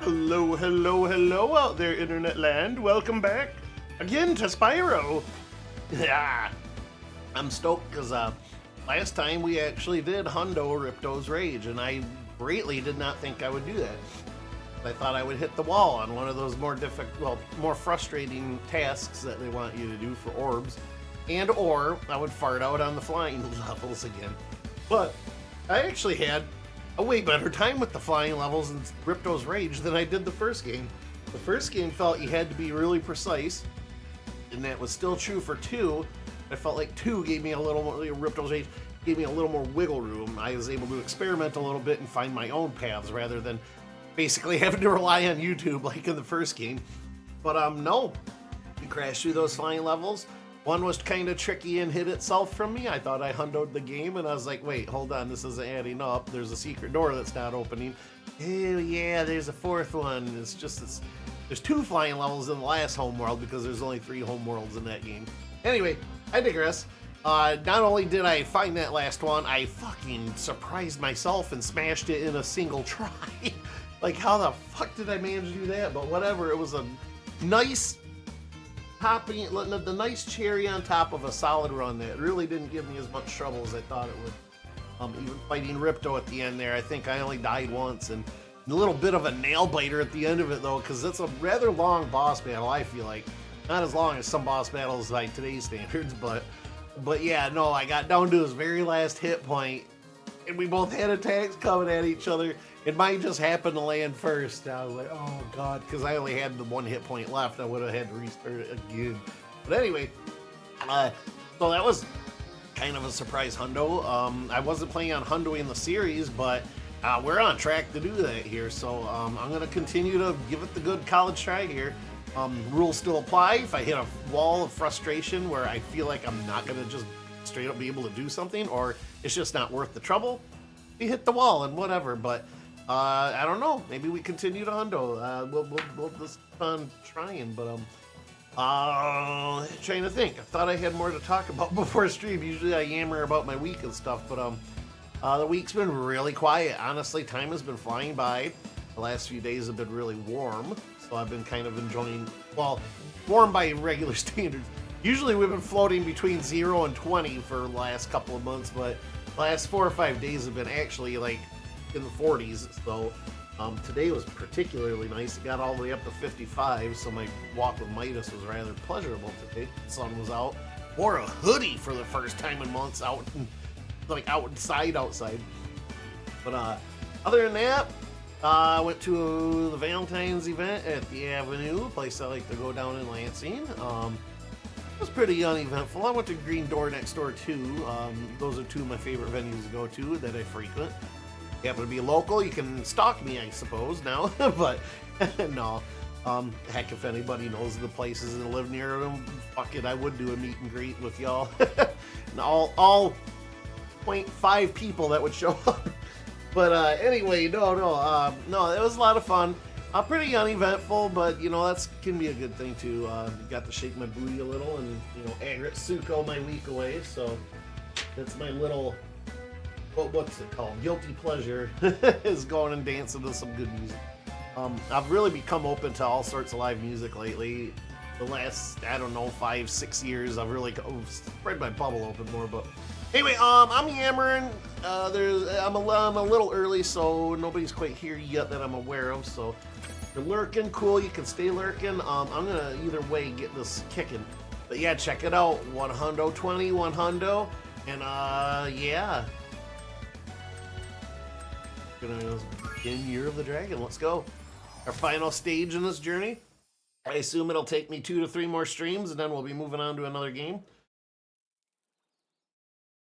Hello, hello, hello out there, internet land. Welcome back again to Spyro. Yeah, I'm stoked because last time we actually did Hundo Ripto's Rage, and I greatly did not think I would do that. I thought I would hit the wall on one of those more difficult, well, more frustrating tasks that they want you to do for orbs, and or I would fart out on the flying levels again. But I actually had a way better time with the flying levels in Ripto's Rage than I did the first game. The first game felt you had to be really precise, and that was still true for 2. I felt like 2 gave me a little more, Ripto's Rage gave me a little more wiggle room. I was able to experiment a little bit and find my own paths rather than basically having to rely on YouTube like in the first game. But no, you crash through those flying levels. One was kind of tricky and hid itself from me. I thought I hundoed the game, and I was like, wait, hold on, this isn't adding up. There's a secret door that's not opening. Oh yeah, there's a 4th one. It's just, there's 2 flying levels in the last homeworld because there's only 3 homeworlds in that game. Anyway, I digress. Not only did I find that last one, I fucking surprised myself and smashed it in a single try. Like, how the fuck did I manage to do that? But whatever, it was a nice topping, the nice cherry on top of a solid run that really didn't give me as much trouble as I thought it would. Even fighting Ripto at the end there, I think I only died once, and a little bit of a nail biter at the end of it though, because it's a rather long boss battle. I feel like not as long as some boss battles by today's standards, but yeah, no, I got down to his very last hit point, and we both had attacks coming at each other. And mine just happened to land first. I was like, oh god, because I only had the 1 hit point left. I would have had to restart it again. But anyway, so that was kind of a surprise hundo. I wasn't planning on hundoing the series, but we're on track to do that here. So I'm going to continue to give it the good college try here. Rules still apply. If I hit a wall of frustration where I feel like I'm not going to just straight up be able to do something, or it's just not worth the trouble, we hit the wall and whatever. But I don't know. Maybe we continue to hundo. We'll just keep on trying. But trying to think. I thought I had more to talk about before stream. Usually I yammer about my week and stuff, but the week's been really quiet. Honestly, time has been flying by. The last few days have been really warm, so I've been kind of enjoying. Well, warm by regular standards. Usually we've been floating between 0 and 20 for the last couple of months, but the last 4 or 5 days have been actually like in the 40s, so today was particularly nice. It got all the way up to 55, so my walk with Midas was rather pleasurable today. The sun was out. Wore a hoodie for the first time in months, like outside. But other than that, I went to the Valentine's event at the Avenue, a place I like to go down in Lansing. It was pretty uneventful. I went to Green Door next door too. Those are 2 of my favorite venues to go to that I frequent. You happen to be local, you can stalk me, I suppose, now. But no, heck, if anybody knows the places and live near them, fuck it, I would do a meet and greet with y'all. And all 0.5 people that would show up. But anyway, no, it was a lot of fun. Pretty uneventful, but you know, that's can be a good thing too. Got to shake my booty a little and, you know, Agritsuko my week away, so that's my little, what's it called? Guilty pleasure is going and dancing to some good music. I've really become open to all sorts of live music lately. The last, I don't know, 5-6 years, I've really spread my bubble open more. But anyway, I'm yammering. I'm a little early, so nobody's quite here yet that I'm aware of. So if you're lurking, cool. You can stay lurking. I'm gonna either way get this kicking. But yeah, check it out. 120, 100, and yeah. Gonna begin Year of the Dragon. Let's go. Our final stage in this journey. I assume it'll take me 2 to 3 more streams, and then we'll be moving on to another game.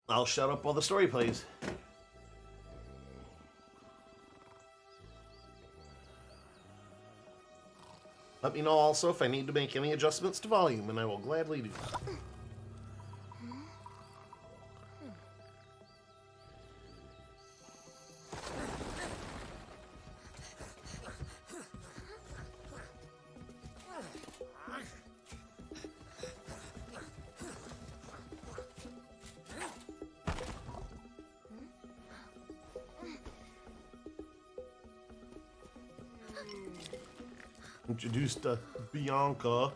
I'll shut up while the story plays. Let me know also if I need to make any adjustments to volume, and I will gladly do that. introduced Bianca,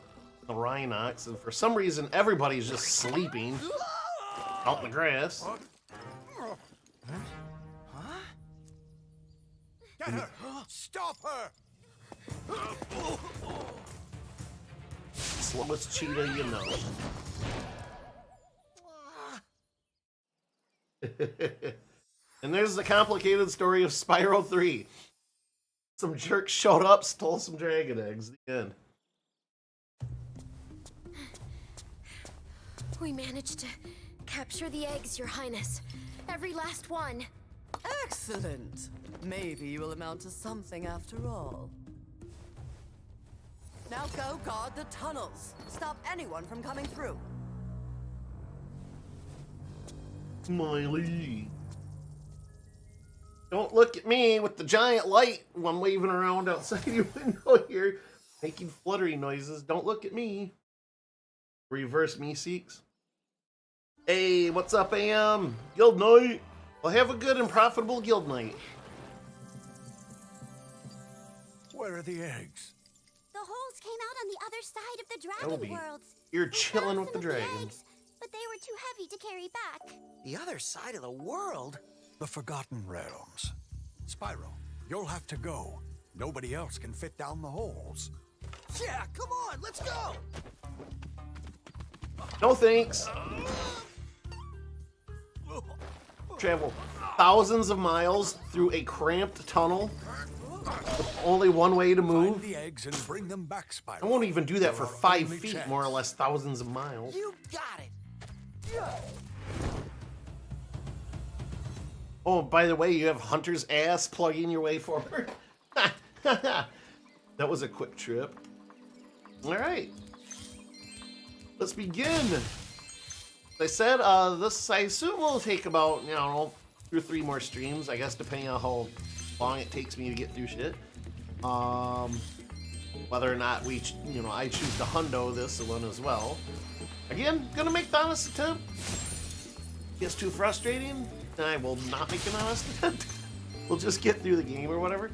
the Rhinox, and for some reason everybody's just sleeping out in the grass. Get her! Stop her! Slowest cheetah you know. And there's the complicated story of Spyro 3. Some jerk showed up, stole some dragon eggs. The end. We managed to capture the eggs, Your Highness. Every last one. Excellent. Maybe you will amount to something after all. Now go guard the tunnels. Stop anyone from coming through. Smiley. Don't look at me with the giant light I'm waving around outside your window here, making fluttering noises. Don't look at me. Reverse me seeks. Hey, what's up, AM? Guild night. Well, have a good and profitable guild night. Where are the eggs? The holes came out on the other side of the That'll dragon be- worlds. You're We chilling found with the some of dragons. eggs, but they were too heavy to carry back. The other side of the world? The Forgotten Realms. Spyro, you'll have to go. Nobody else can fit down the holes. Yeah, come on, let's go! No thanks. Travel thousands of miles through a cramped tunnel with only one way to Find move. the eggs and bring them back, Spyro. I won't even do that for Your 5 only feet, chance. more or less thousands of miles. You got it! Oh, by the way, you have Hunter's ass plugging your way forward. That was a quick trip. All right. Let's begin. They said this, I assume, will take about, 2 or 3 more streams, I guess, depending on how long it takes me to get through shit. Whether or not I choose to hundo this one as well. Again, gonna make the honest attempt. Gets too frustrating, then I will not make an honest attempt. We'll just get through the game or whatever.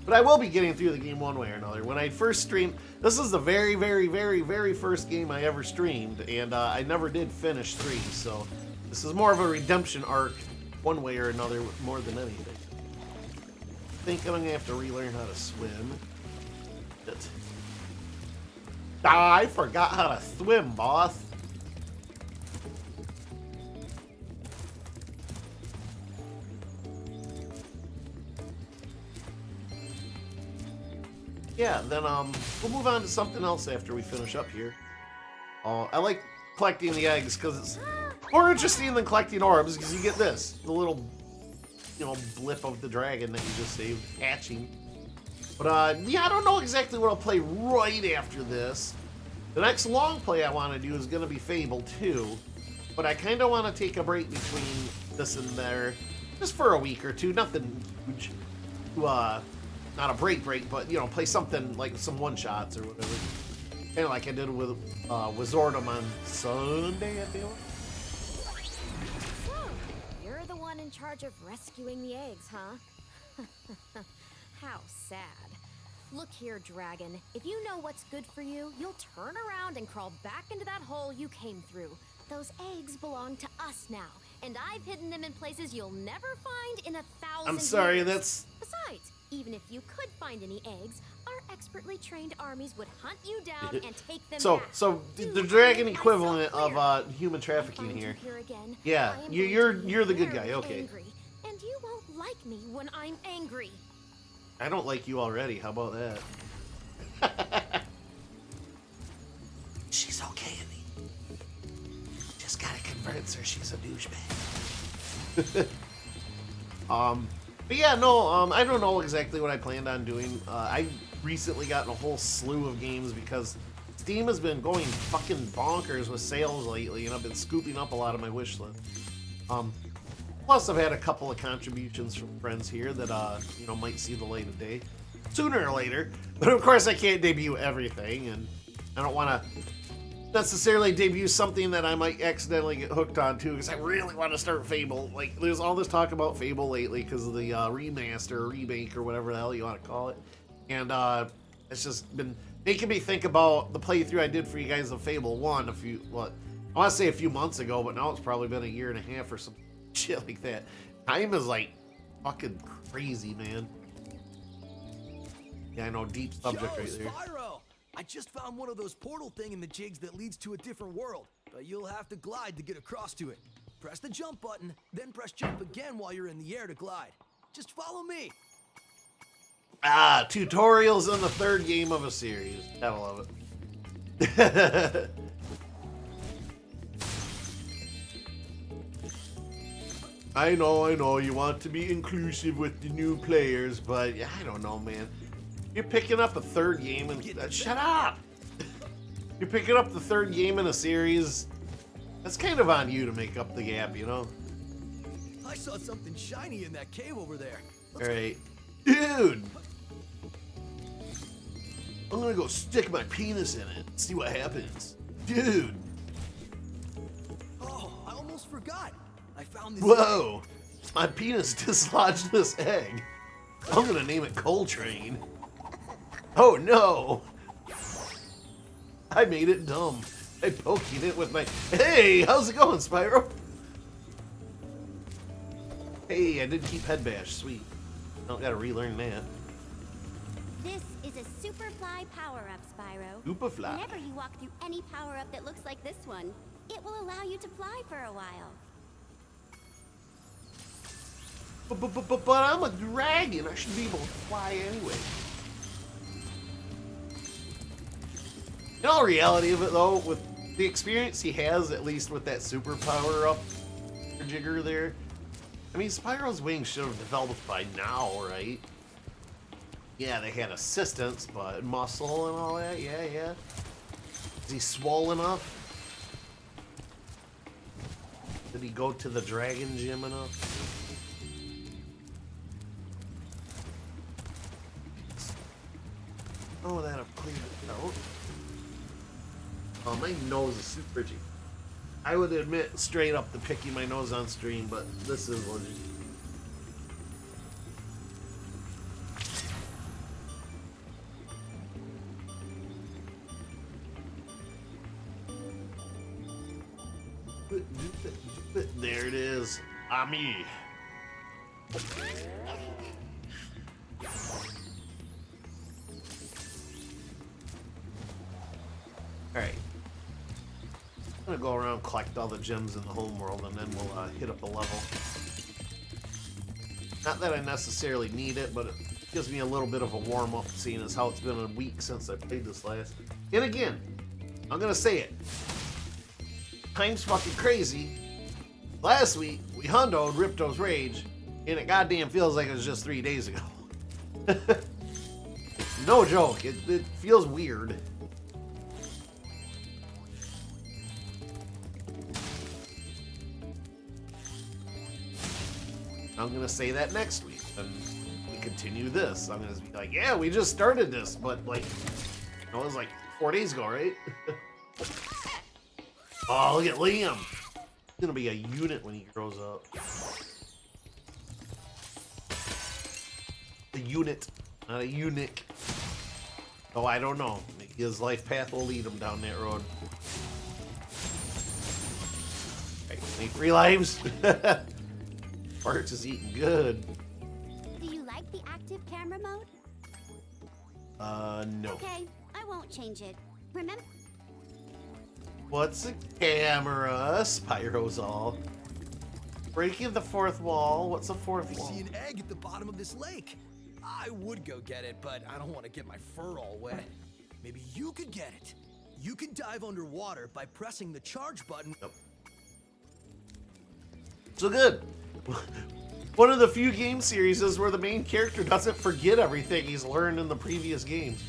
But I will be getting through the game one way or another. When I first streamed, this is the very, very, very, very first game I ever streamed, and I never did finish 3, so this is more of a redemption arc one way or another more than anything. I think I'm gonna have to relearn how to swim. I forgot how to swim, boss. Yeah, then we'll move on to something else after we finish up here. I like collecting the eggs because it's more interesting than collecting orbs because you get this, the little, blip of the dragon that you just saved hatching. But yeah, I don't know exactly what I'll play right after this. The next long play I want to do is going to be Fable 2, but I kind of want to take a break between this and there, just for a week or two, nothing huge. Not a break, but play something like some one-shots or whatever. Kind of like I did with Wizardom on Sunday, I feel. So, you're the one in charge of rescuing the eggs, huh? How sad. Look here, Dragon. If you know what's good for you, you'll turn around and crawl back into that hole you came through. Those eggs belong to us now, and I've hidden them in places you'll never find in 1,000 I'm sorry, years. that's... Besides, even if you could find any eggs, our expertly trained armies would hunt you down and take them back. So Do the I dragon make equivalent myself of clear? human If I trafficking find you here. here again, Yeah, I am you're going to be the good guy. very Okay. angry, and you won't like me when I'm angry. I don't like you already. How about that? She's okay, Annie. Just gotta convince her she's a douchebag. But yeah, no, I don't know exactly what I planned on doing. I recently gotten a whole slew of games because Steam has been going fucking bonkers with sales lately, and I've been scooping up a lot of my wish list. Plus, I've had a couple of contributions from friends here that, might see the light of day sooner or later. But of course, I can't debut everything, and I don't want to necessarily debut something that I might accidentally get hooked on too, because I really want to start Fable. Like, there's all this talk about Fable lately because of the remaster or remake or whatever the hell you want to call it. And It's just been making me think about the playthrough I did for you guys of Fable 1 I want to say a few months ago, but now it's probably been a year and a half or some shit like that. Time is like fucking crazy, man. Yeah, I know, deep subject right there. Spyro! I just found one of those portal thing-in-the-jigs that leads to a different world, but you'll have to glide to get across to it. Press the jump button, then press jump again while you're in the air to glide. Just follow me. Ah, tutorials in the third game of a series. Gotta love it. I know, you want to be inclusive with the new players, but I don't know, man. You're picking up a third game and shut up! You're picking up the third game in a series. That's kind of on you to make up the gap, you know? I saw something shiny in that cave over there. Alright. Dude! I'm gonna go stick my penis in it, see what happens. Dude! Oh, I almost forgot. I found this. Whoa! My penis dislodged this egg. I'm gonna name it Coltrane. Oh no! I made it dumb. I poking it with my... Hey, how's it going, Spyro? Hey, I did keep head bash. Sweet. I don't gotta relearn that. This is a super fly power-up, Spyro. Superfly. Whenever you walk through any power-up that looks like this one, it will allow you to fly for a while. But I'm a dragon. I should be able to fly anyway. In all reality of it, though, with the experience he has, at least with that super power-up jigger there, I mean, Spyro's wings should have developed by now, right? Yeah, they had assistance, but muscle and all that, yeah. Is he swole enough? Did he go to the dragon gym enough? Oh, that I've cleaned it out. Oh, my nose is super itchy. I would admit straight up to picking my nose on stream, but this is legit. There it is. Ami. Alright. I'm gonna go around, collect all the gems in the home world, and then we'll hit up a level. Not that I necessarily need it, but it gives me a little bit of a warm-up, seeing as how it's been a week since I played this last. And again, I'm gonna say it. Time's fucking crazy. Last week, we hundoed Ripto's Rage, and it goddamn feels like it was just 3 days ago. No joke, it feels weird. I'm gonna say that next week, and we continue this. I'm gonna be like, yeah, we just started this, but like, it was like 4 days ago, right? Oh, look at Liam. He's gonna be a unit when he grows up. A unit, not a eunuch. Oh, I don't know. Maybe his life path will lead him down that road. Right, any free lives? Bart's is eating good. Do you like the active camera mode? No. Okay, I won't change it. Remember? What's a camera? Spyro's all. Breaking the fourth wall. What's a fourth I wall? see an egg at the bottom of this lake. I would go get it, but I don't want to get my fur all wet. Maybe you could get it. You can dive underwater by pressing the charge button. Nope. So good. One of the few game series is where the main character doesn't forget everything he's learned in the previous games.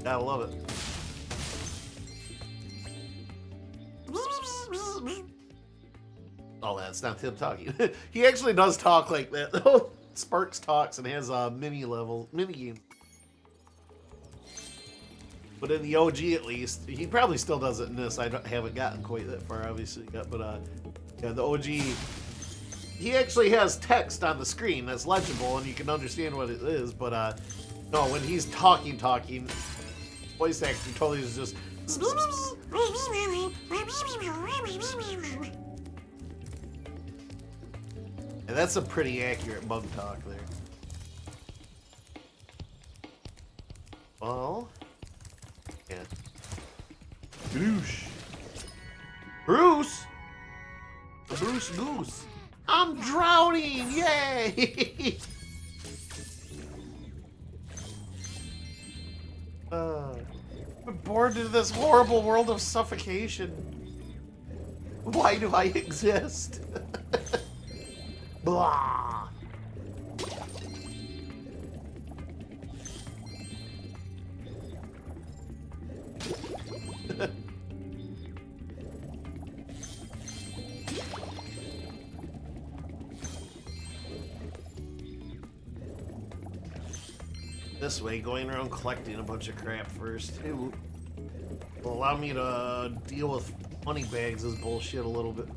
Gotta love it. Oh, that's not him talking. He actually does talk like that. Sparks talks and has mini games. But in the OG, at least, he probably still does it in this. I haven't gotten quite that far, obviously, yet, but yeah, the OG, he actually has text on the screen that's legible and you can understand what it is. But No, when he's talking, voice actor totally is just. And that's a pretty accurate bug talk there. Well, yeah. Bruce. Bruce? Bruce Goose. I'm drowning! Yay! I'm born into this horrible world of suffocation. Why do I exist? Blah. This way, going around collecting a bunch of crap first. It will allow me to deal with money bags as bullshit a little bit.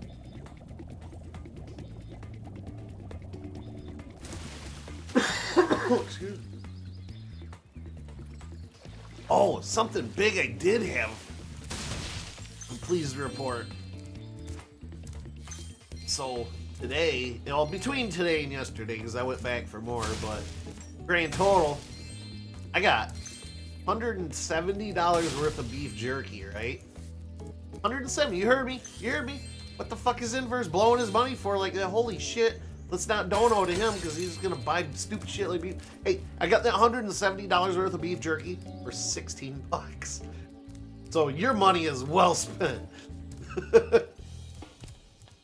Excuse me. Oh, something big I did have. I'm pleased to report. So today, well, between today and yesterday, because I went back for more, but grand total, I got $170 worth of beef jerky, right? 170. You heard me? You heard me? What the fuck is Inverse blowing his money for? Like, holy shit. Let's not dono to him because he's gonna buy stupid shit like beef. Hey, I got that $170 worth of beef jerky for 16 bucks. So your money is well spent.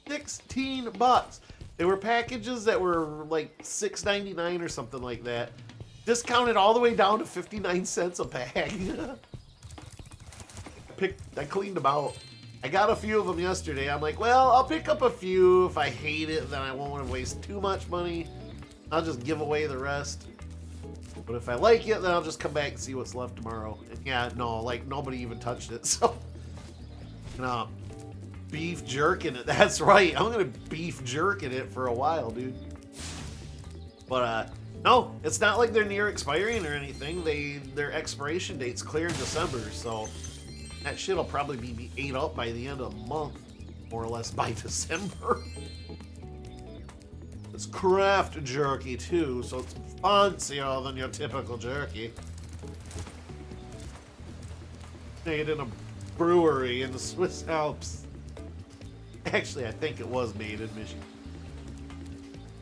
16 bucks. They were packages that were like $6.99 or something like that. Discounted all the way down to 59 cents a bag. I cleaned them out. I got a few of them yesterday. I'm like, well, I'll pick up a few. If I hate it, then I won't want to waste too much money. I'll just give away the rest. But if I like it, then I'll just come back and see what's left tomorrow. And yeah, no, like nobody even touched it. So, beef jerking it. That's right. I'm gonna beef jerking it for a while, dude. But no, it's not like they're near expiring or anything. Their expiration date's clear in December, so that shit'll probably be ate up by the end of the month, more or less by December. It's craft jerky too, so it's fancier than your typical jerky. Made in a brewery in the Swiss Alps. Actually, I think it was made in Michigan.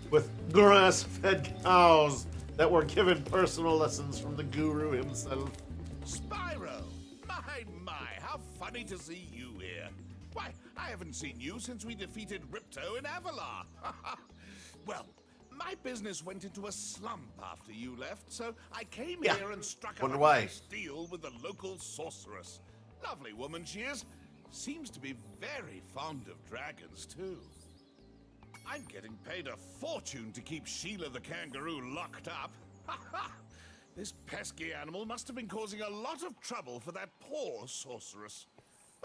With grass-fed cows that were given personal lessons from the guru himself. Spyro! My, how funny to see you here. Why, I haven't seen you since we defeated Ripto in Avalar. Well, my business went into a slump after you left, so I came here and struck up a nice deal with the local sorceress. Lovely woman she is. Seems to be very fond of dragons, too. I'm getting paid a fortune to keep Sheila the kangaroo locked up. This pesky animal must have been causing a lot of trouble for that poor sorceress.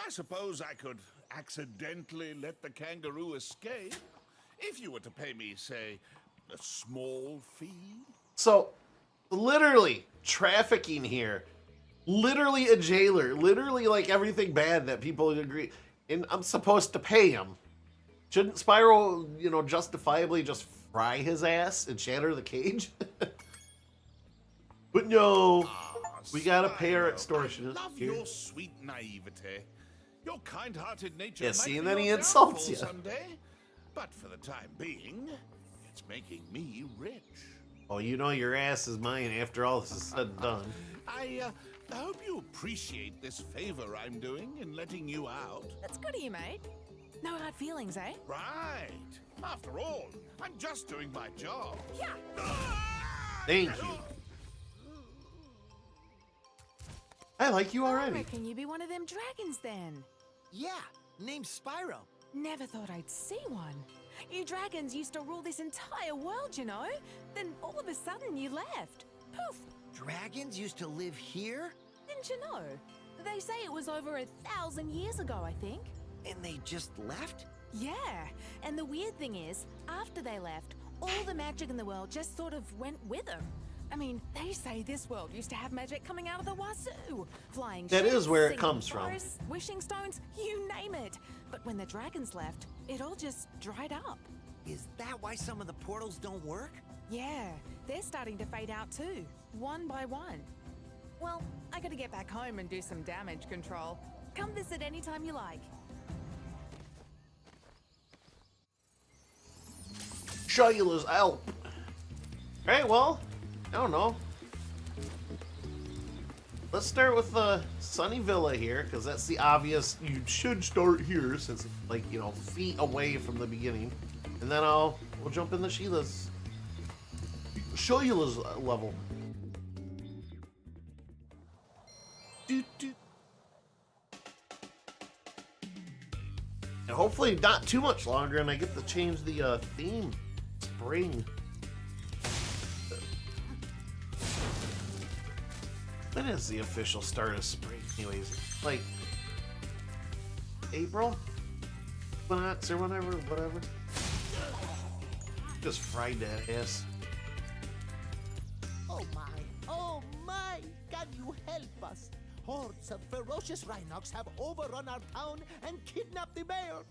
I suppose I could accidentally let the kangaroo escape if you were to pay me, say, a small fee. So, literally, trafficking here. Literally a jailer. Literally like everything bad that people agree. And I'm supposed to pay him. Shouldn't Spyro, justifiably just fry his ass and shatter the cage? But no, we gotta pay our extortionist. I love your sweet naivete. Your kind-hearted nature might see, be and then your he insults downfall you. someday, but for the time being, it's making me rich. Oh, your ass is mine after all this is said and done. I hope you appreciate this favor I'm doing in letting you out. That's good of you, mate. No hard feelings, eh? Right. After all, I'm just doing my job. Yeah. Thank you. I like you I already. reckon you be one of them dragons then. Yeah, name's Spyro. Never thought I'd see one. You dragons used to rule this entire world, you know? Then all of a sudden you left. Poof. Dragons used to live here? Didn't you know? They say it was over 1,000 years ago, I think. And they just left? Yeah, and the weird thing is, after they left, all the magic in the world just sort of went with them. I mean, they say this world used to have magic coming out of the wazoo. Flying That ships, is where it singing comes from. forests, wishing stones, you name it. But when the dragons left, it all just dried up. Is that why some of the portals don't work? Yeah, they're starting to fade out too, one by one. Well, I gotta get back home and do some damage control. Come visit anytime you like. Shayla's Alp. Alright, well, I don't know. Let's start with the Sunny Villa here, because that's the obvious. You should start here, since it's like, you know, feet away from the beginning. And then we'll jump into Shayla's level. And hopefully not too much longer, and I get to change the theme. Spring. When is the official start of spring? Anyways, like April? Equinox or whatever. Just fried that ass. Oh my! Can you help us? Hordes of ferocious rhinox have overrun our town and kidnapped the mayor.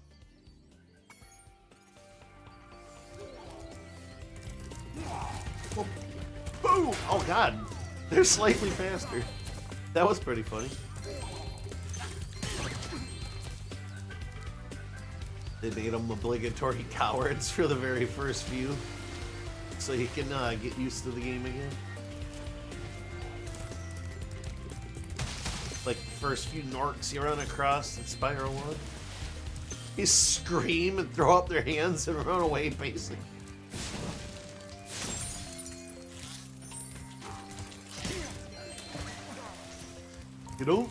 Boom! Oh god, they're slightly faster. That was pretty funny. They made them obligatory cowards for the very first few, so you can get used to the game again. Like the first few Norks you run across in Spyro 1. They scream and throw up their hands and run away, basically. You know?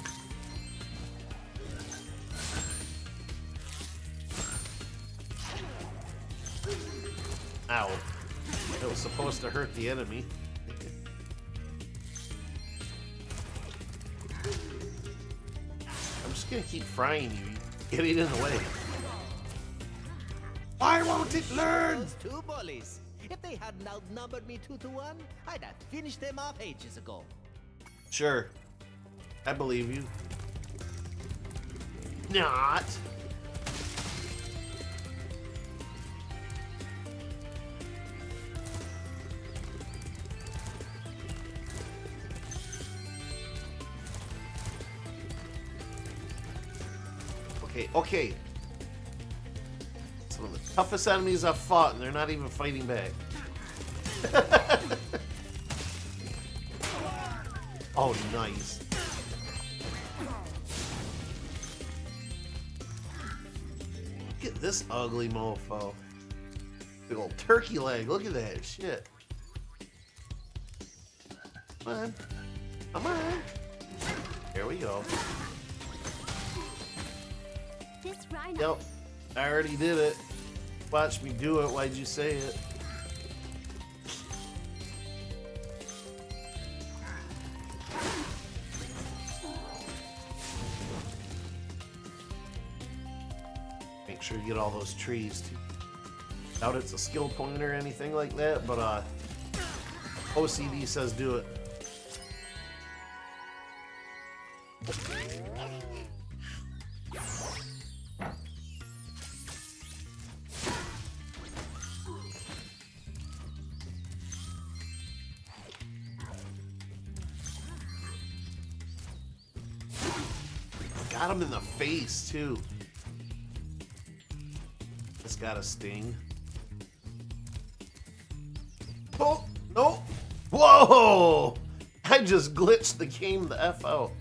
Ow. It was supposed to hurt the enemy. I'm just gonna keep frying you, getting in the way. Why won't it learn? Those two bullies. If they hadn't outnumbered me 2-1, I'd have finished them off ages ago. Sure. I believe you. Not. Okay. Some of the toughest enemies I've fought, and they're not even fighting back. Oh, nice. Look at this ugly mofo. Big old turkey leg. Look at that shit. Come on. Come on. Here we go. This rhino. Yep. I already did it. Watch me do it. Why'd you say it? Make sure you get all those trees too. Doubt it's a skill point or anything like that, but OCD says do it. Got him in the face too. This got a sting. Oh no! Whoa! I just glitched the game the F out.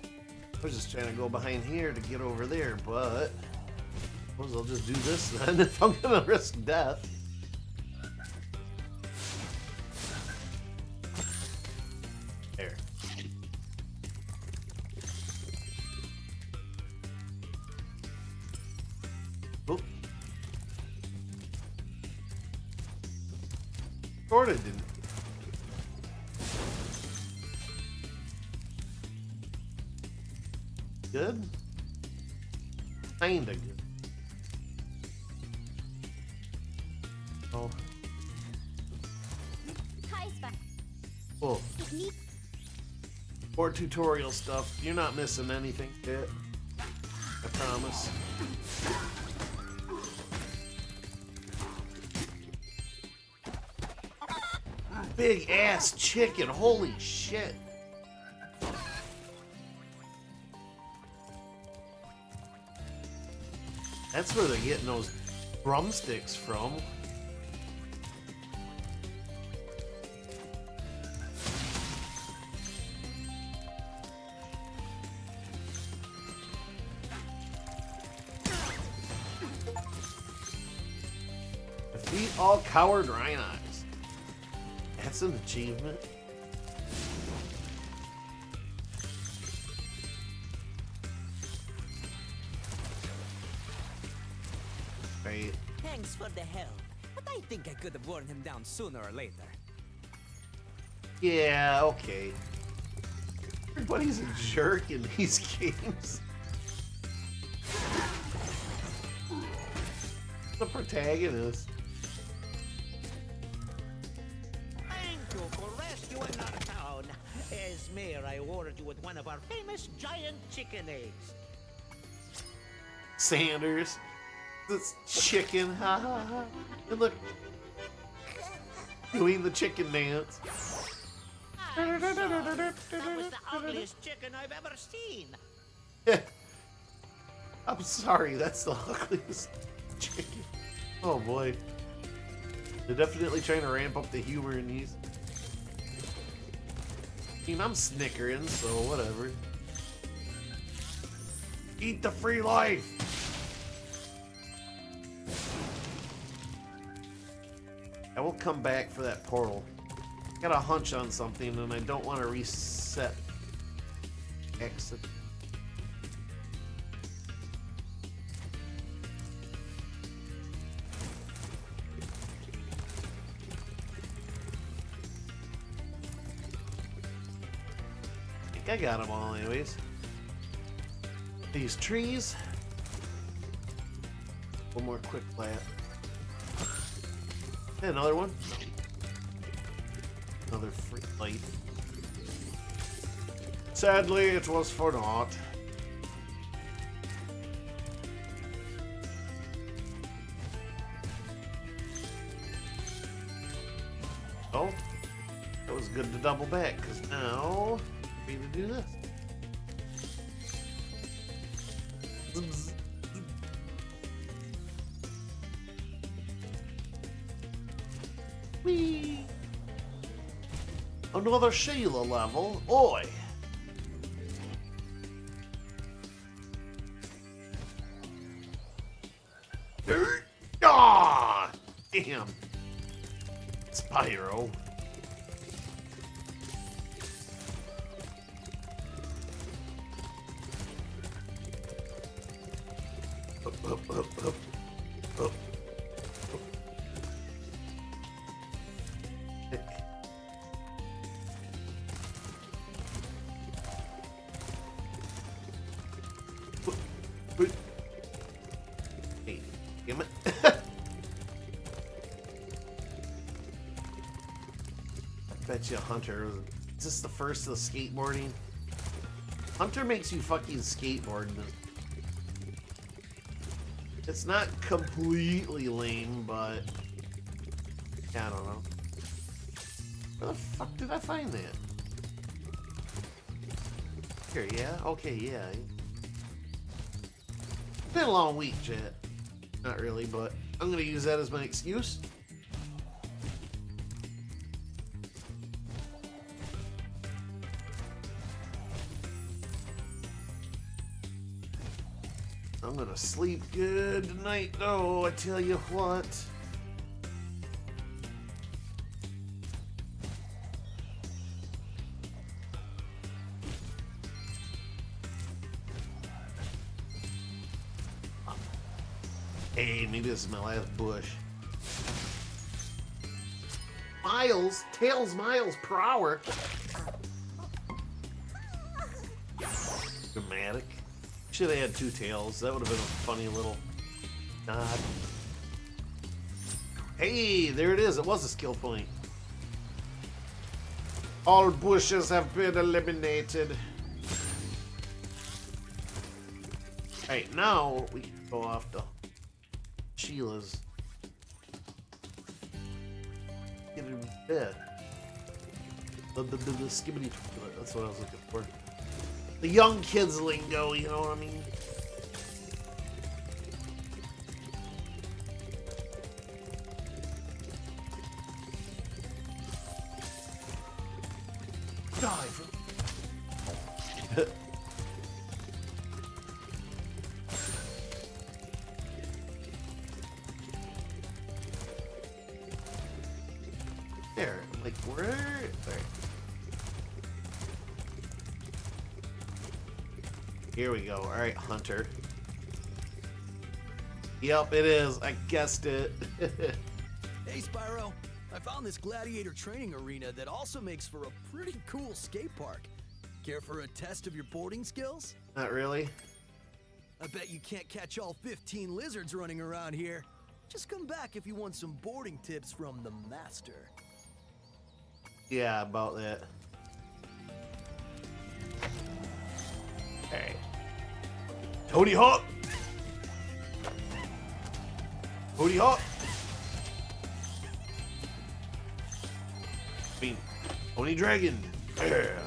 I was just trying to go behind here to get over there, but I suppose I'll just do this then if I'm gonna risk death. There. Oh. Sorta didn't. Good? Kinda good. Oh. Hi, sneak. More tutorial stuff. You're not missing anything, Jet. I promise. Big ass chicken, holy shit. That's where they're getting those drumsticks from. Defeat all coward rhinos. That's an achievement. Right. Thanks for the help, but I think I could have worn him down sooner or later. Yeah, okay. Everybody's a jerk in these games. The protagonist. Thank you for rescuing our town. As mayor, I awarded you with one of our famous giant chicken eggs. Sanders. This chicken, ha ha ha. And look. Doing the chicken dance. I'm sorry. That was the ugliest chicken I've ever seen. I'm sorry, that's the ugliest chicken. Oh boy. They're definitely trying to ramp up the humor in these. I mean, I'm snickering, so whatever. Eat the free life! I will come back for that portal. Got a hunch on something and I don't want to reset exit. I think I got them all anyways. These trees. One more quick plant. Hey, another one. Another free life. Sadly, it was for naught. Oh, that was good to double back, because now we need to do this. Whee! Another Sheila level. Oi! Ah! Damn. Spyro. Up. Hey, damn it. I bet you Hunter. Is this the first of the skateboarding? Hunter makes you fucking skateboard. It's not completely lame, but I don't know. Where the fuck did I find that? Here, yeah? Okay, yeah. Been a long week, chat. Not really, but I'm gonna use that as my excuse. I'm gonna sleep good tonight, though, I tell you what. Hey, maybe this is my last bush. Miles? Tails miles per hour? Dramatic. Should have had two tails. That would have been a funny little nod. Hey, there it is. It was a skill point. All bushes have been eliminated. Alright, now we can go off to Sheila's. Get in bed. The skibbity toilet, that's what I was looking for. The young kids lingo, you know what I mean? Dive. There, like where? There. Here we go. All right, Hunter. Yep, it is. I guessed it. Hey, Spyro. I found this gladiator training arena that also makes for a pretty cool skate park. Care for a test of your boarding skills? Not really. I bet you can't catch all 15 lizards running around here. Just come back if you want some boarding tips from the master. Yeah, about that. Hey. Tony Hawk! Tony Hawk! I mean, Tony Dragon! Yeah!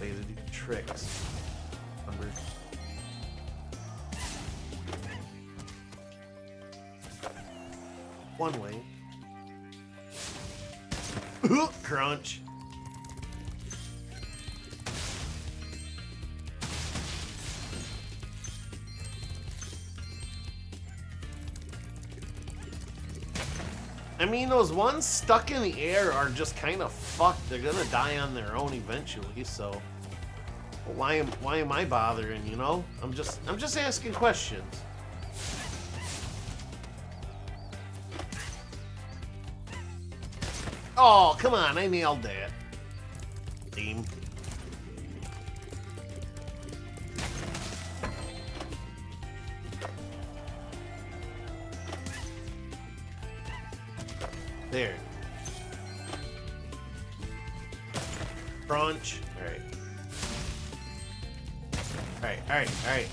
Way to do tricks. Remember? One way. Crunch. I mean, those ones stuck in the air are just kind of fucked. They're gonna die on their own eventually, so why am I bothering, you know? I'm just asking questions. Oh, come on, I nailed that. Team. There. Crunch. Alright.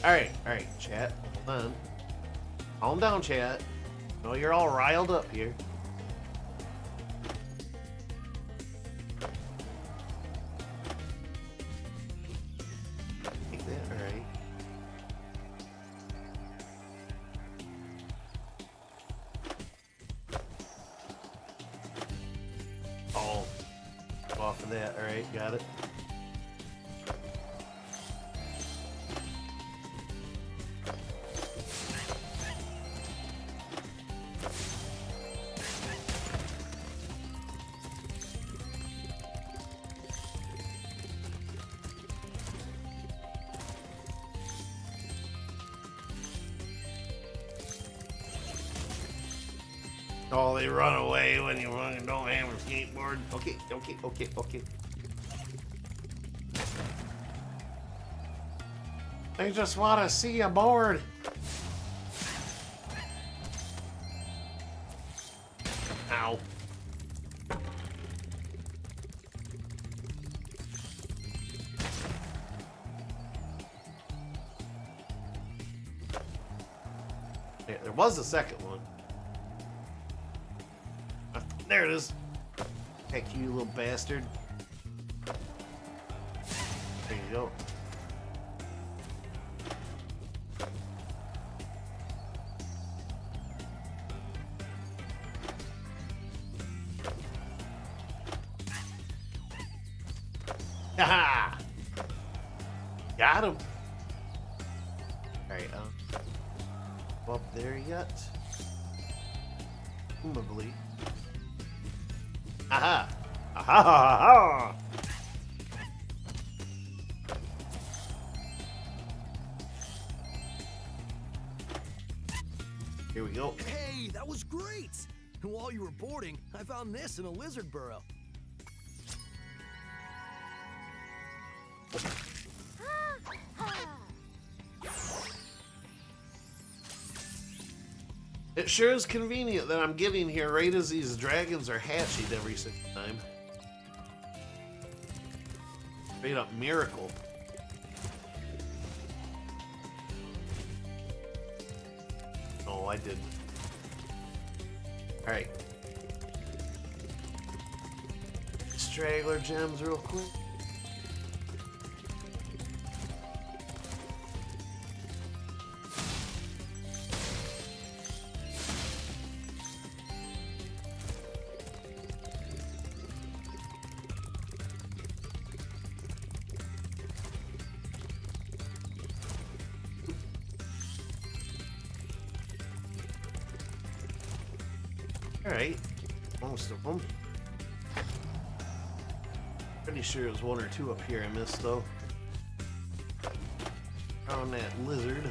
Alright, chat. Hold on. Calm down, chat. No, you're all riled up here. Take that, alright. Oh. Off of that, alright, got it. Oh, they run away when you fucking don't have a skateboard. Okay. They just want to see a board. Ow. Yeah, there was a second one. There it is. Heck, you little bastard. There you go. Haha! Got him. Alright, go up there yet? Presumably. Aha! Aha! Ha! Here we go. Hey, that was great! And while you were boarding, I found this in a lizard burrow. It sure is convenient that I'm getting here right as these dragons are hatching every single time. Straight up miracle. Oh, I didn't. Alright. Straggler gems real quick. Alright, most of them. Pretty sure it was one or two up here I missed though. Found that lizard.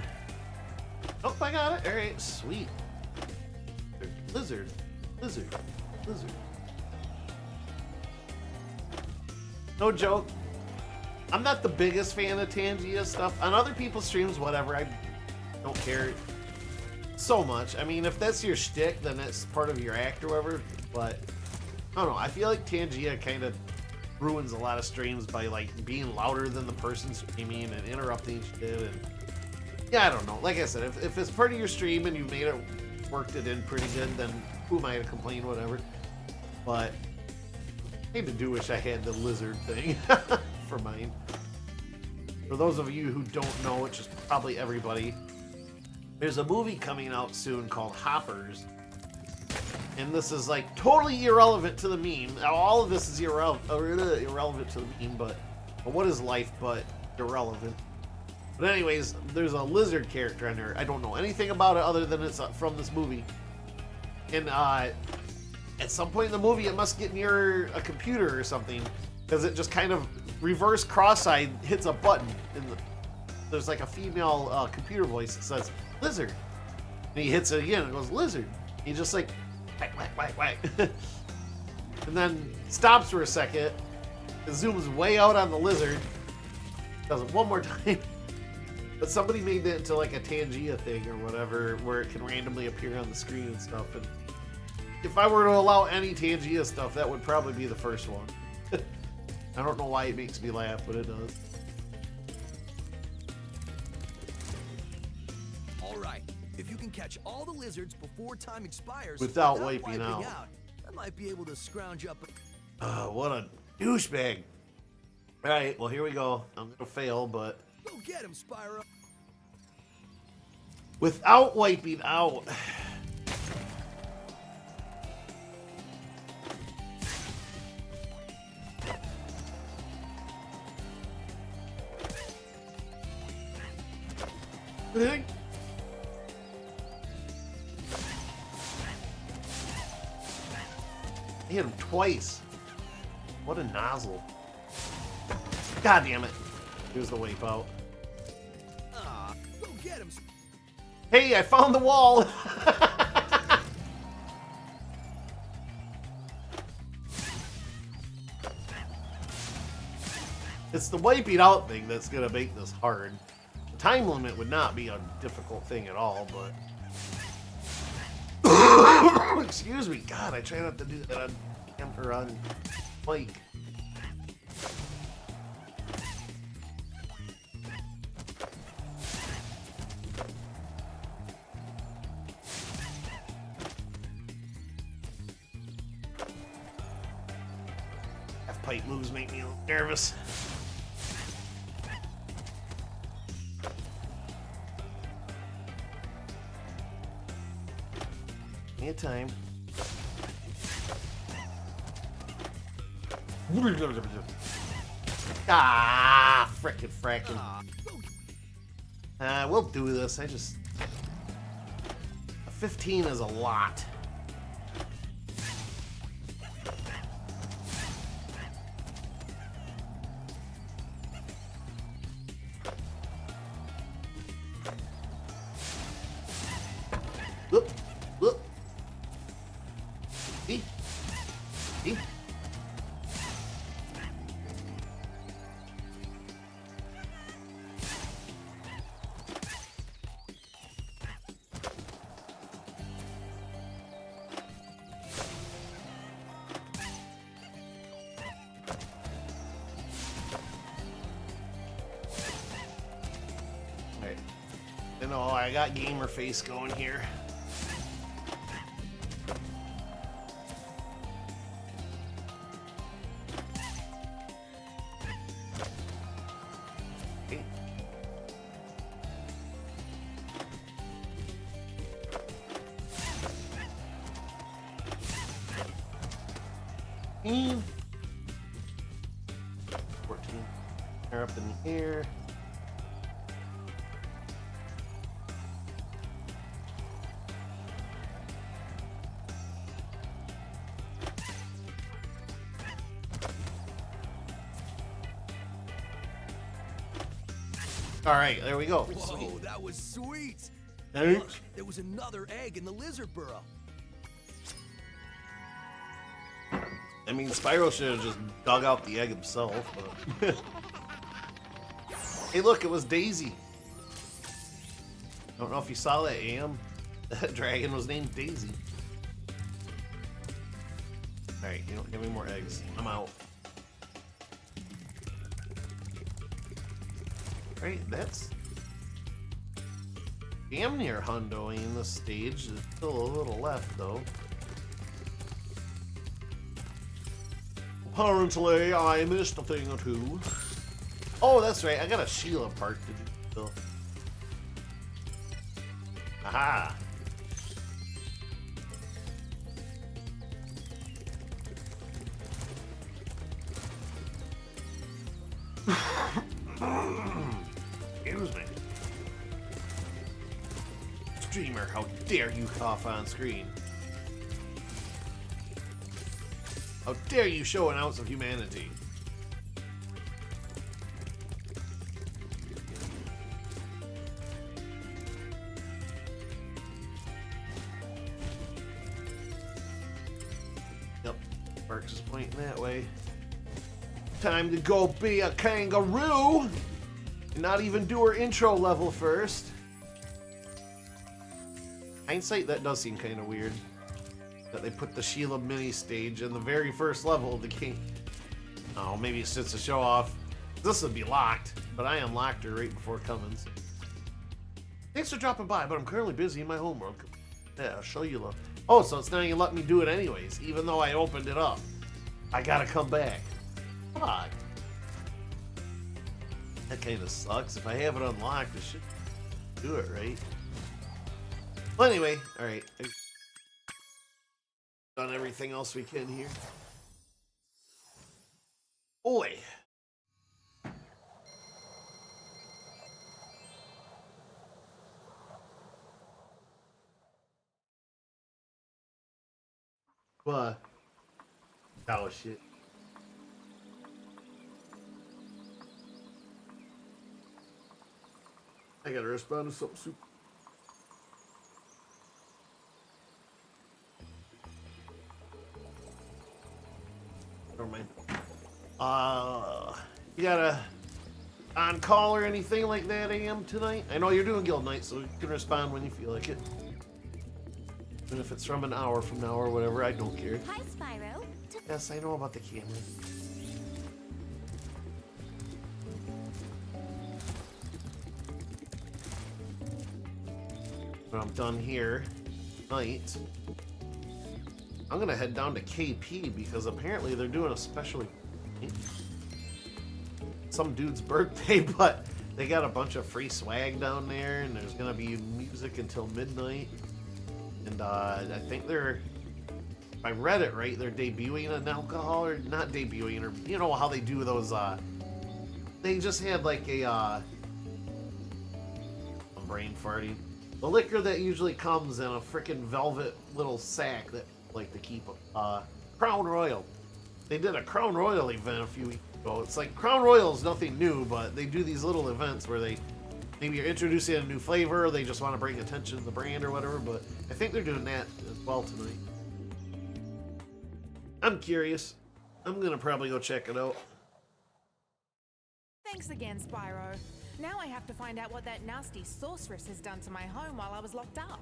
Oh, I got it. Alright, sweet. Lizard. Lizard. Lizard. No joke. I'm not the biggest fan of Tangia stuff. On other people's streams, whatever. I don't care so much. I mean, if that's your shtick, then it's part of your act or whatever. But I don't know. I feel like Tangia kind of ruins a lot of streams by like being louder than the person streaming and interrupting shit. And yeah, I don't know. Like I said, if it's part of your stream and you made it, worked it in pretty good, then who am I to complain? Whatever. But I do wish I had the lizard thing for mine. For those of you who don't know, which is probably everybody, there's a movie coming out soon called Hoppers. And this is like totally irrelevant to the meme. All of this is irrelevant to the meme, but what is life but irrelevant? But anyways, there's a lizard character in there. I don't know anything about it other than it's from this movie. And at some point in the movie, it must get near a computer or something, because it just kind of reverse cross-eyed hits a button. And there's like a female computer voice that says, lizard. And he hits it again and it goes, lizard. He just like, whack, whack, whack, whack. And then stops for a second, and zooms way out on the lizard. Does it one more time. But somebody made that into like a Tangia thing or whatever, where it can randomly appear on the screen and stuff. And if I were to allow any Tangia stuff, that would probably be the first one. I don't know why it makes me laugh, but it does. All right, if you can catch all the lizards before time expires without wiping out, I might be able to scrounge up. What a douchebag! All right, well here we go. I'm gonna fail, but go get him, Spyro. Without wiping out. I hit him twice. What a nozzle. God damn it. Here's the wipe out. Go get him. Hey, I found the wall. It's the wiping out thing that's gonna make this hard. The time limit would not be a difficult thing at all, but excuse me, God, I try not to do that on Mike. Half-pipe moves make me a little nervous. Time. Ah, frickin'. We'll do this. 15 is a lot. Whoop, whoop. See? I got gamer face going here. Okay. Mm. 14. They're up in the air. All right, there we go. Whoa, that was sweet. Thanks. Look, there was another egg in the lizard burrow. I mean, Spyro should have just dug out the egg himself, but... Hey, look, it was Daisy. I don't know if you saw that, Am. That dragon was named Daisy. Alright, you don't give me more eggs. I'm out. Right, that's damn near hundoing this stage. There's still a little left, though. Apparently, I missed a thing or two. Oh, that's right. I got a Sheila part to do still. Aha! Excuse me. Streamer, how dare you cough on screen? How dare you show an ounce of humanity? Yep, Marks is pointing that way. Time to go be a kangaroo! And not even do her intro level first. Hindsight, that does seem kind of weird. That they put the Sheila mini stage in the very first level of the game. Oh, maybe it's just to show off. This would be locked, but I unlocked her right before coming. So. Thanks for dropping by, but I'm currently busy in my homework. Yeah, I'll show you. Oh, so it's not even letting me do it anyways, even though I opened it up. I gotta come back. Fuck. That kind of sucks. If I have it unlocked, I should do it, right? Well, anyway, alright. Done everything else we can here. Oi. What? Oh shit. I gotta respond to something super. Never mind. You got a on call or anything like that, AM, tonight? I know you're doing guild night, so you can respond when you feel like it. Even if it's from an hour from now or whatever, I don't care. Hi, Spyro. Yes, I know about the camera. When I'm done here tonight, I'm gonna head down to KP because apparently they're doing a special event. Some dude's birthday, but they got a bunch of free swag down there, and there's gonna be music until midnight. And I think they're, if I read it right, they're debuting an alcohol, or not debuting, or you know how they do those. They just had like a I'm brain farting. The liquor that usually comes in a freaking velvet little sack that like to keep Crown Royal. They did a Crown Royal event a few weeks ago. It's like Crown Royal is nothing new, but they do these little events where they maybe you're introducing a new flavor, or they just want to bring attention to the brand or whatever. But I think they're doing that as well tonight. I'm curious. I'm gonna probably go check it out. Thanks again, Spyro. Now I have to find out what that nasty sorceress has done to my home while I was locked up.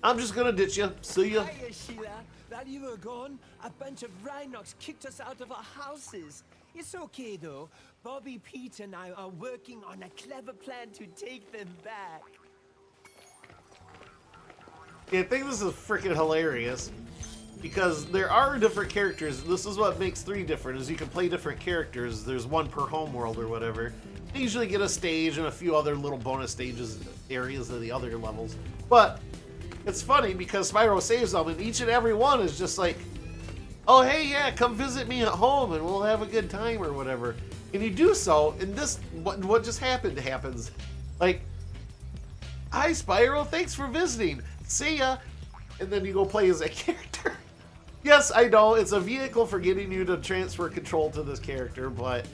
I'm just gonna ditch you. See ya. Hiya, Sheila. While you were gone, a bunch of Rhinox kicked us out of our houses. It's okay, though. Bobby, Pete, and I are working on a clever plan to take them back. Yeah, I think this is freaking hilarious because there are different characters. This is what makes 3 different, is you can play different characters. There's one per homeworld or whatever. You usually get a stage and a few other little bonus stages, areas of the other levels. But it's funny because Spyro saves them, and each and every one is just like, oh, hey, yeah, come visit me at home and we'll have a good time or whatever. And you do so, and this, what just happened happens. Like, hi, Spyro, thanks for visiting. See ya. And then you go play as that character. Yes, I know, it's a vehicle for getting you to transfer control to this character, but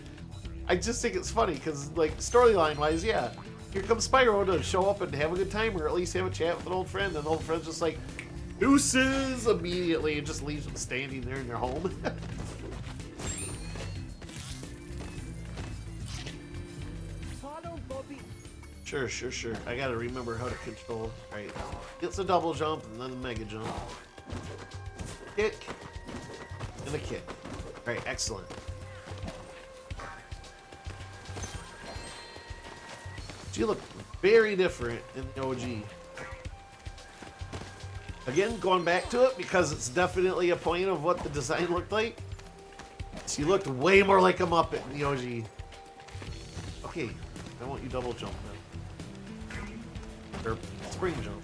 I just think it's funny because, like, storyline-wise, yeah, here comes Spyro to show up and have a good time or at least have a chat with an old friend, and the old friend's just like, deuces immediately, and just leaves them standing there in their home. Follow Bobby. Sure. I gotta remember how to control. Alright. It's a double jump and then a mega jump. Kick. And a kick. Alright, excellent. She looked very different in the OG. Again, going back to it because it's definitely a point of what the design looked like. She looked way more like a Muppet in the OG. Okay, I want you double jump now. Or spring jump.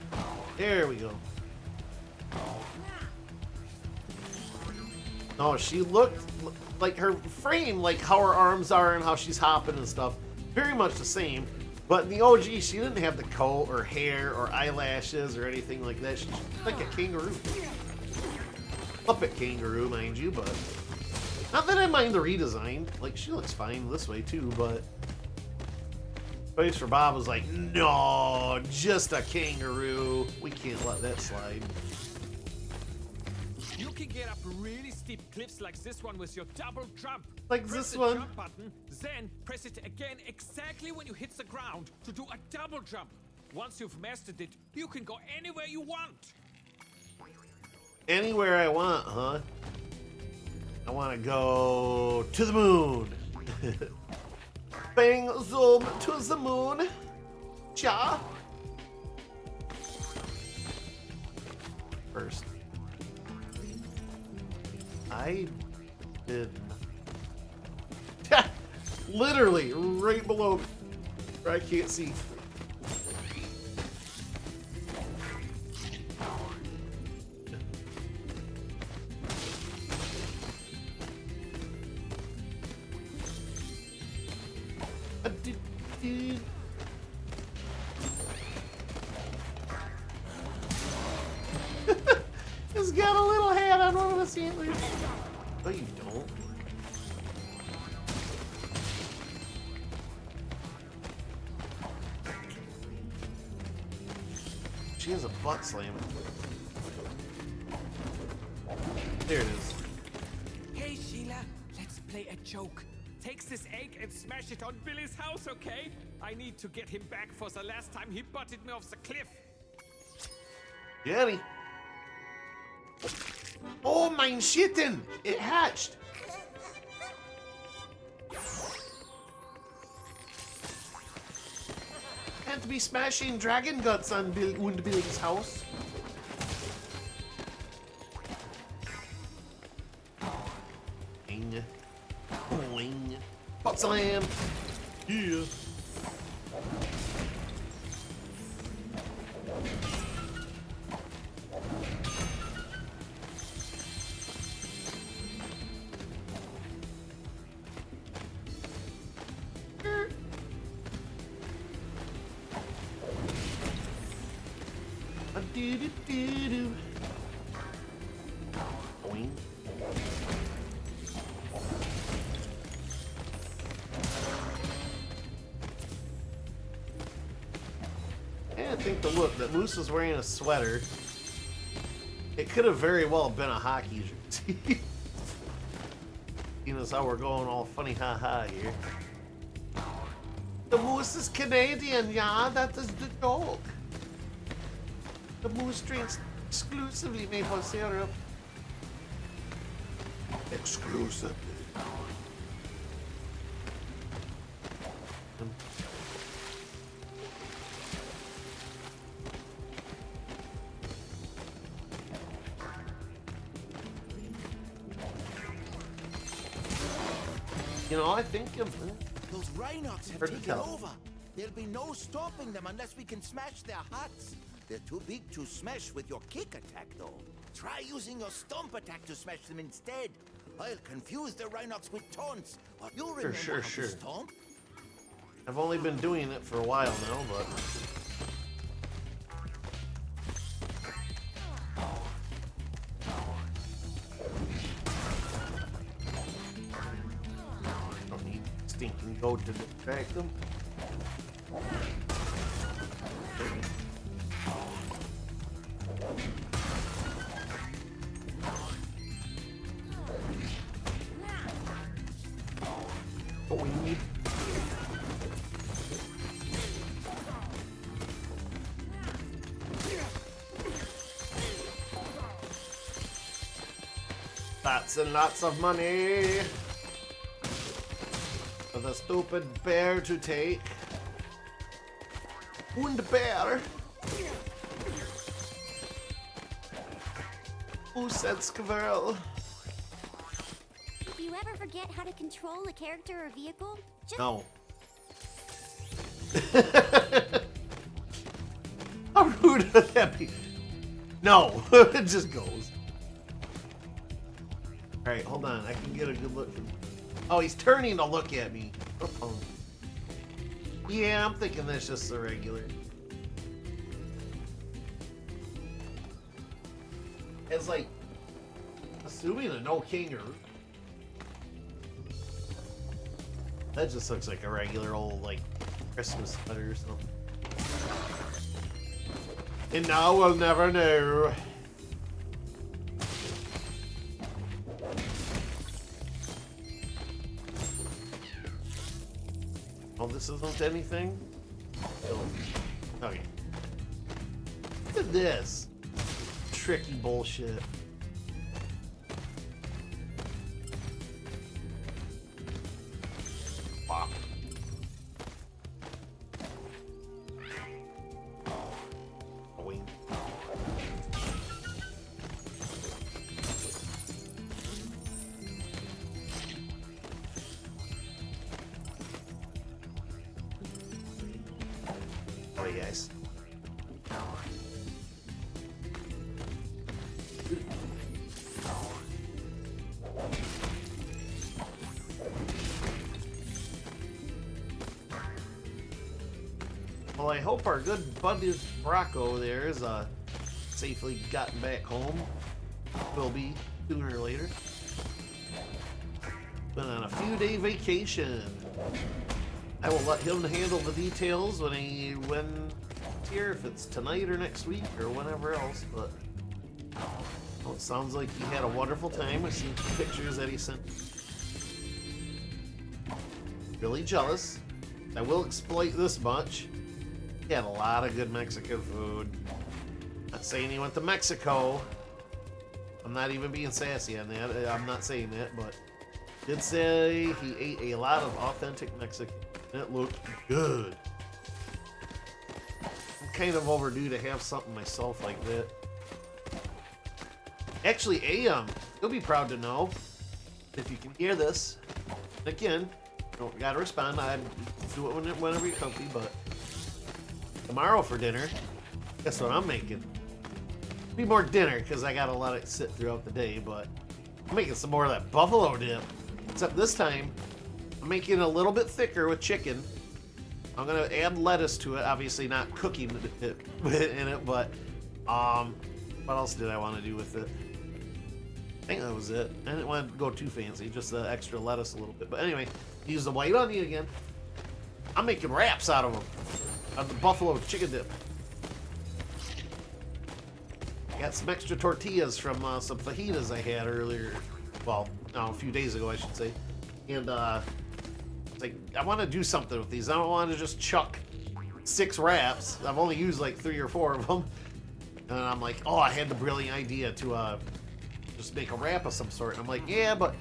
There we go. No, she looked like her frame, like how her arms are and how she's hopping and stuff, very much the same. But in the OG, she didn't have the coat or hair or eyelashes or anything like that. She's like a kangaroo. Muppet kangaroo, mind you, but not that I mind the redesign. Like, she looks fine this way too, but Face for Bob was like, no, just a kangaroo. We can't let that slide. You can get up really steep cliffs like this one with your double jump. Like press this the one. jump button, then press it again exactly when you hit the ground to do a double jump. Once you've mastered it, you can go anywhere you want. Anywhere I want, huh? I want to go to the moon. Bang, zoom to the moon. Cha. First. I did. Literally right below me. Where I can't see. He's got a little hat on one of his antlers. No, you don't. She has a butt slam. There it is. Hey, Sheila, let's play a joke. Take this egg and smash it on Billy's house, okay? I need to get him back for the last time he butted me off the cliff. Jenny. Oh, mein Schitten! It hatched! Can't be smashing dragon guts on Billy's house. Boing. Boing. Butt slam! Yeah. Do-do-do-do. Boing. And I think the look that Moose is wearing a sweater. It could have very well been a hockey jersey. You know, how we're going all funny ha-ha here. The Moose is Canadian, yeah, that is the joke. The Moose drinks exclusively maple syrup. Exclusively. You know, I think Those Rhinox have hard to taken tell. over. There'll be no stopping them unless we can smash their huts. They're too big to smash with your kick attack, though. Try using your stomp attack to smash them instead. I'll confuse the Rhinox with taunts. You'll remember Sure. how to stomp. I've only been doing it for a while now, but don't need stinking goat to distract them. What we need. Lots and lots of money for the stupid bear to take. Und bear. Who said squirrel? If you ever forget how to control a character or vehicle, just No. How rude would that be? No, it just goes. Alright, hold on. I can get a good look from... Oh, he's turning to look at me. Uh-oh. Yeah, I'm thinking that's just the regular. It's like... Assuming a no kangaroo. That just looks like a regular old, like, Christmas sweater or something. And now we'll never know. Oh, this isn't anything? Okay. Look at this. Tricky bullshit. Wow. Wing. Oh, yes. Well, I hope our good buddy Rocco there is safely gotten back home. Will be sooner or later. Been on a few-day vacation. I will let him handle the details when here, if it's tonight or next week or whenever else. But well, it sounds like he had a wonderful time. I seen pictures that he sent. Really jealous. I will exploit this much. He had a lot of good Mexican food. Not saying he went to Mexico. I'm not even being sassy on that. I'm not saying that, but did say he ate a lot of authentic Mexican. It looked good. I'm kind of overdue to have something myself like that. Actually, you'll be proud to know if you can hear this. Again, don't gotta respond. I do it whenever you're comfy, but tomorrow for dinner, guess what I'm making? Be more dinner because I gotta let it sit throughout the day, but I'm making some more of that buffalo dip. Except this time, I'm making it a little bit thicker with chicken. I'm gonna add lettuce to it, obviously not cooking it in it, but what else did I want to do with it? I think that was it. I didn't want to go too fancy, just the extra lettuce a little bit. But anyway, use the white onion again. I'm making wraps out of them. Of the buffalo chicken dip. I got some extra tortillas from some fajitas I had earlier. Well, no, a few days ago, I should say. And it's like, I want to do something with these. I don't want to just chuck 6 wraps. I've only used like 3 or 4 of them. And I'm like, oh, I had the brilliant idea to just make a wrap of some sort. And I'm like, yeah, but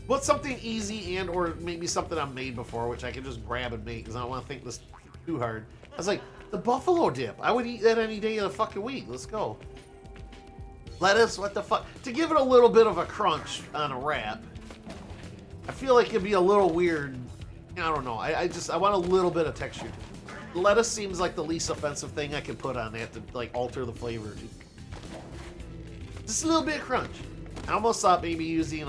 what's something easy and or maybe something I've made before, which I can just grab and make because I don't want to think this too hard. I was like, the buffalo dip. I would eat that any day of the fucking week. Let's go. Lettuce, what the fuck? To give it a little bit of a crunch on a wrap, I feel like it'd be a little weird. I don't know. I want a little bit of texture. Lettuce seems like the least offensive thing I could put on that to like alter the flavor. Just a little bit of crunch. I almost thought maybe using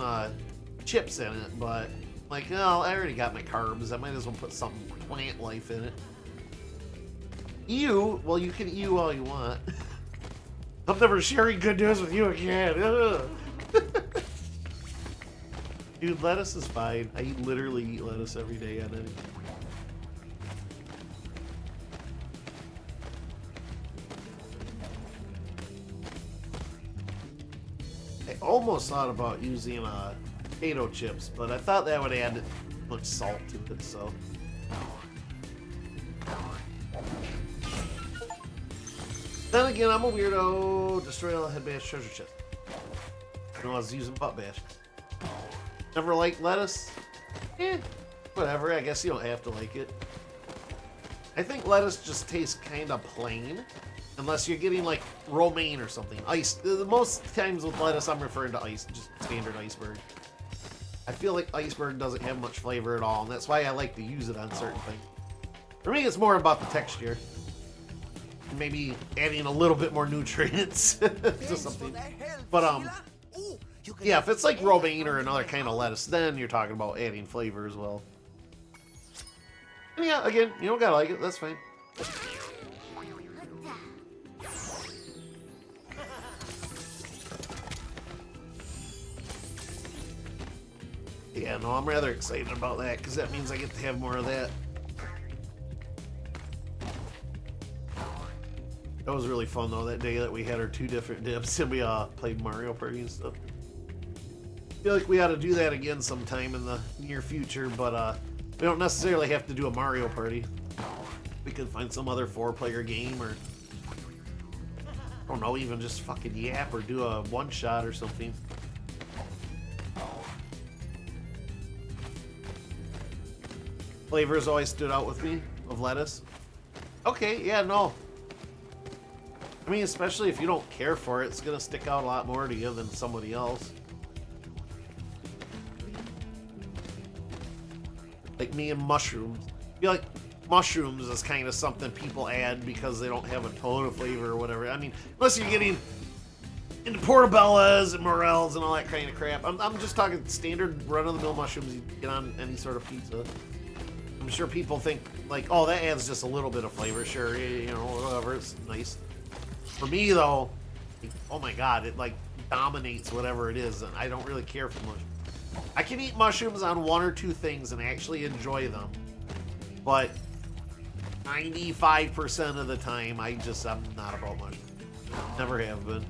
chips in it, but like, oh, I already got my carbs. I might as well put some plant life in it. Ew. Well, you can ew all you want. I'm never sharing good news with you again. Dude, lettuce is fine. I literally eat lettuce every day on anything. I almost thought about using potato chips, but I thought that would add much salt to it, so. Then again, I'm a weirdo. Destroy all the head bash treasure chest. I know I was using butt bash. Never liked lettuce? Whatever. I guess you don't have to like it. I think lettuce just tastes kind of plain. Unless you're getting like romaine or something. Ice. Most times with lettuce, I'm referring to ice. Just standard iceberg. I feel like iceberg doesn't have much flavor at all. And that's why I like to use it on certain things. For me, it's more about the texture. Maybe adding a little bit more nutrients to something. But yeah, if it's like romaine or another kind of lettuce, then you're talking about adding flavor as well. And yeah, again, you don't gotta like it, that's fine. Yeah, no, I'm rather excited about that because that means I get to have more of that. That was really fun though, that day that we had our 2 different dips and we played Mario Party and stuff. I feel like we ought to do that again sometime in the near future, but we don't necessarily have to do a Mario Party. We could find some other 4-player game, or I don't know, even just fucking yap or do a one-shot or something. Flavors always stood out with me of lettuce. Okay, yeah, no. I mean, especially if you don't care for it, it's gonna stick out a lot more to you than somebody else. Like me and mushrooms. I feel like mushrooms is kind of something people add because they don't have a ton of flavor or whatever. I mean, unless you're getting into portobellas and morels and all that kind of crap. I'm just talking standard run-of-the-mill mushrooms you get on any sort of pizza. I'm sure people think like, oh, that adds just a little bit of flavor. Sure, you know, whatever, it's nice. For me though, oh my god, it like dominates whatever it is, and I don't really care for mushrooms. I can eat mushrooms on 1 or 2 things and actually enjoy them, but 95% of the time, I'm not about mushrooms. Never have been.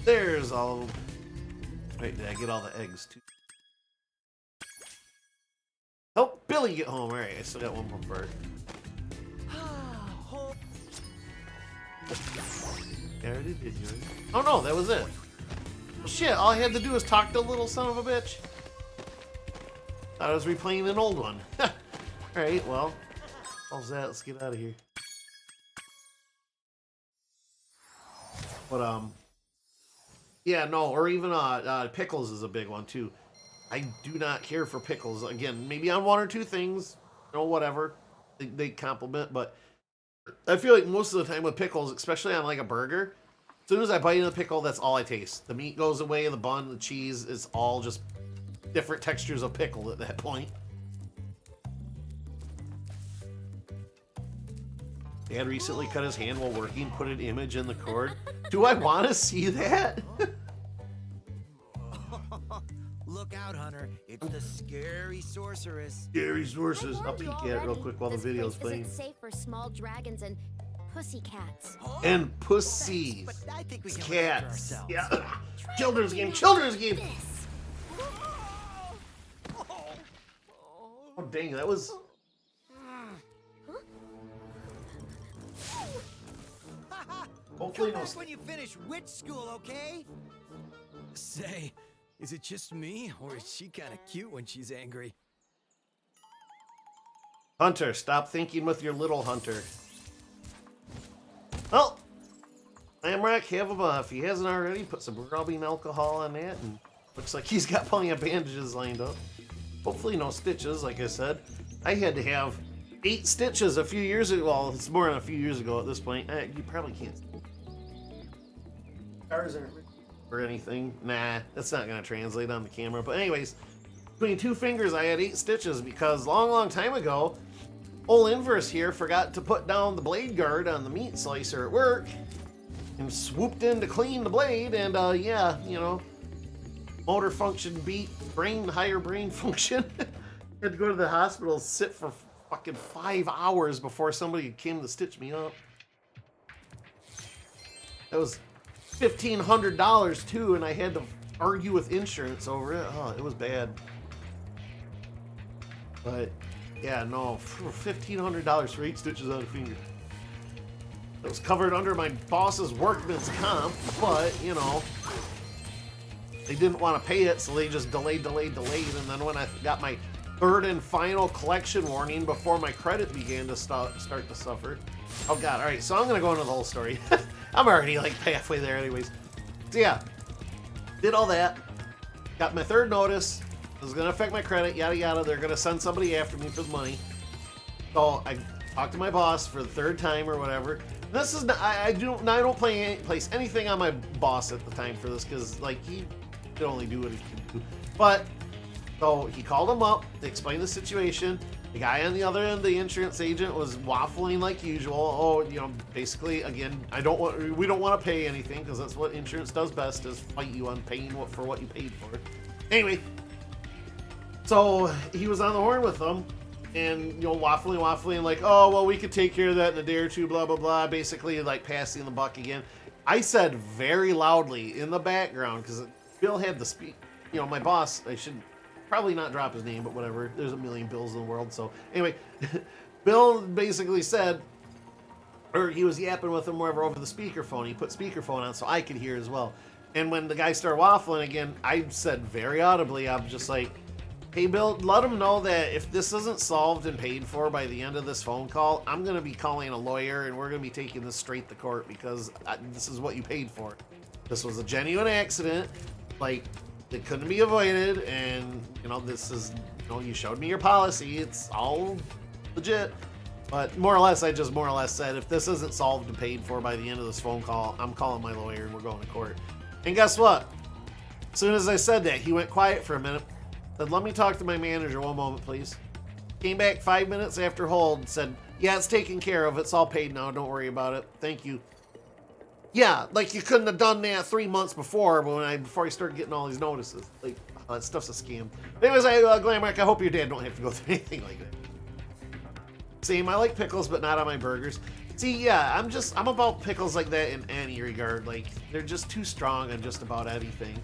There's all of them. Wait, did I get all the eggs too? Help Billy get home. Alright, I still got one more bird. I already did yours. Oh no, that was it. Shit, all I had to do was talk to little son of a bitch. Thought I was replaying an old one. Alright, well. How's that? Let's get out of here. But, yeah, no, or even, pickles is a big one, too. I do not care for pickles. Again, maybe on 1 or 2 things, you know, whatever. They compliment, but I feel like most of the time with pickles, especially on, like, a burger, as soon as I bite into the pickle, that's all I taste. The meat goes away, the bun, the cheese, is all just different textures of pickle at that point. Dad recently cut his hand while working, put an image in the cord. Do I want to see that? Look out, Hunter. It's the scary sorceress. Scary sorceress. I'll peek at it real quick while the video's playing. Isn't safe for small dragons and pussycats. And pussies. But I think we can Cats. ourselves. Yeah. Children's game. Children's game. Oh, dang. That was... Hopefully Come no... back when you finish witch school, okay? Say, is it just me, or is she kind of cute when she's angry? Hunter, stop thinking with your little Hunter. Well, Lamrock, have him, if he hasn't already, put some rubbing alcohol on that and Looks like he's got plenty of bandages lined up. Hopefully no stitches, like I said. I had to have 8 stitches a few years ago. Well, it's more than a few years ago at this point. You probably can't. Cars aren't or anything. Nah, that's not going to translate on the camera. But anyways, between 2 fingers, I had 8 stitches because long time ago, old Inverse here forgot to put down the blade guard on the meat slicer at work and swooped in to clean the blade. And yeah, you know, motor function beat higher brain function. Had to go to the hospital, sit for fucking 5 hours before somebody came to stitch me up. That was $1,500 too, and I had to argue with insurance over it. Oh, it was bad. But yeah, no, $1,500 for 8 stitches on a finger. It was covered under my boss's workman's comp, but you know, they didn't want to pay it, so they just delayed, and then when I got my 3rd and final collection warning before my credit began to start to suffer. Oh god, alright, so I'm gonna go into the whole story. I'm already like halfway there anyways. So yeah, did all that, got my 3rd notice, it was gonna affect my credit, yada yada, they're gonna send somebody after me for the money. So I talked to my boss for the 3rd time or whatever. This is not, I don't place anything on my boss at the time for this, because like he could only do what he can do. But so he called him up, explained the situation. The guy on the other end, the insurance agent, was waffling like usual. Oh, you know, basically, again, we don't want to pay anything because that's what insurance does best, is fight you on paying for what you paid for. Anyway, so he was on the horn with them, and you know, waffling like, oh well, we could take care of that in a day or two, blah blah blah. Basically, like passing the buck again. I said very loudly in the background because Bill had the speak. You know, my boss. I should probably not drop his name, but whatever. There's a million Bills in the world. So anyway, Bill basically said, or he was yapping with him wherever over the speakerphone. He put speakerphone on so I could hear as well. And when the guy started waffling again, I said very audibly, I'm just like, hey Bill, let him know that if this isn't solved and paid for by the end of this phone call, I'm going to be calling a lawyer and we're going to be taking this straight to court because this is what you paid for. This was a genuine accident. Like, it couldn't be avoided, and you know, this is, you know, you showed me your policy, it's all legit. But more or less, I just more or less said, if this isn't solved and paid for by the end of this phone call, I'm calling my lawyer and we're going to court. And guess what? As soon as I said that, he went quiet for a minute, said, let me talk to my manager one moment, please. Came back 5 minutes after hold and said, yeah, it's taken care of, it's all paid now, don't worry about it, thank you. Yeah, like you couldn't have done that 3 months before before I started getting all these notices. Like, that stuff's a scam. But anyways, Glamrock, I hope your dad don't have to go through anything like that. Same, I like pickles, but not on my burgers. See, yeah, I'm about pickles like that in any regard. Like, they're just too strong on just about anything.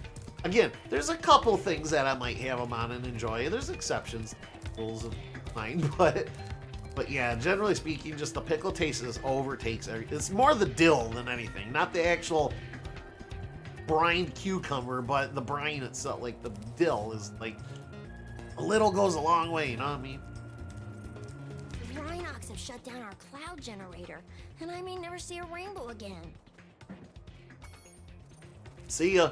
Again, there's a couple things that I might have them on and enjoy. There's exceptions, rules of mine, But yeah, generally speaking, just the pickle taste overtakes everything. It's more the dill than anything, not the actual brined cucumber, but the brine itself. Like the dill is like, a little goes a long way, you know what I mean? The Rhinox have shut down our cloud generator, and I may never see a rainbow again. See ya.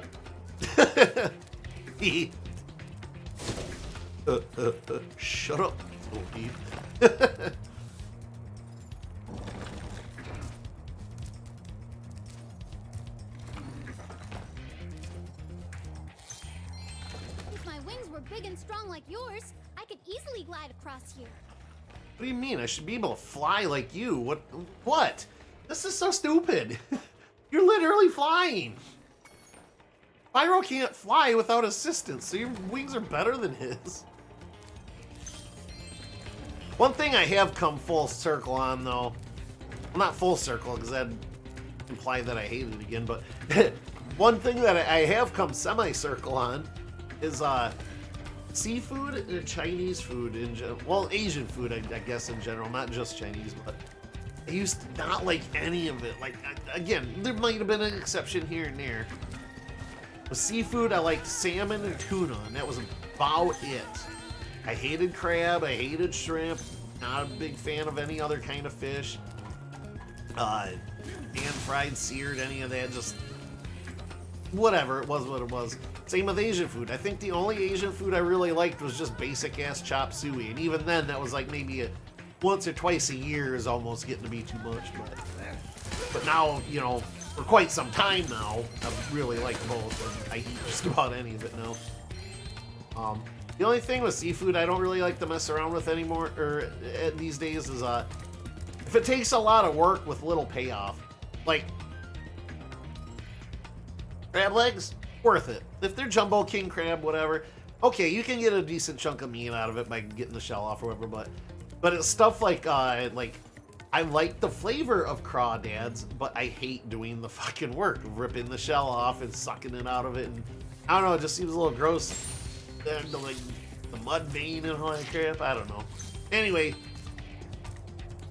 Shut up, little Pete. If my wings were big and strong like yours, I could easily glide across here. What do you mean? I should be able to fly like you. What? This is so stupid. You're literally flying. Spyro can't fly without assistance, so your wings are better than his. One thing I have come full circle on, though, well, not full circle, because that'd imply that I hate it again, but one thing that I have come semi-circle on is seafood and Chinese food, well, Asian food, I guess, in general, not just Chinese, but I used to not like any of it. Like, again, there might have been an exception here and there. With seafood, I liked salmon and tuna, and that was about it. I hated crab, I hated shrimp, not a big fan of any other kind of fish. Pan fried, seared, any of that, just whatever, it was what it was. Same with Asian food. I think the only Asian food I really liked was just basic ass chop suey, and even then that was like maybe once or twice a year is almost getting to be too much. But now, you know, for quite some time now, I really like both, and I eat just about any of it now. The only thing with seafood I don't really like to mess around with anymore, or these days, is if it takes a lot of work with little payoff. Like, crab legs, worth it. If they're jumbo king crab, whatever, okay, you can get a decent chunk of meat out of it by getting the shell off or whatever, but it's stuff like I like the flavor of crawdads, but I hate doing the fucking work of ripping the shell off and sucking it out of it, and I don't know, it just seems a little gross. And like the mud vein and all that crap, I don't know. Anyway,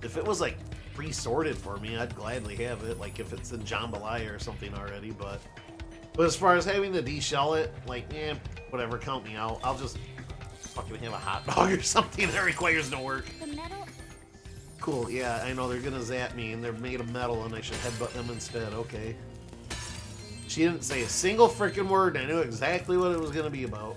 if it was like pre-sorted for me, I'd gladly have it, like if it's in jambalaya or something already, but as far as having to de-shell it, like, whatever, count me out. I'll just fucking have a hot dog or something that requires no work. The metal. Cool, yeah, I know they're gonna zap me and they're made of metal and I should headbutt them instead, okay. She didn't say a single freaking word and I knew exactly what it was gonna be about.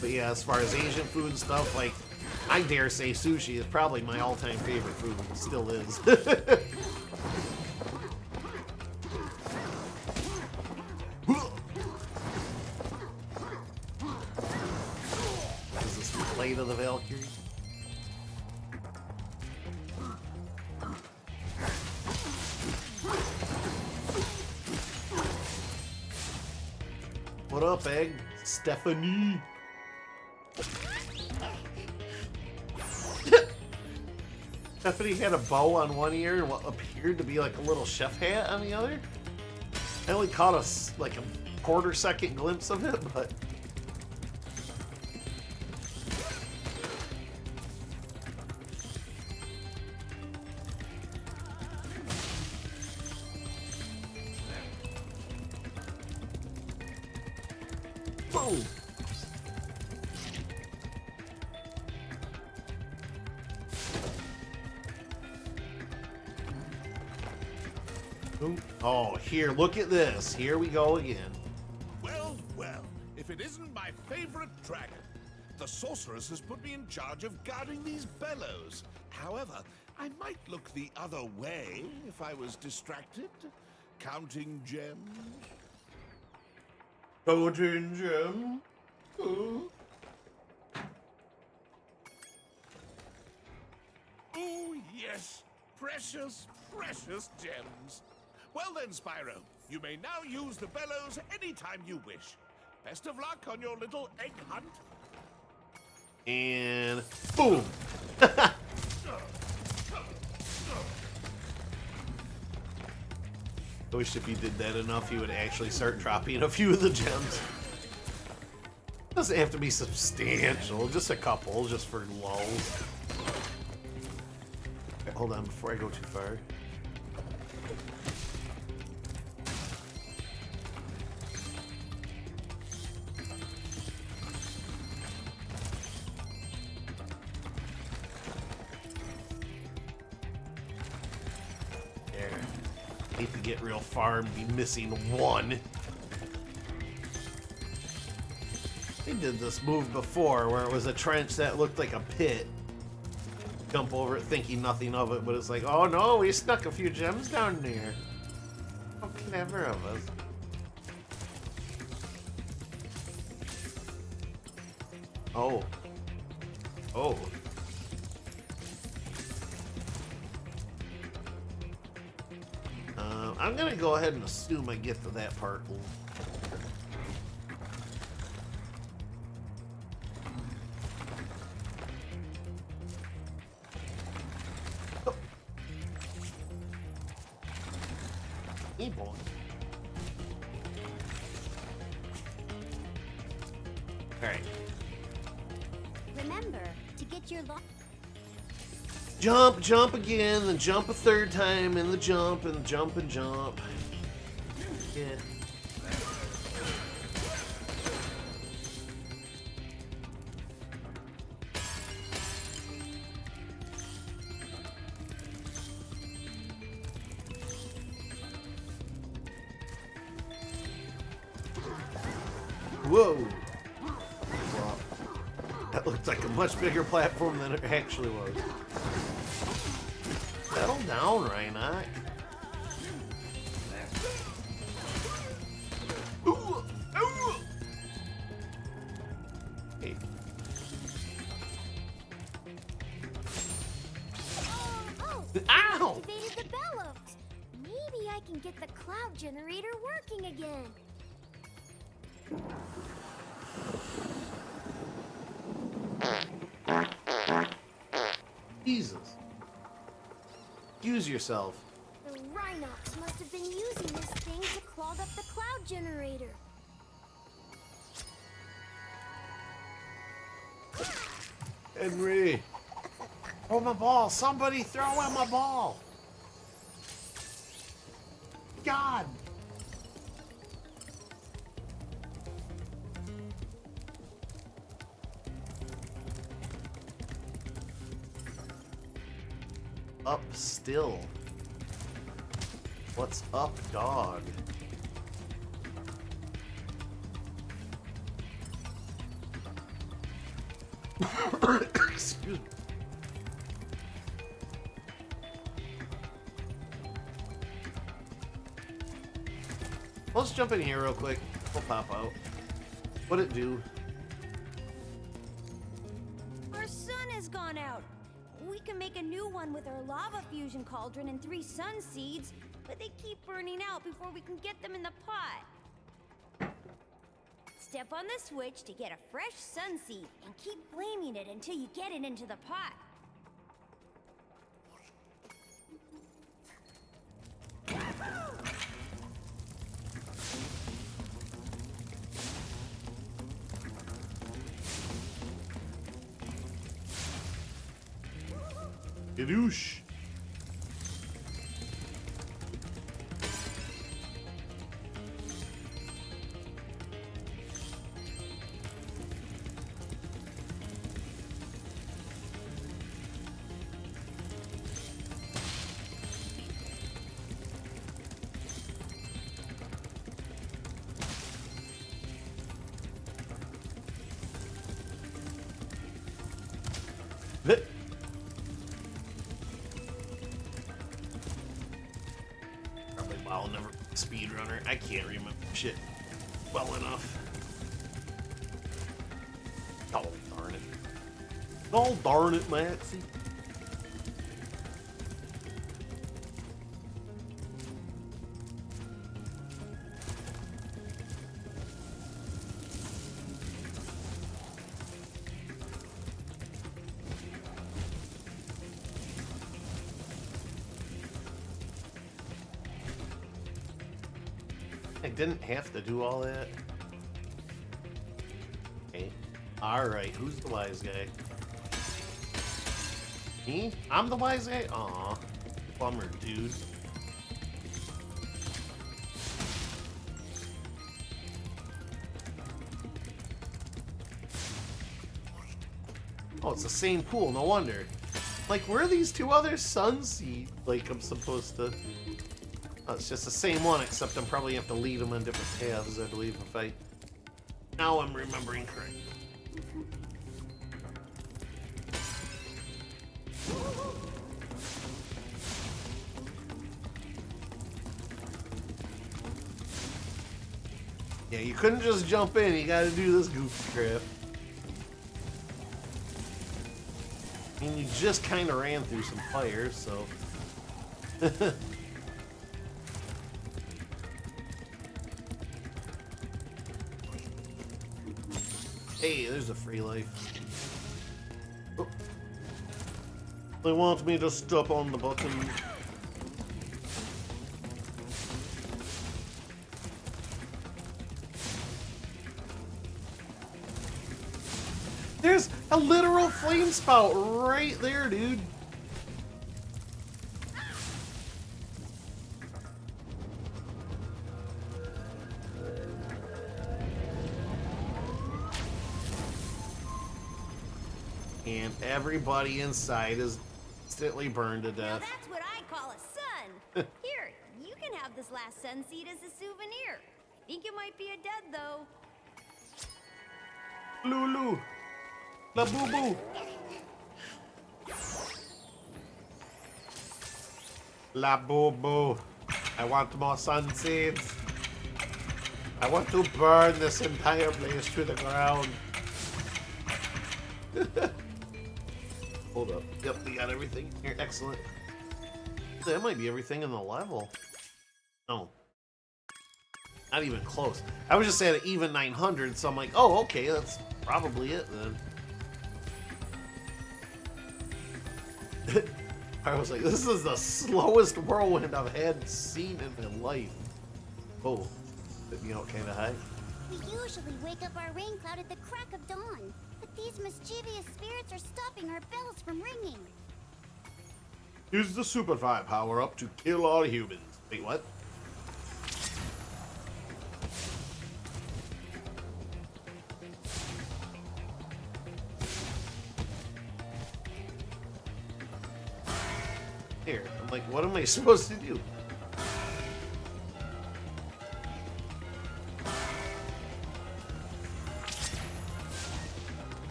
But yeah, as far as Asian food and stuff, like, I dare say sushi is probably my all-time favorite food. It still is. Is this the Blade of the Valkyrie? What up, Egg? Stephanie? Stephanie had a bow on one ear and what appeared to be like a little chef hat on the other. I only caught like a quarter-second glimpse of it, but... Boom! Oh, here, look at this. Here we go again. Well, well, if it isn't my favorite dragon. The sorceress has put me in charge of guarding these bellows. However, I might look the other way if I was distracted. Counting gems. Counting gems? Oh, yes. Precious, precious gems. Well then, Spyro, you may now use the bellows anytime you wish. Best of luck on your little egg hunt. And boom! I wish if he did that enough, he would actually start dropping a few of the gems. Doesn't have to be substantial, just a couple, just for lulz. Okay, hold on, before I go too far. Hate to get real far and be missing one. They did this move before where it was a trench that looked like a pit. Jump over it thinking nothing of it, but it's like, oh no, we stuck a few gems down there. How clever of us. Oh. Oh. I'm gonna go ahead and assume I get to that part. Oh. Hey, boy. Alright. Remember to get your Jump, jump again, then jump a third time, and the jump, and jump and jump. Yeah. Whoa! Well, that looked like a much bigger platform than it actually was. Settle down, Rhinoc. Ooh, ooh. Hey. Oh, Ow! activated the bellows. Maybe I can get the cloud generator working again. Jesus. Use yourself. The Rhinox must have been using this thing to clog up the cloud generator. Henry. Oh, my ball. Somebody throw out my ball. God. Up still. What's up, dog? Excuse me. Let's jump in here real quick. We'll pop out. What'd it do? Our sun has gone out. We can make a new one with our lava fusion cauldron and 3 sun seeds, but they keep burning out before we can get them in the pot. Step on the switch to get a fresh sun seed and keep flaming it until you get it into the pot. Gadoosh. Blech. Probably I'll never speedrunner. I can't remember shit well enough. Oh, darn it. Oh, darn it, Maxie. I didn't have to do all that. Okay. Alright, who's the wise guy? Me? I'm the wise guy? Aw. Bummer, dude. Oh, it's the same pool, no wonder. Like, where are these 2 other sun seeds? Like, I'm supposed to... Oh, it's just the same one, except I'm probably have to lead them on different paths, I believe, if I... Now I'm remembering correctly. Yeah, you couldn't just jump in, you gotta do this goofy crap. I mean, you just kind of ran through some fire, so... Hey, there's a free life. Oh. They want me to step on the button. There's a literal flame spout right there, dude. And everybody inside is instantly burned to Now death. that's what I call a sun. Here, you can have this last sun seed as a souvenir. I think it might be a dud, though. Lulu. La boo boo. La boo boo. I want more sun seeds. I want to burn this entire place to the ground. Hold up. Yep, we got everything here. Excellent. That might be everything in the level. No. Not even close. I was just at an even 900, so I'm like, oh, okay, that's probably it then. I was like, this is the slowest whirlwind I've had seen in my life. Oh, hit me out kind of high. We usually wake up our rain cloud at the crack of dawn, but these mischievous spirits are stopping our bells from ringing. Use the Super 5 power-up to kill all humans. Wait, what? Here, I'm like, what am I supposed to do?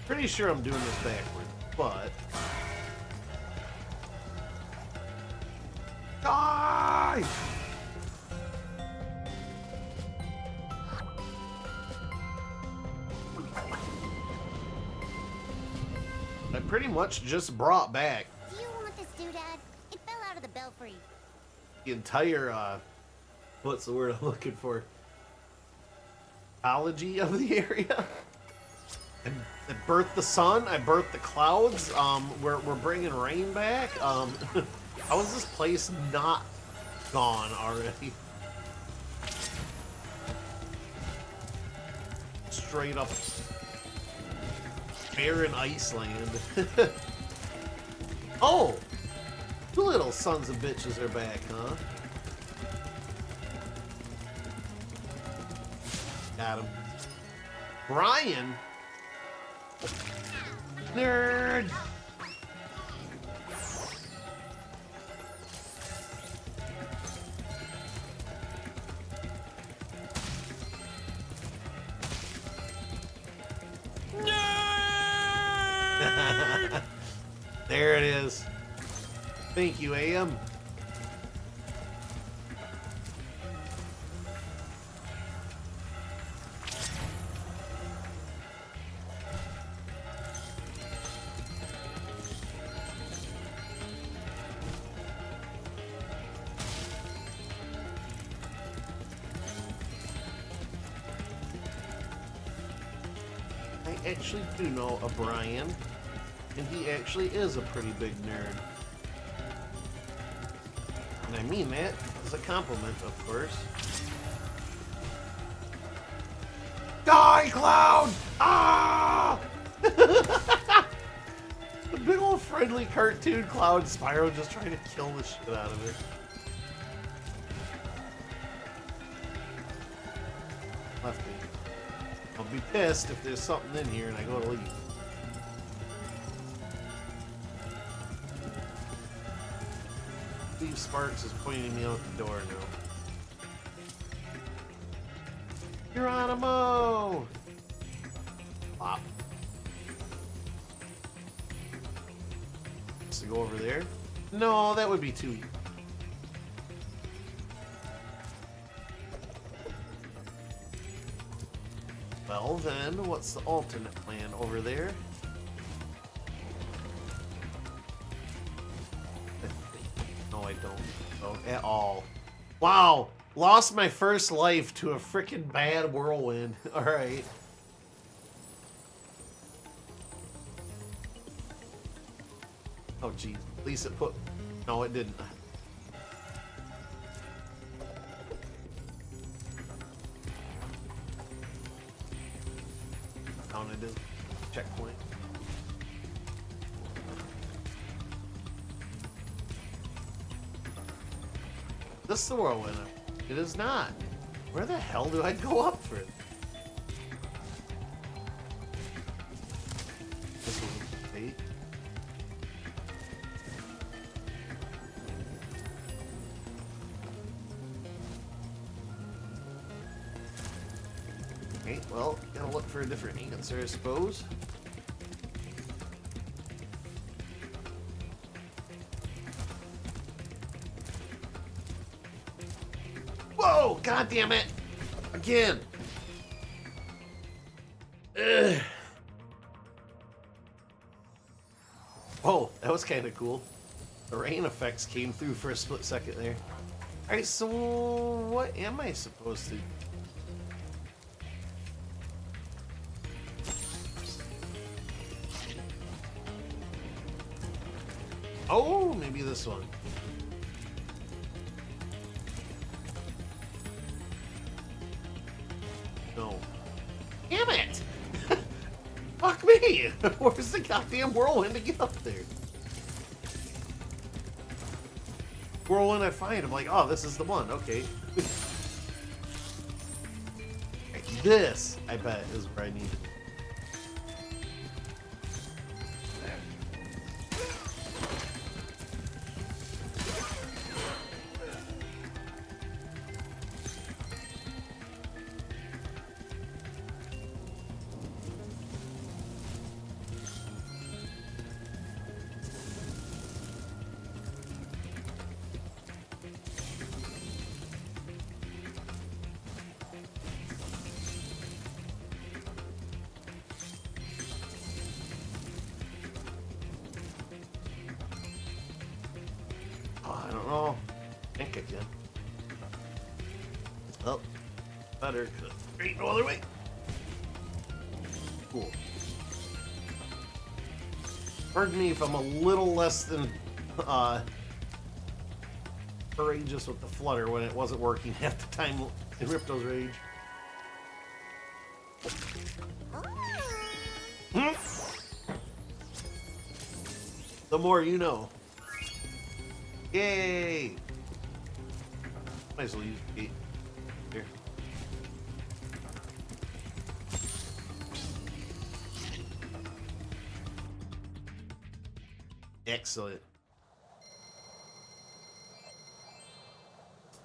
Pretty sure I'm doing this backward, but... Die! I pretty much just brought back Do you want this doodad? It fell out of the belfry. the entire, what's the word I'm looking for? Ecology of the area. I birthed the sun. I birthed the clouds. We're bringing rain back. How is this place not gone already? Straight up barren Iceland. Oh, the little sons of bitches are back, huh? Got him. Brian. Nerd! Nerd! There it is. Thank you, AM. I actually do know a Brian, and he actually is a pretty big nerd. And I mean that as a compliment, of course. Die, Cloud! Ah! The big old friendly cartoon Cloud, Spyro just trying to kill the shit out of it. Lefty. I'll be pissed if there's something in here and I go to leave. Steve Sparks is pointing me out the door now. Geronimo! Pop. To go over there? No, that would be too easy. Well then, what's the alternate plan over there? No, I don't. Oh, at all. Wow! Lost my first life to a freaking bad whirlwind. Alright. Oh, geez. At least it put... No, it didn't. Counted as checkpoint. This is the whirlwind. It is not. Where the hell do I go up for it? This was 8. Okay, well, Gotta look for a different answer, I suppose. Whoa! God damn it! Again! Ugh. Oh, that was kind of cool. The rain effects came through for a split second there. Alright, so what am I supposed to... Oh, maybe this one. No. Damn it! Fuck me! Where's the goddamn whirlwind to get up there? Whirlwind I find, I'm like, oh, this is the one, okay. This, I bet, is where I need it. I don't know. I think I can. Well, better, because there ain't no other way. Cool. Pardon me if I'm a little less than courageous with the flutter when it wasn't working half the time in Ripto's Rage. The more you know. Yay! Might as well use the gate. Here. Excellent.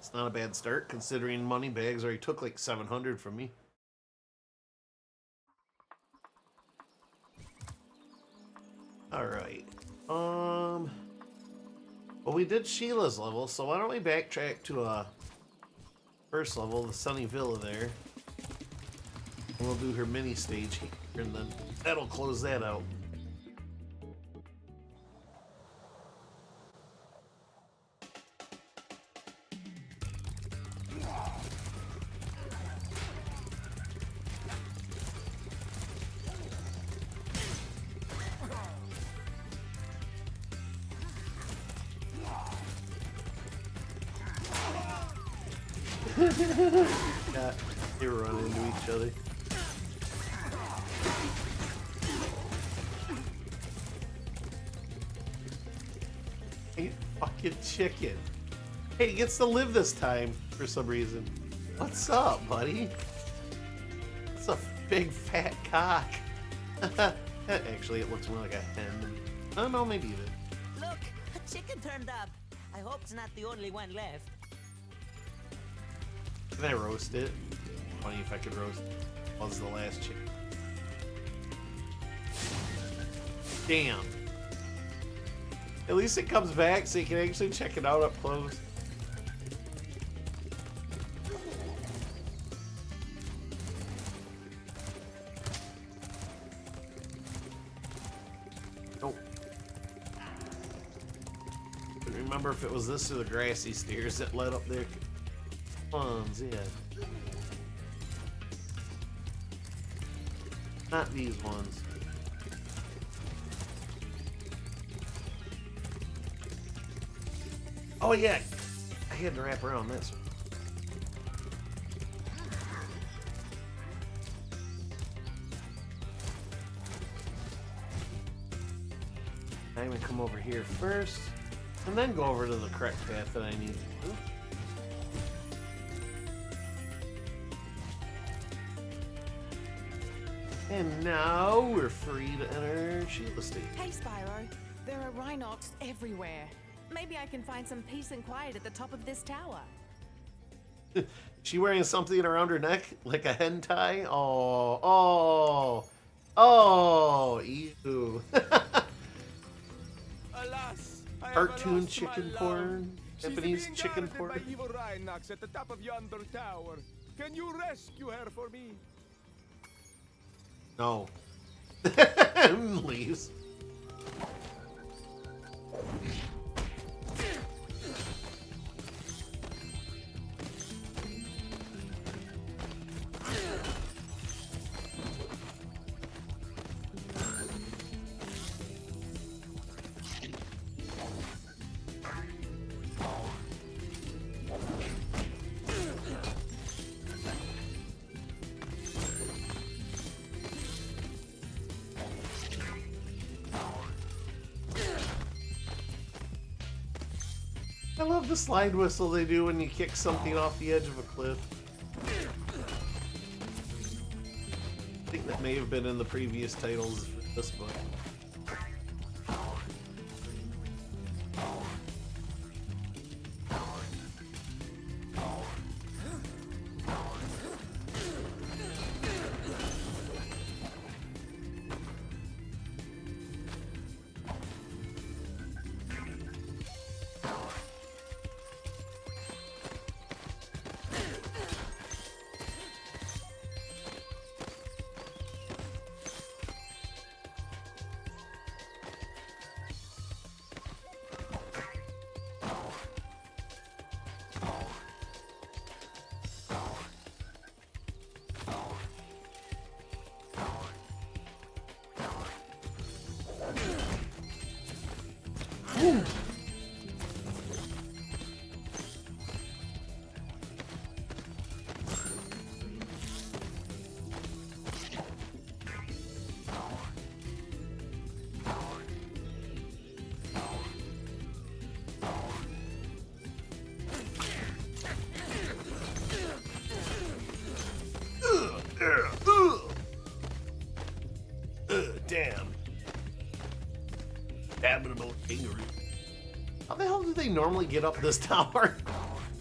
It's not a bad start considering money bags already took like 700 from me. Alright. Well, we did Sheila's level, so why don't we backtrack to first level, the Sunny Villa there. And we'll do her mini stage here, and then that'll close that out. Yeah, they were running into each other. Hey, fucking chicken. Hey, he gets to live this time for some reason. What's up, buddy? It's a big fat cock. Actually, it looks more like a hen. I don't know, maybe even. Look, a chicken turned up. I hope it's not the only one left. Can I roast it? Funny if I could roast it. Was the last chicken. Damn. At least it comes back so you can actually check it out up close. Oh. Couldn't remember if it was this or the grassy stairs that led up there. Ones, yeah. Not these ones. Oh yeah, I had to wrap around this one. I'm gonna come over here first, and then go over to the correct path that I need to do. And now we're free to enter Sheila Stage. Hey, Spyro. There are Rhinox everywhere. Maybe I can find some peace and quiet at the top of this tower. She wearing something around her neck like a hen tie? Oh, ew. Alas, I have Cartoon lost chicken my porn, love. Japanese She's being chicken guarded porn. by evil Rhinox at the top of yonder tower. Can you rescue her for me? No. Leaves. I love the slide whistle they do when you kick something off the edge of a cliff. I think that may have been in the previous titles of this book. Damn. Damnable kangaroo. How the hell do they normally get up this tower?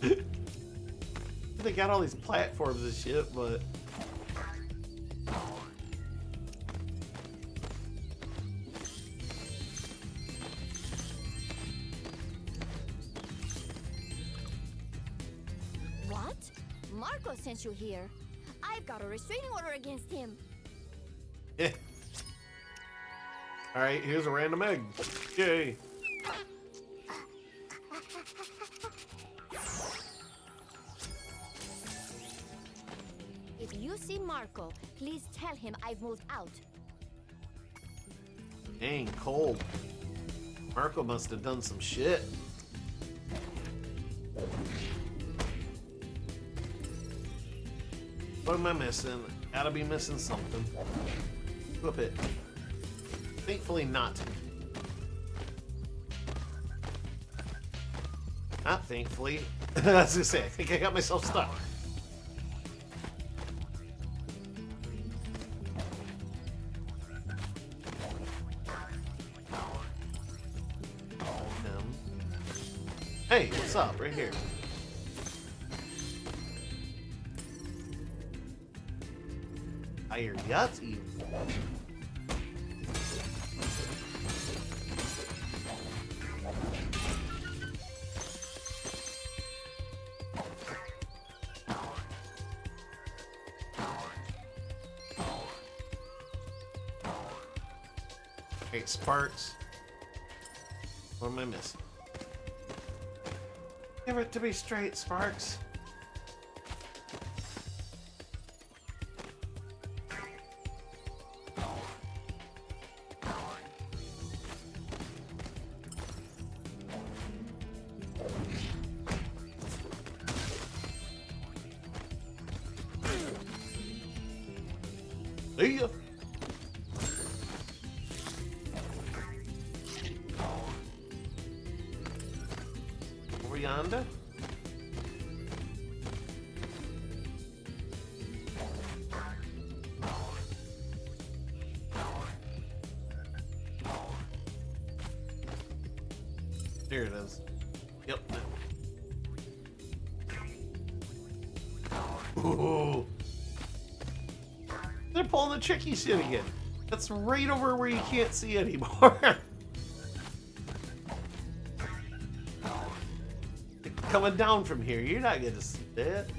They got all these platforms and shit, but... What? Marco sent you here. I've got a restraining order against him. Eh. Alright, here's a random egg. Yay. If you see Marco, please tell him I've moved out. Dang, cold. Marco must have done some shit. What am I missing? Gotta be missing something. Flip it. Thankfully not. Not thankfully. I was gonna say, I think I got myself stuck. Hey, what's up? Right here. Iron Yahtzee. Okay, Sparks. What am I missing? Give it to me straight, Sparks. See ya. Over yonder. There it is. Yep. Ooh. They're pulling the tricky shit again. That's right over where you can't see anymore. Coming down from here, you're not gonna see that.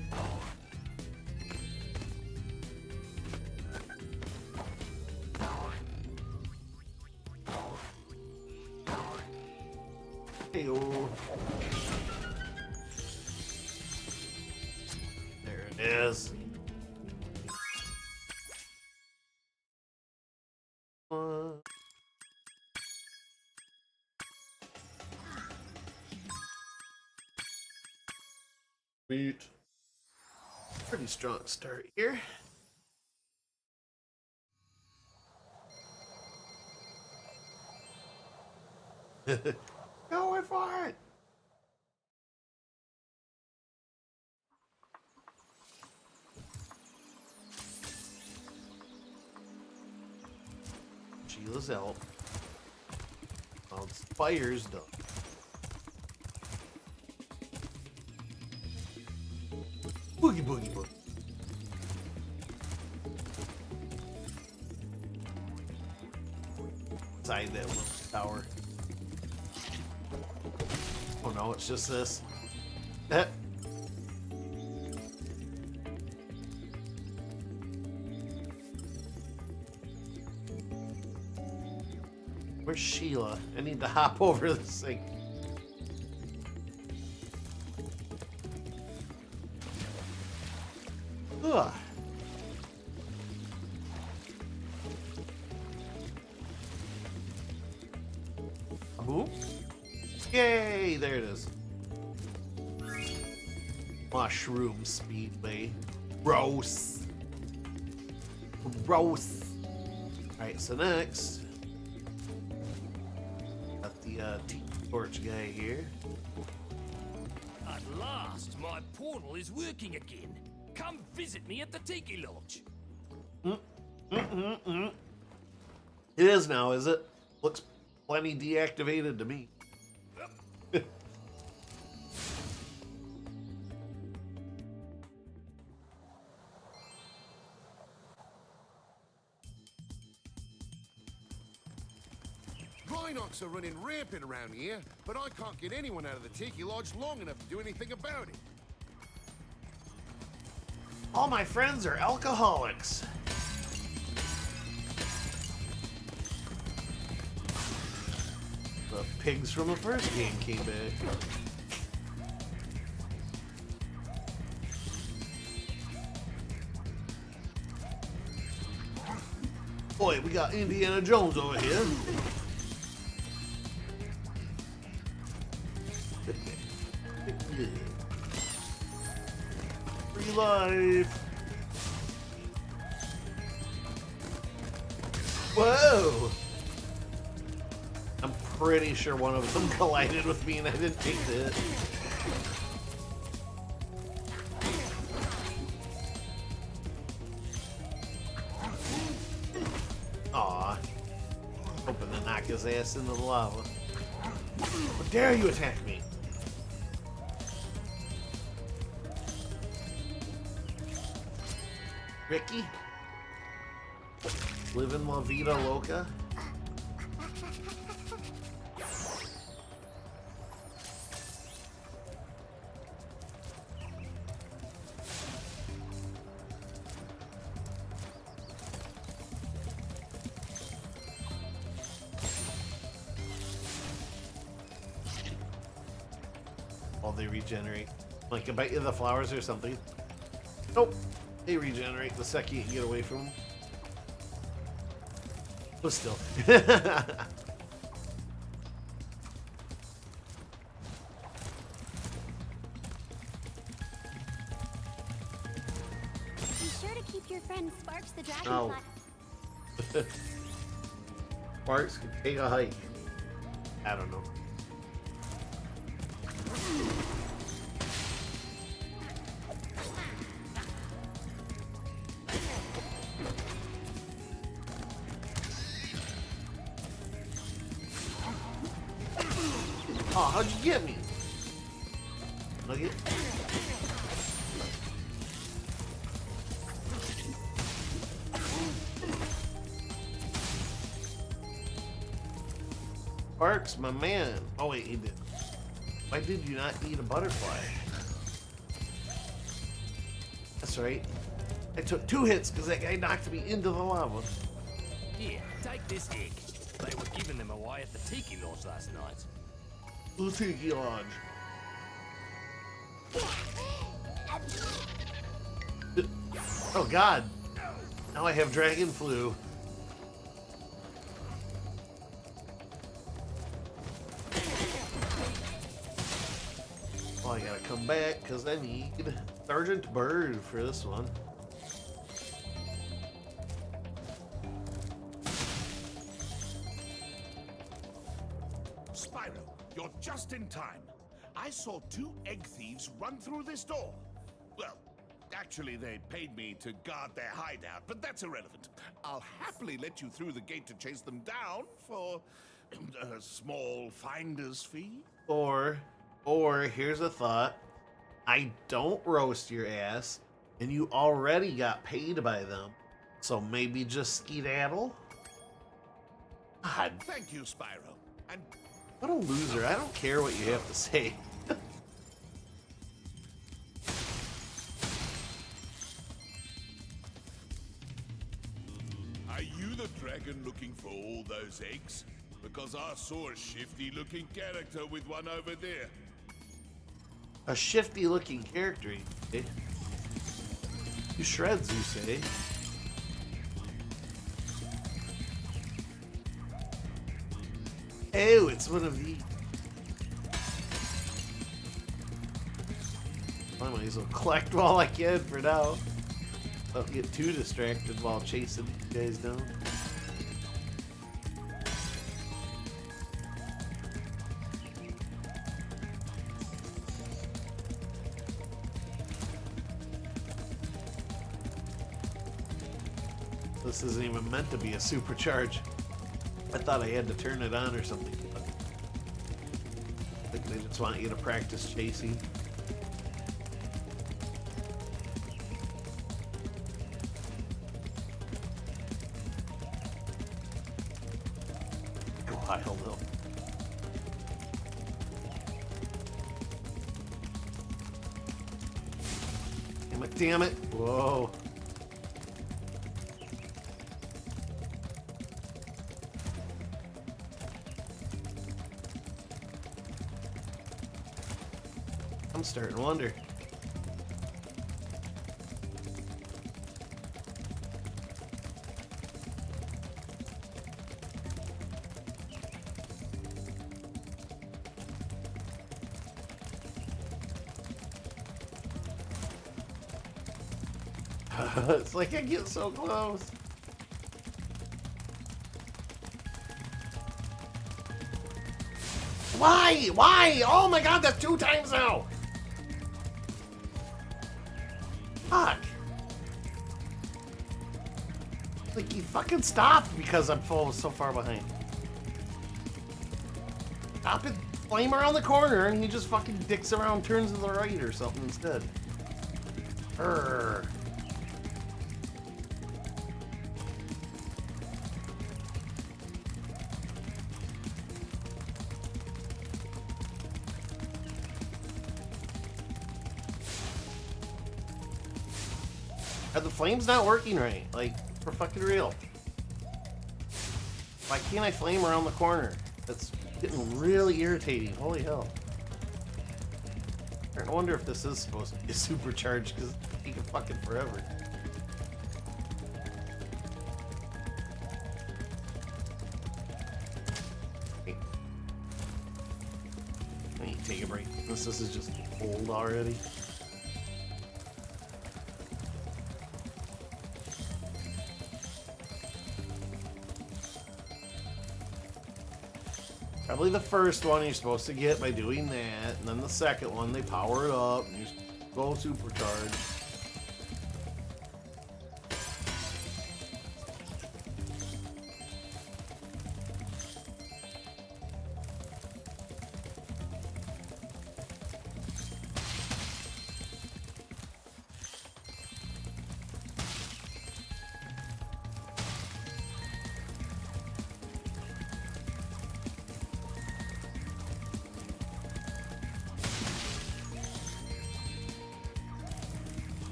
Hey-oh. There it is. Sweet. Pretty strong start here. Going for it. Sheila's out. Well, Spire's done. Boogie boogie boogie. Inside that little tower. Oh no, it's just this. Where's Sheila? I need to hop over this thing. Ugh. Boom. Yay, there it is. Mushroom Speedway. Gross. Gross. Alright, so next, got the torch guy here. At last, my portal is working again. Come visit me at the Tiki Lodge. It is now, is it? Looks plenty deactivated to me. Rhinox are running rampant around here, but I can't get anyone out of the Tiki Lodge long enough to do anything about it. All my friends are alcoholics. The pigs from the first game came back. Boy, we got Indiana Jones over here. Free life. Whoa! I'm pretty sure one of them collided with me and I didn't take it. Aw. Hoping to knock his ass into the lava. How dare you attack me? Ricky? Living La Vida Loca? While they regenerate. Like, I bet you the flowers or something. Nope. They regenerate the second you get away from them. But still. Be sure to keep your friend Sparks the Dragonfly. Oh. Sparks can take a hike. I don't know. Oh, how'd you get me? Nugget? Sparks, my man. Oh wait, he did. Why did you not eat a butterfly? That's right. I took 2 hits because that guy knocked me into the lava. Here, take this egg. They were giving them away at the Tiki Lodge last night. The Tiki Lodge. Oh god. Now I have dragon flu. Oh, I gotta come back because I need Sergeant Bird for this one. Spyro, you're just in time. I saw 2 egg thieves run through this door. Well, actually, they paid me to guard their hideout, but that's irrelevant. I'll happily let you through the gate to chase them down for a small finder's fee. Or here's a thought. I don't roast your ass, and you already got paid by them. So maybe just skedaddle? God. Thank you, Spyro. And what a loser. I don't care what you have to say. are you the dragon looking for all those eggs? Because I saw a shifty-looking character with one over there. A shifty-looking character, you say? You shreds, you say? Oh, it's one of these. I might as well collect while I can for now. Don't get too distracted while chasing you guys down. This isn't even meant to be a supercharge. I thought I had to turn it on or something. I think they just want you to practice chasing. Wild though. Damn it, damn it. Whoa. I'm starting to wonder. It's like I get so close. Why? Why? Oh my god, that's 2 times now! Fuck. Like, he fucking stopped because I'm so far behind. Stop it, flame around the corner, and he just fucking dicks around, turns to the right or something instead. Urgh. Are the flames not working right? Like, for fucking real. Why can't I flame around the corner? That's getting really irritating. Holy hell. I wonder if this is supposed to be a supercharge because it's taking fucking forever. Okay. I need to take a break. This is just old already. Probably the first one you're supposed to get by doing that, and then the second one they power it up and you go supercharge.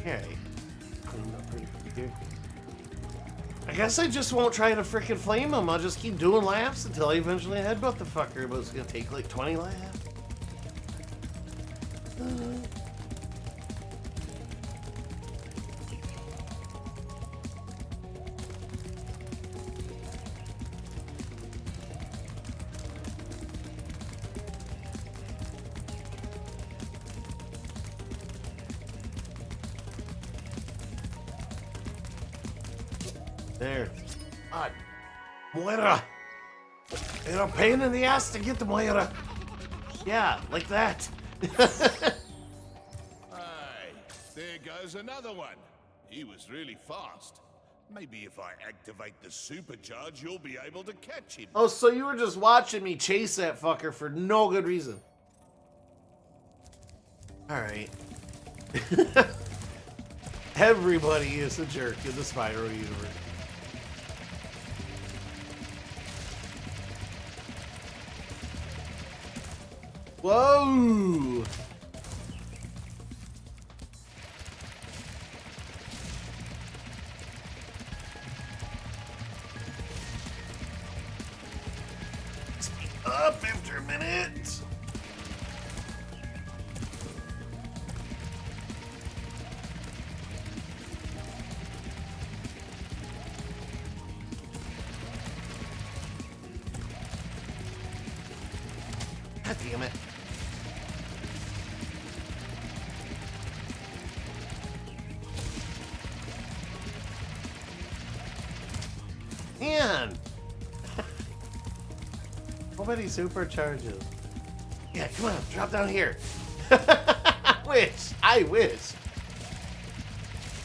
Okay. Cleaned up pretty quick here. I guess I just won't try to frickin' flame him. I'll just keep doing laps until I eventually headbutt the fucker, but it's gonna take like 20 laps. There. God. Moira! You're a pain in the ass to get the Moira. Yeah, like that. Hey, there goes another one. He was really fast. Maybe if I activate the supercharge, you'll be able to catch him. Oh, so you were just watching me chase that fucker for no good reason. Alright. Everybody is a jerk in the Spyro universe. Whoa! Speed up after a minute. God damn it. Man! How many supercharges? Yeah, come on, drop down here. I wish.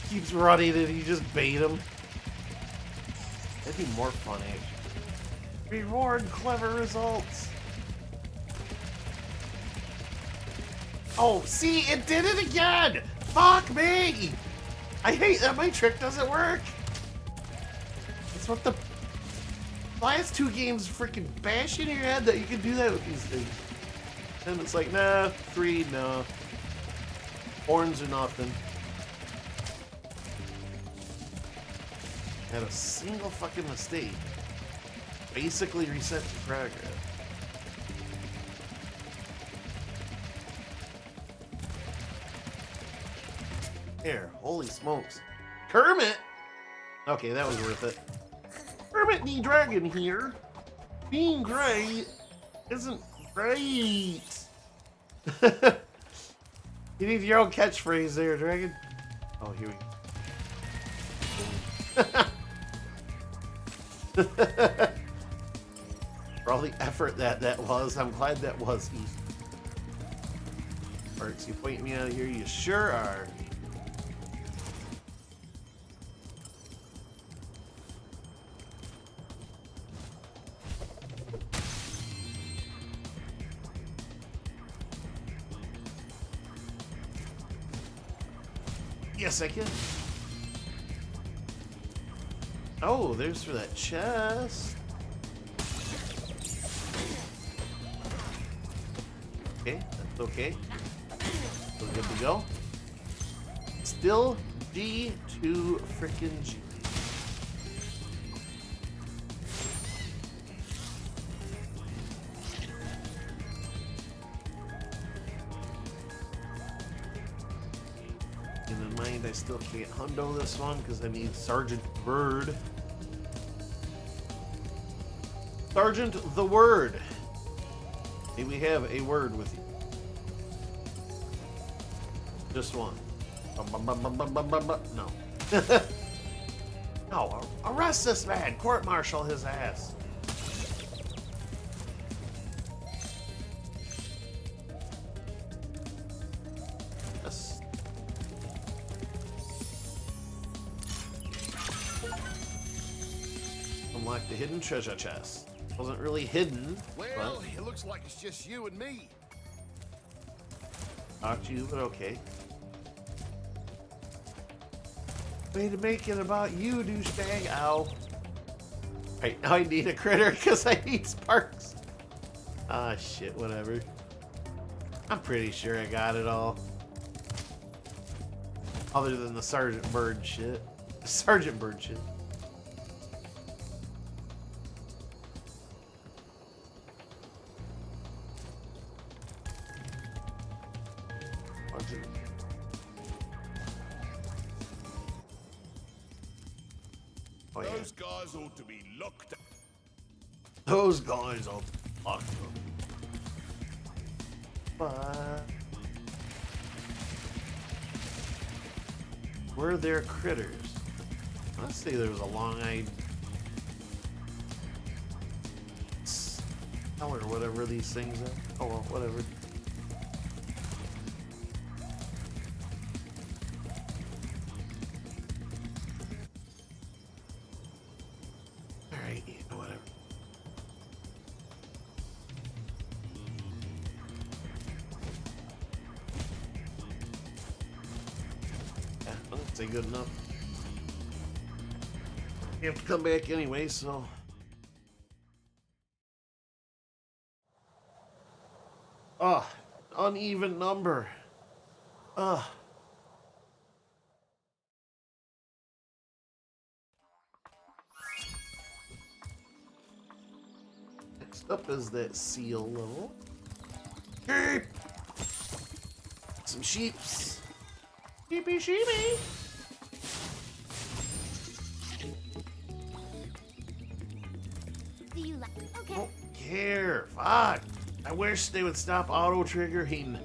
Keeps running and you just bait him. That'd be more fun, actually. Reward clever results. Oh, see, it did it again! Fuck me! I hate that my trick doesn't work. That's what the last two games freaking bash in your head that you can do that with these things. And it's like, nah, 3, no. Horns or nothing. Had a single fucking mistake. Basically reset the progress. Here, holy smokes. Kermit! Okay, that was worth it. Kermit the Dragon here. Being great isn't great. You need your own catchphrase there, Dragon. Oh, here we go. For all the effort that was, I'm glad that was easy. Parks, you point me out here, you sure are. Yes, I can. Oh, there's for that chest. Okay, that's okay. Still good to go. Still G to frickin' G. I still can't hundo this one because I need Sergeant Bird. Sergeant the Word. May we have a word with you? Just one. No. No, arrest this man. Court-martial his ass. Unlock the hidden treasure chest. Wasn't really hidden. Well, it looks like it's just you and me. Talk to you, but okay. Way to make it about you, douchebag. Ow. Right now I need a critter because I need sparks. Ah, shit, whatever. I'm pretty sure I got it all. Other than the Sergeant Bird shit. Sergeant Bird shit. Oh, yeah. Those guys ought to be locked up. Those guys are locked up. But were there critters? Let's see, there was a long-eyed hell or whatever these things are. Oh well, whatever. Alright, yeah, whatever. Yeah, that's good enough. You have to come back anyway, so. Ah, uneven number. Next up is that seal level. Sheep! Some sheeps. Sheepy, sheepy! Do you like? Okay. Don't care. Fuck. I wish they would stop auto triggering.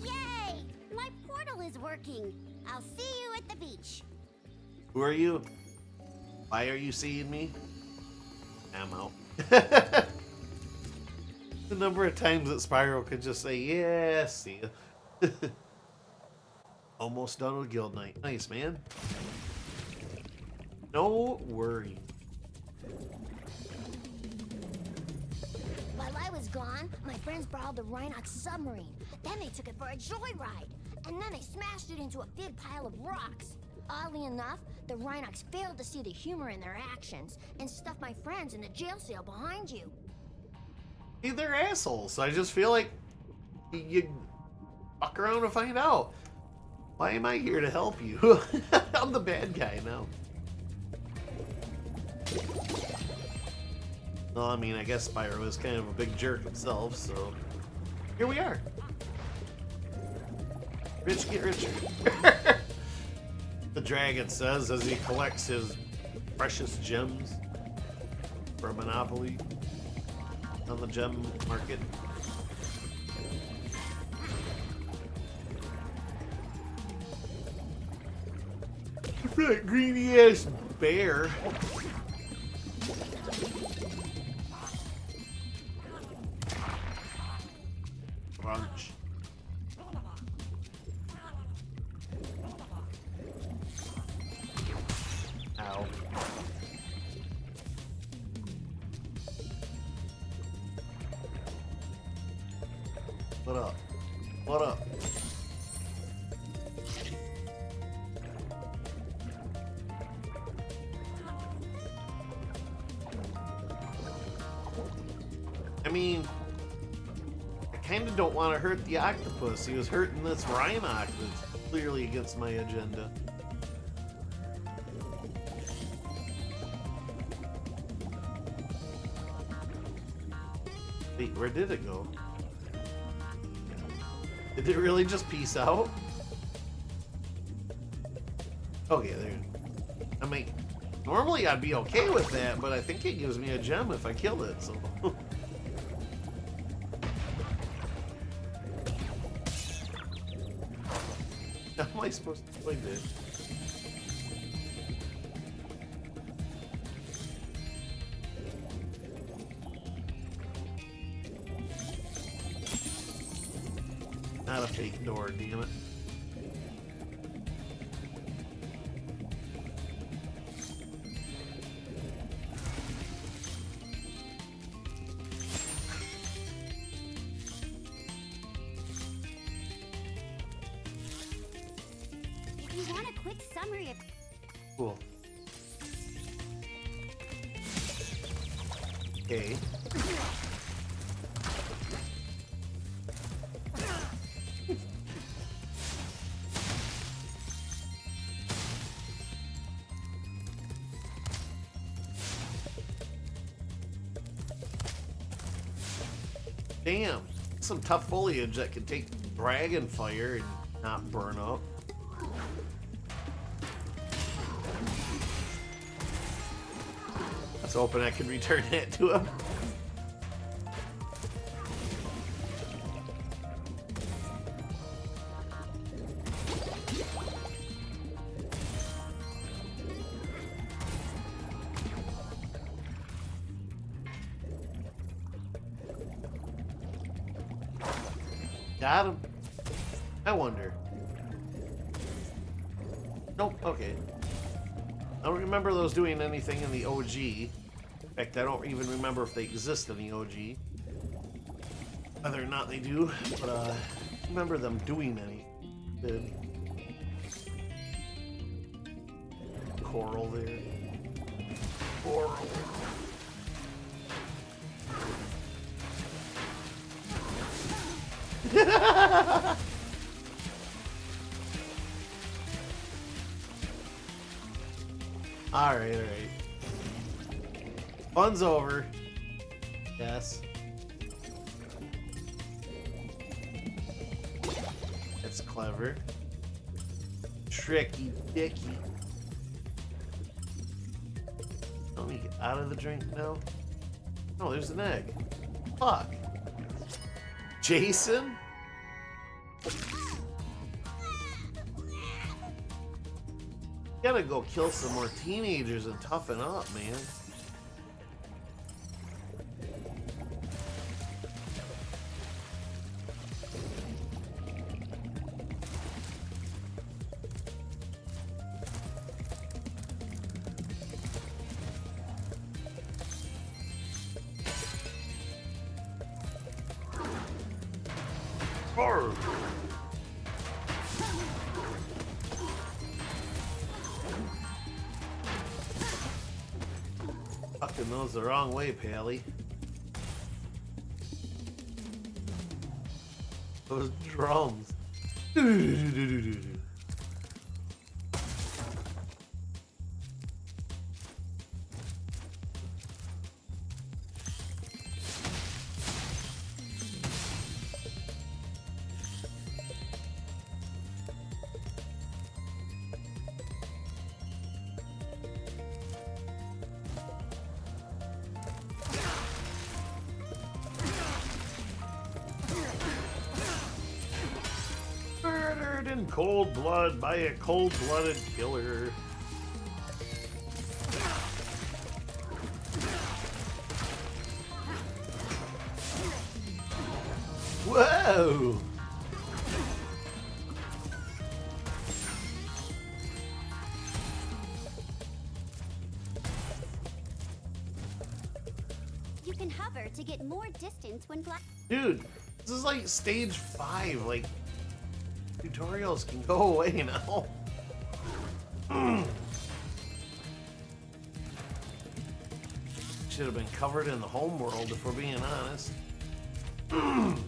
Yay! My portal is working. I'll see you at the beach. Who are you? Why are you seeing me? I'm out. The number of times that Spyro could just say, yeah, see ya. Almost done with Guild Night. Nice, man. No worry. While I was gone, my friends borrowed the Rhinox submarine. Then they took it for a joyride. And then they smashed it into a big pile of rocks. Oddly enough, the Rhinox failed to see the humor in their actions and stuffed my friends in the jail cell behind you. Hey, they're assholes. I just feel like you fuck around and find out. Why am I here to help you? I'm the bad guy now. Well, I mean, I guess Spyro is kind of a big jerk himself, so here we are. Rich get richer. The dragon says as he collects his precious gems for Monopoly on the gem market. That greedy ass bear. Crunch. Ow. What up? What up? I mean, I kind of don't want to hurt the octopus. He was hurting this Rhinox that's clearly against my agenda. Wait, where did it go? Did it really just peace out? Okay, there. I mean, normally I'd be okay with that, but I think it gives me a gem if I kill it, so... How am I supposed to play this? Not a fake door, damn it. If you want a quick summary of... Cool. Okay. Damn, some tough foliage that can take dragon fire and not burn up. Let's hoping I can return that to him. Got him. I wonder. Nope, okay. I don't remember those doing anything in the OG. In fact, I don't even remember if they exist in the OG. Whether or not they do, but I remember them doing anything. Coral there. Coral. Alright, alright. Fun's over. Yes. That's clever. Tricky dicky. Let me get out of the drink now. Oh, there's an egg. Fuck. Jason? Gotta go kill some more teenagers and toughen up, man. Arr. Fucking those the wrong way, Pally. Those drums. Murdered in cold blood by a cold-blooded killer. Whoa! You can hover to get more distance when Dude, this is like stage 5, like tutorials can go away now. Should have been covered in the home world if we're being honest. Apparently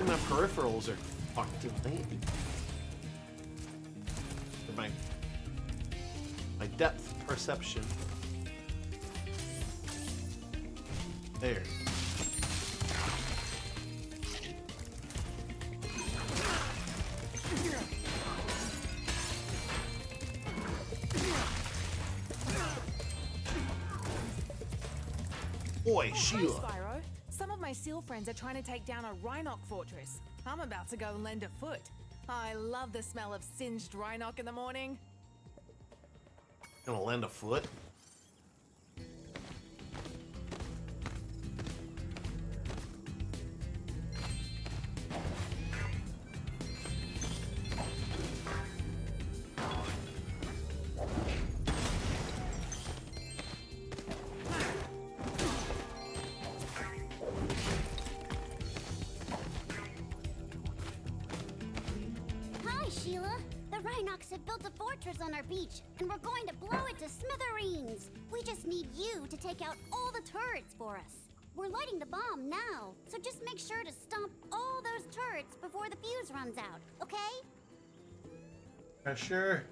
my peripherals are fucked tonight. My depth perception. There. Boy, Sheila. Hi, Spyro. Some of my seal friends are trying to take down a Rhinoc fortress. I'm about to go and lend a foot. I love the smell of singed Rhinoc in the morning. Gonna lend a foot? Hi, Sheila. The Rhinocs have built a fortress on our beach, and we're going to blow it to smithereens. We just need you to take out all the turrets for us. We're lighting the bomb now, so just make sure to stomp all those turrets before the fuse runs out, okay? Sure.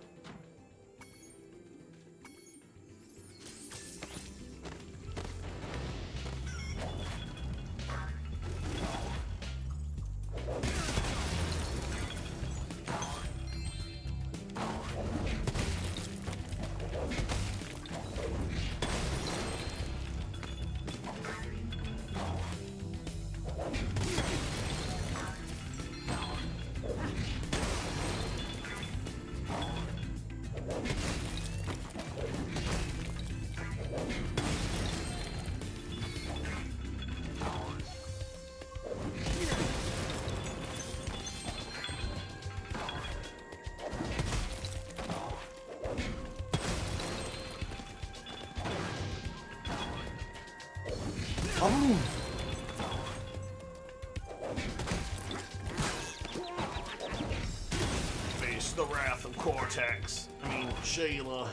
Face the wrath of Cortex. I mean, Shayla.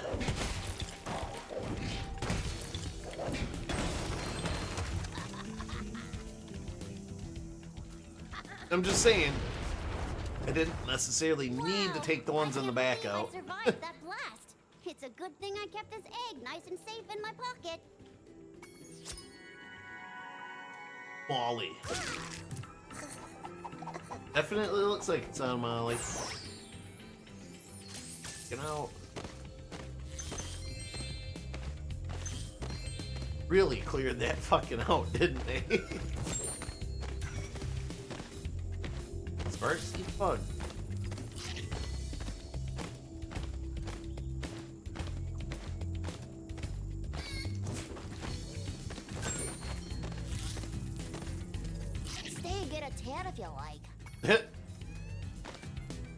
I'm just saying, I didn't necessarily need to take the ones in the back out. I survived that blast. It's a good thing I kept this egg nice and safe in my pocket. Molly. Definitely looks like it's on Molly. Get out. Really cleared that fucking out, didn't they? First, eat fun. Stay and get a tan if you like.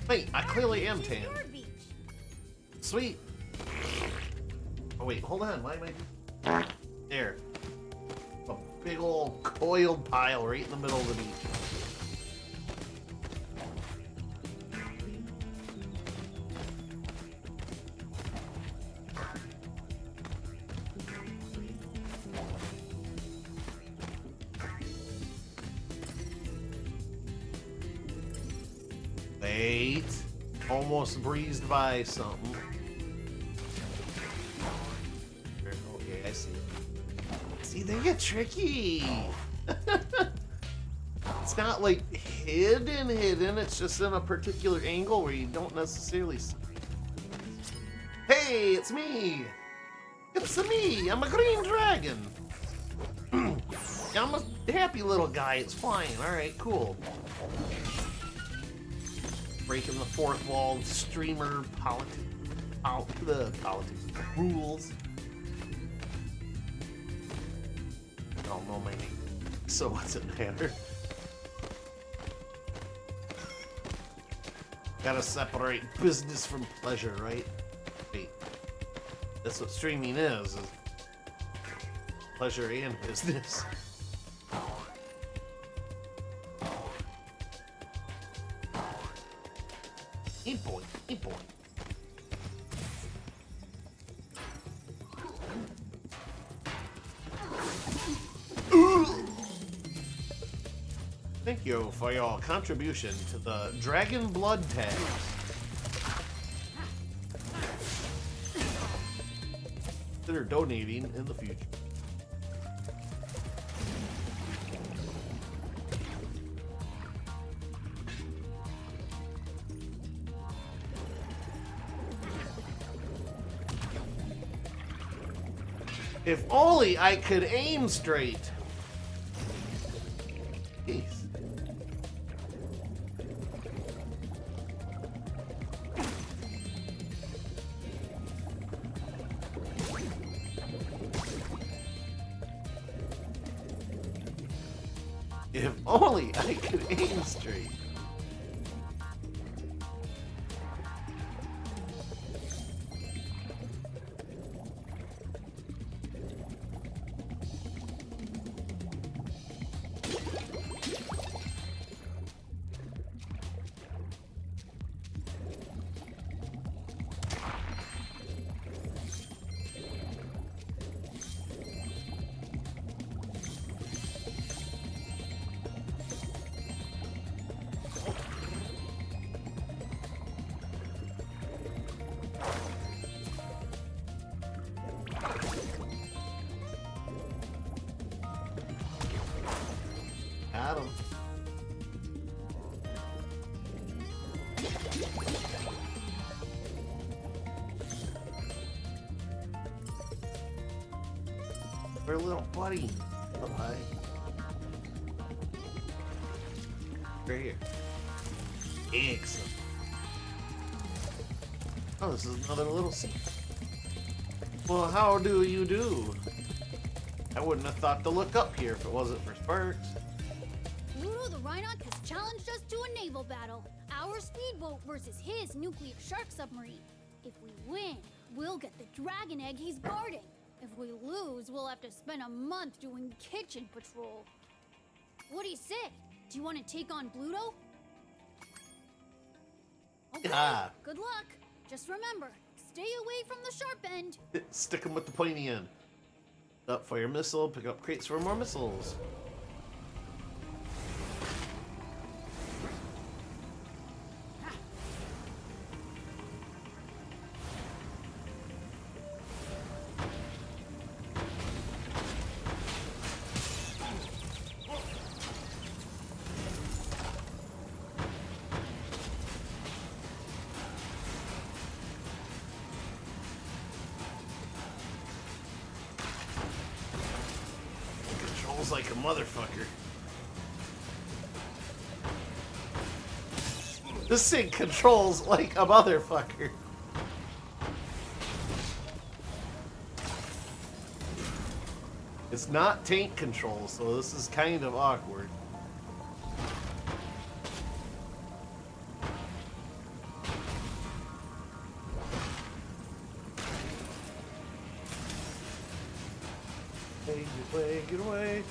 Wait, I clearly am tan. Sweet. Oh wait, hold on. Why am I? There. A big old coiled pile right in the middle of the beach. Wait. Almost breezed by something. Oh, yeah, I see. See, they get tricky. It's not like hidden. It's just in a particular angle where you don't necessarily see. Hey, it's me. It's me. I'm a green dragon. I'm a happy little guy. It's flying. All right, cool. Breaking the fourth wall, streamer politics rules. I don't know my name, so what's it matter? Gotta separate business from pleasure, right? Wait, that's what streaming is pleasure and business. Eat boy, eat boy. Thank you for your contribution to the Dragon Blood tags. Consider donating in the future. If only I could aim straight. Jeez. If only I could aim straight. Got him. Our little buddy. Oh, hi. Right here. Excellent. Oh, this is another little seat. Well, how do you do? I wouldn't have thought to look up here if it wasn't for Sparks. Pluto the Rhinoc has challenged us to a naval battle. Our speedboat versus his nuclear shark submarine. If we win, we'll get the dragon egg he's guarding. If we lose, we'll have to spend a month doing kitchen patrol. What do you say? Do you want to take on Bluto? Okay, good luck. Just remember, stay away from the sharp end. Stick them with the pointy end. Up fire missile, pick up crates for more missiles. Like a motherfucker. This thing controls like a motherfucker. It's not tank control, so this is kind of awkward. Hey, get away, get away,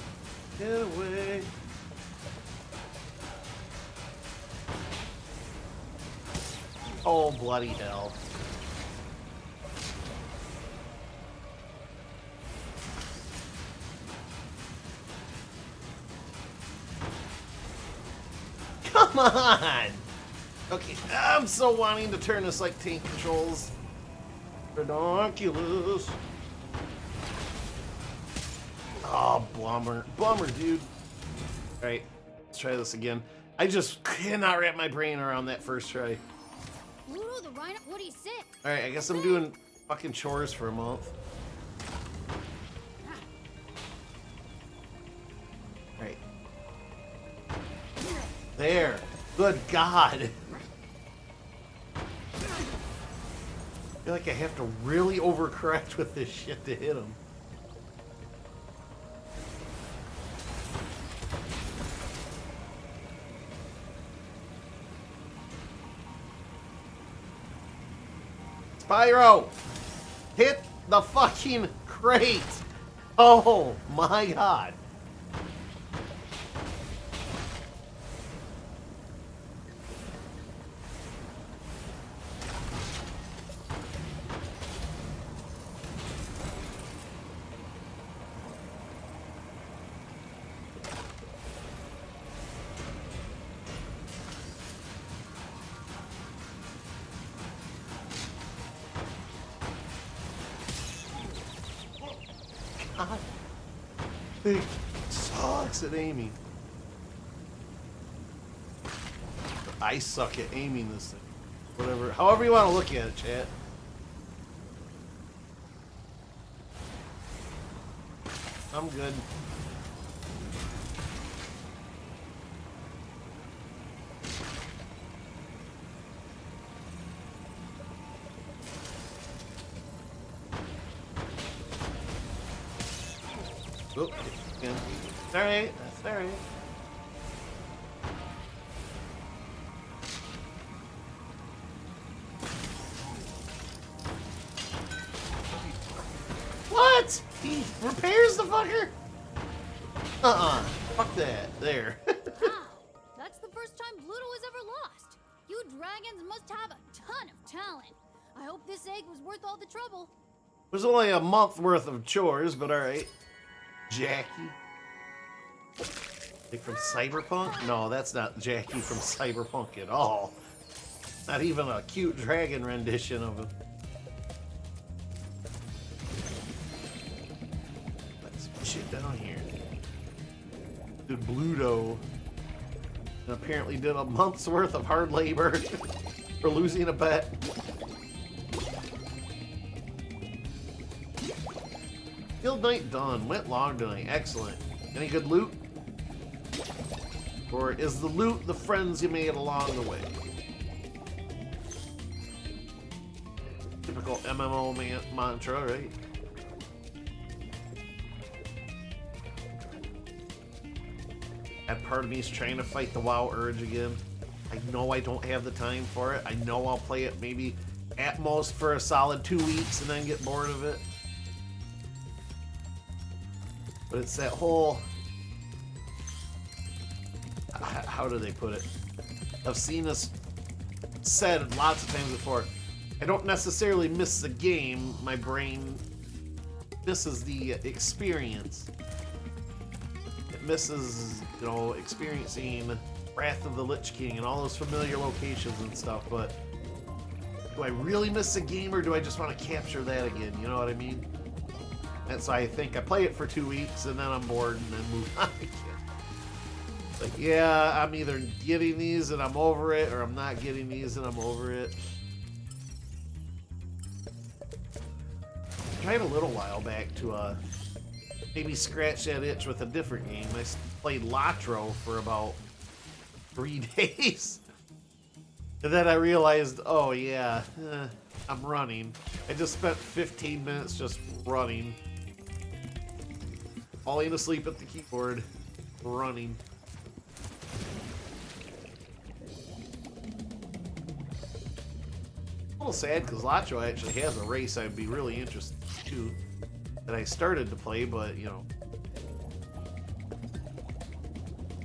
get away. Oh, bloody hell. Come on! Okay, I'm so wanting to turn this like tank controls. Ridiculous. Oh, bummer, dude. Alright, let's try this again. I just cannot wrap my brain around that first try. Bluto the Rhino, what do you say? Alright, I guess I'm doing fucking chores for a month. Alright. There. Good God. I feel like I have to really overcorrect with this shit to hit him. Spyro! Hit the fucking crate! Oh my God. God. He sucks at aiming. I suck at aiming this thing. Whatever. However you want to look at it, chat. I'm good. Oh, yeah. Alright, that's alright. What? He repairs the fucker? Fuck that. There. Wow, that's the first time Bluto was ever lost. You dragons must have a ton of talent. I hope this egg was worth all the trouble. It was only a month worth of chores, but alright. Jackie. Like from Cyberpunk? No, that's not Jackie from Cyberpunk at all. Not even a cute dragon rendition of him. Let's put shit down here. Did Bluto. And apparently did a month's worth of hard labor for losing a bet. Guild night done. Went long tonight. Excellent. Any good loot? Or is the loot the friends you made along the way? Typical MMO mantra, right? That part of me is trying to fight the WoW urge again. I know I don't have the time for it. I know I'll play it maybe at most for a solid 2 weeks and then get bored of it. But it's that whole... How do they put it? I've seen this said lots of times before. I don't necessarily miss the game. My brain misses the experience. It misses, you know, experiencing Wrath of the Lich King and all those familiar locations and stuff, but do I really miss the game or do I just want to capture that again? You know what I mean? That's why I think I play it for 2 weeks and then I'm bored and then move on again. Like, yeah, I'm either getting these and I'm over it, or I'm not getting these and I'm over it. I tried a little while back to maybe scratch that itch with a different game. I played Latro for about 3 days. And then I realized, oh yeah, I'm running. I just spent 15 minutes just running. Falling asleep at the keyboard, running. A little sad because Latro actually has a race I'd be really interested in too, that I started to play, but you know,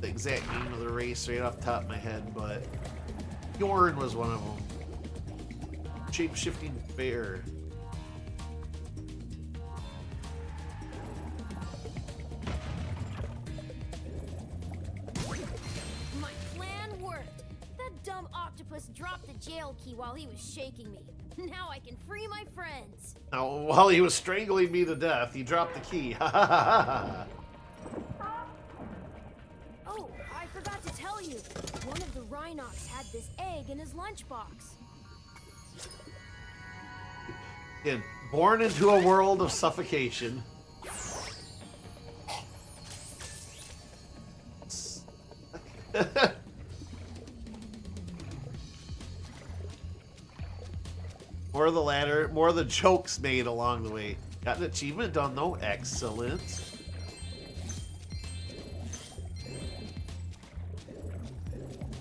the exact name of the race right off the top of my head, but Bjorn was one of them. Shape-shifting bear. My plan worked. That dumb octopus dropped the jail key while he was shaking me. Now I can free my friends. Now, while he was strangling me to death, he dropped the key. Ha ha ha ha. Oh, I forgot to tell you. One of the Rhinox had this egg in his lunchbox. Again, born into a world of suffocation. More of the latter, more of the jokes made along the way. Got an achievement done though. Excellent.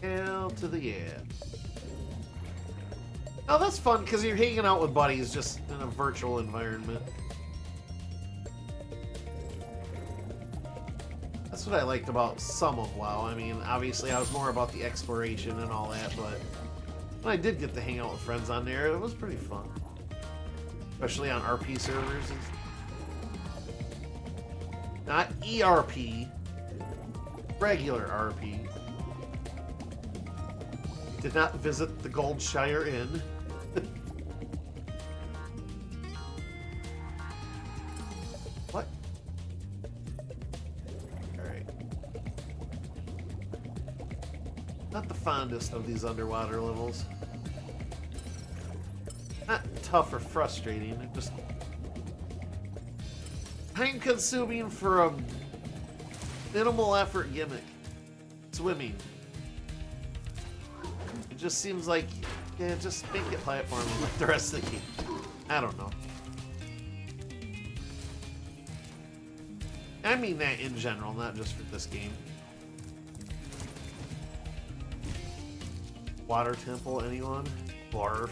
Hell to the yeah. Oh, that's fun because you're hanging out with buddies just in a virtual environment. That's what I liked about some of WoW. I mean, obviously I was more about the exploration and all that, but when I did get to hang out with friends on there, it was pretty fun. Especially on RP servers. Not ERP. Regular RP. Did not visit the Goldshire Inn. What? Alright. Not the fondest of these underwater levels. Not tough or frustrating, just time-consuming for a minimal effort gimmick. Swimming. It just seems like, yeah, just make it platforming like the rest of the game. I don't know. I mean that in general, not just for this game. Water temple, anyone? Barf.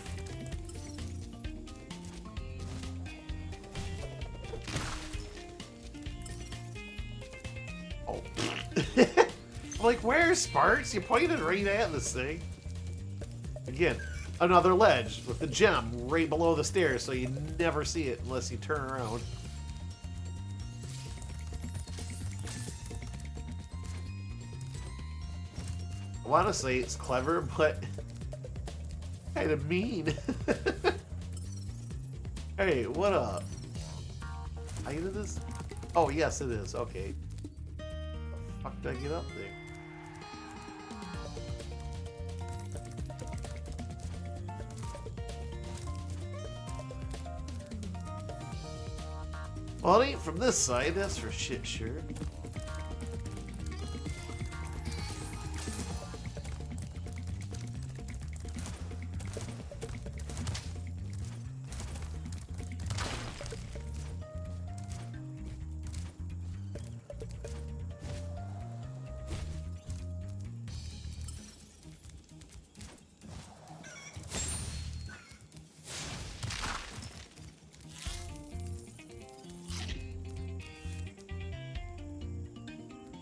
Oh. I'm like, where's Sparks? You pointed right at this thing. Again, another ledge with the gem right below the stairs, so you never see it unless you turn around. I want to say it's clever, but kind of mean. Hey, what up? Height of this? Oh, yes, it is. Okay. How the fuck did I get up there? Well, it ain't from this side, that's for shit sure.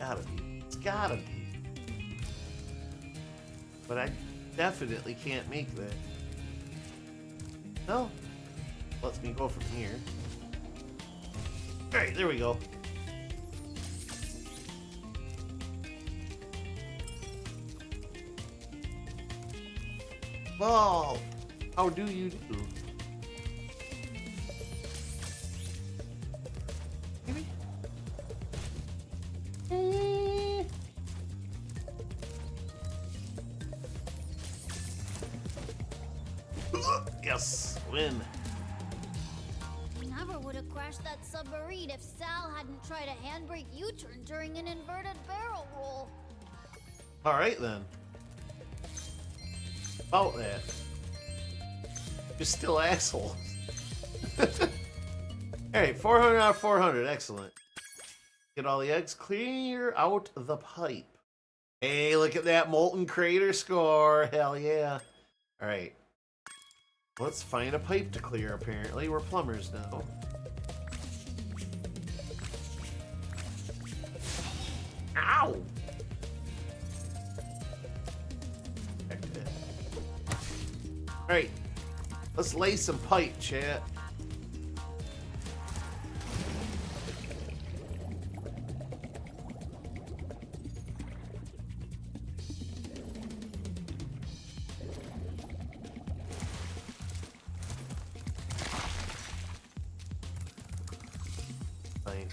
gotta be. It's gotta be. But I definitely can't make that. No. Lets me go from here. Alright, there we go. Well, how do you do? Maybe? Yes, win. Never would have crashed that submarine if Sal hadn't tried a handbrake U-turn during an inverted barrel roll. Alright then. About that. You're still assholes. Alright, 400 out of 400. Excellent. Get all the eggs. Clear out the pipe. Hey, look at that molten crater score. Hell yeah. Alright. Let's find a pipe to clear, apparently. We're plumbers now. Ow! Alright. Let's lay some pipe, chat. Fine.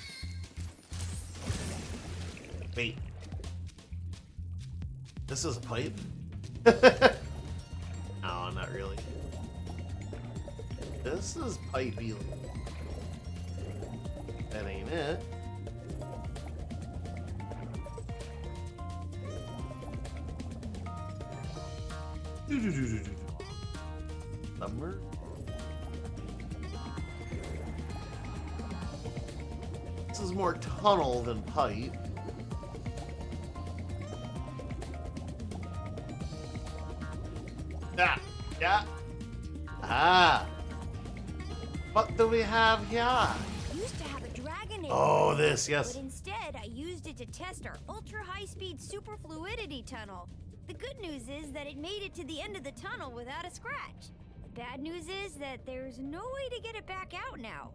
Wait. This is a pipe? No, not really. This is pipey. That ain't it. Summer? This is more tunnel than pipe. Yeah, yeah. Ah. What do we have here? I used to have a dragon egg. Oh, this, yes. But instead, I used it to test our ultra-high-speed super fluidity tunnel. The good news is that it made it to the end of the tunnel without a scratch. The bad news is that there's no way to get it back out now.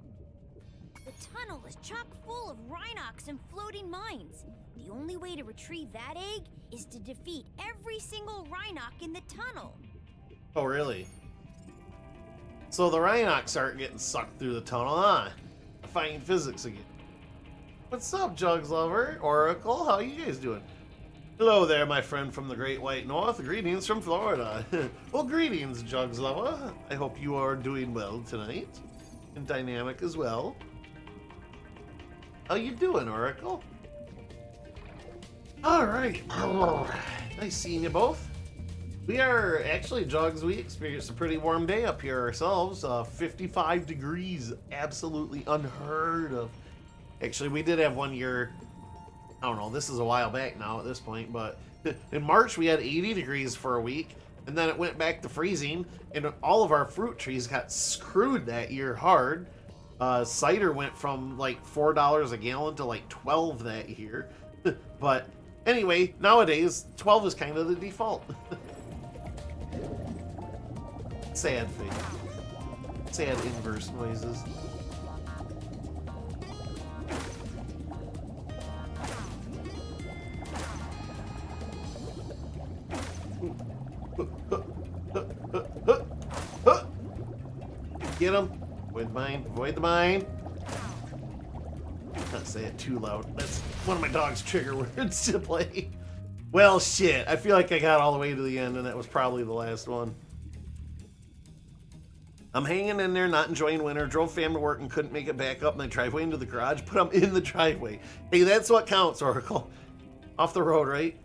The tunnel is chock full of Rhinox and floating mines. The only way to retrieve that egg is to defeat every single Rhinox in the tunnel. Oh, really? So the Rhinox aren't getting sucked through the tunnel, huh? Defying physics again. What's up, Jugs Lover? Oracle, how you guys doing? Hello there, my friend from the Great White North. Greetings from Florida. Well, greetings, Jugs Lover. I hope you are doing well tonight. And dynamic as well. How you doing, Oracle? Alright. Nice seeing you both. We are actually, Jugs, we experienced a pretty warm day up here ourselves. 55 degrees, absolutely unheard of. Actually, we did have one year, I don't know, this is a while back now at this point, but in March we had 80 degrees for a week, and then it went back to freezing, and all of our fruit trees got screwed that year hard. Cider went from like $4 a gallon to like 12 that year. But anyway, nowadays, 12 is kind of the default. Sad thing. Sad inverse noises. Get him. Avoid the mine. Avoid the mine. Not say it too loud. That's one of my dog's trigger words to play. Well, shit. I feel like I got all the way to the end, and that was probably the last one. I'm hanging in there, not enjoying winter. Drove fam to work and couldn't make it back up my driveway into the garage, but I'm in the driveway. Hey, that's what counts, Oracle. Off the road, right?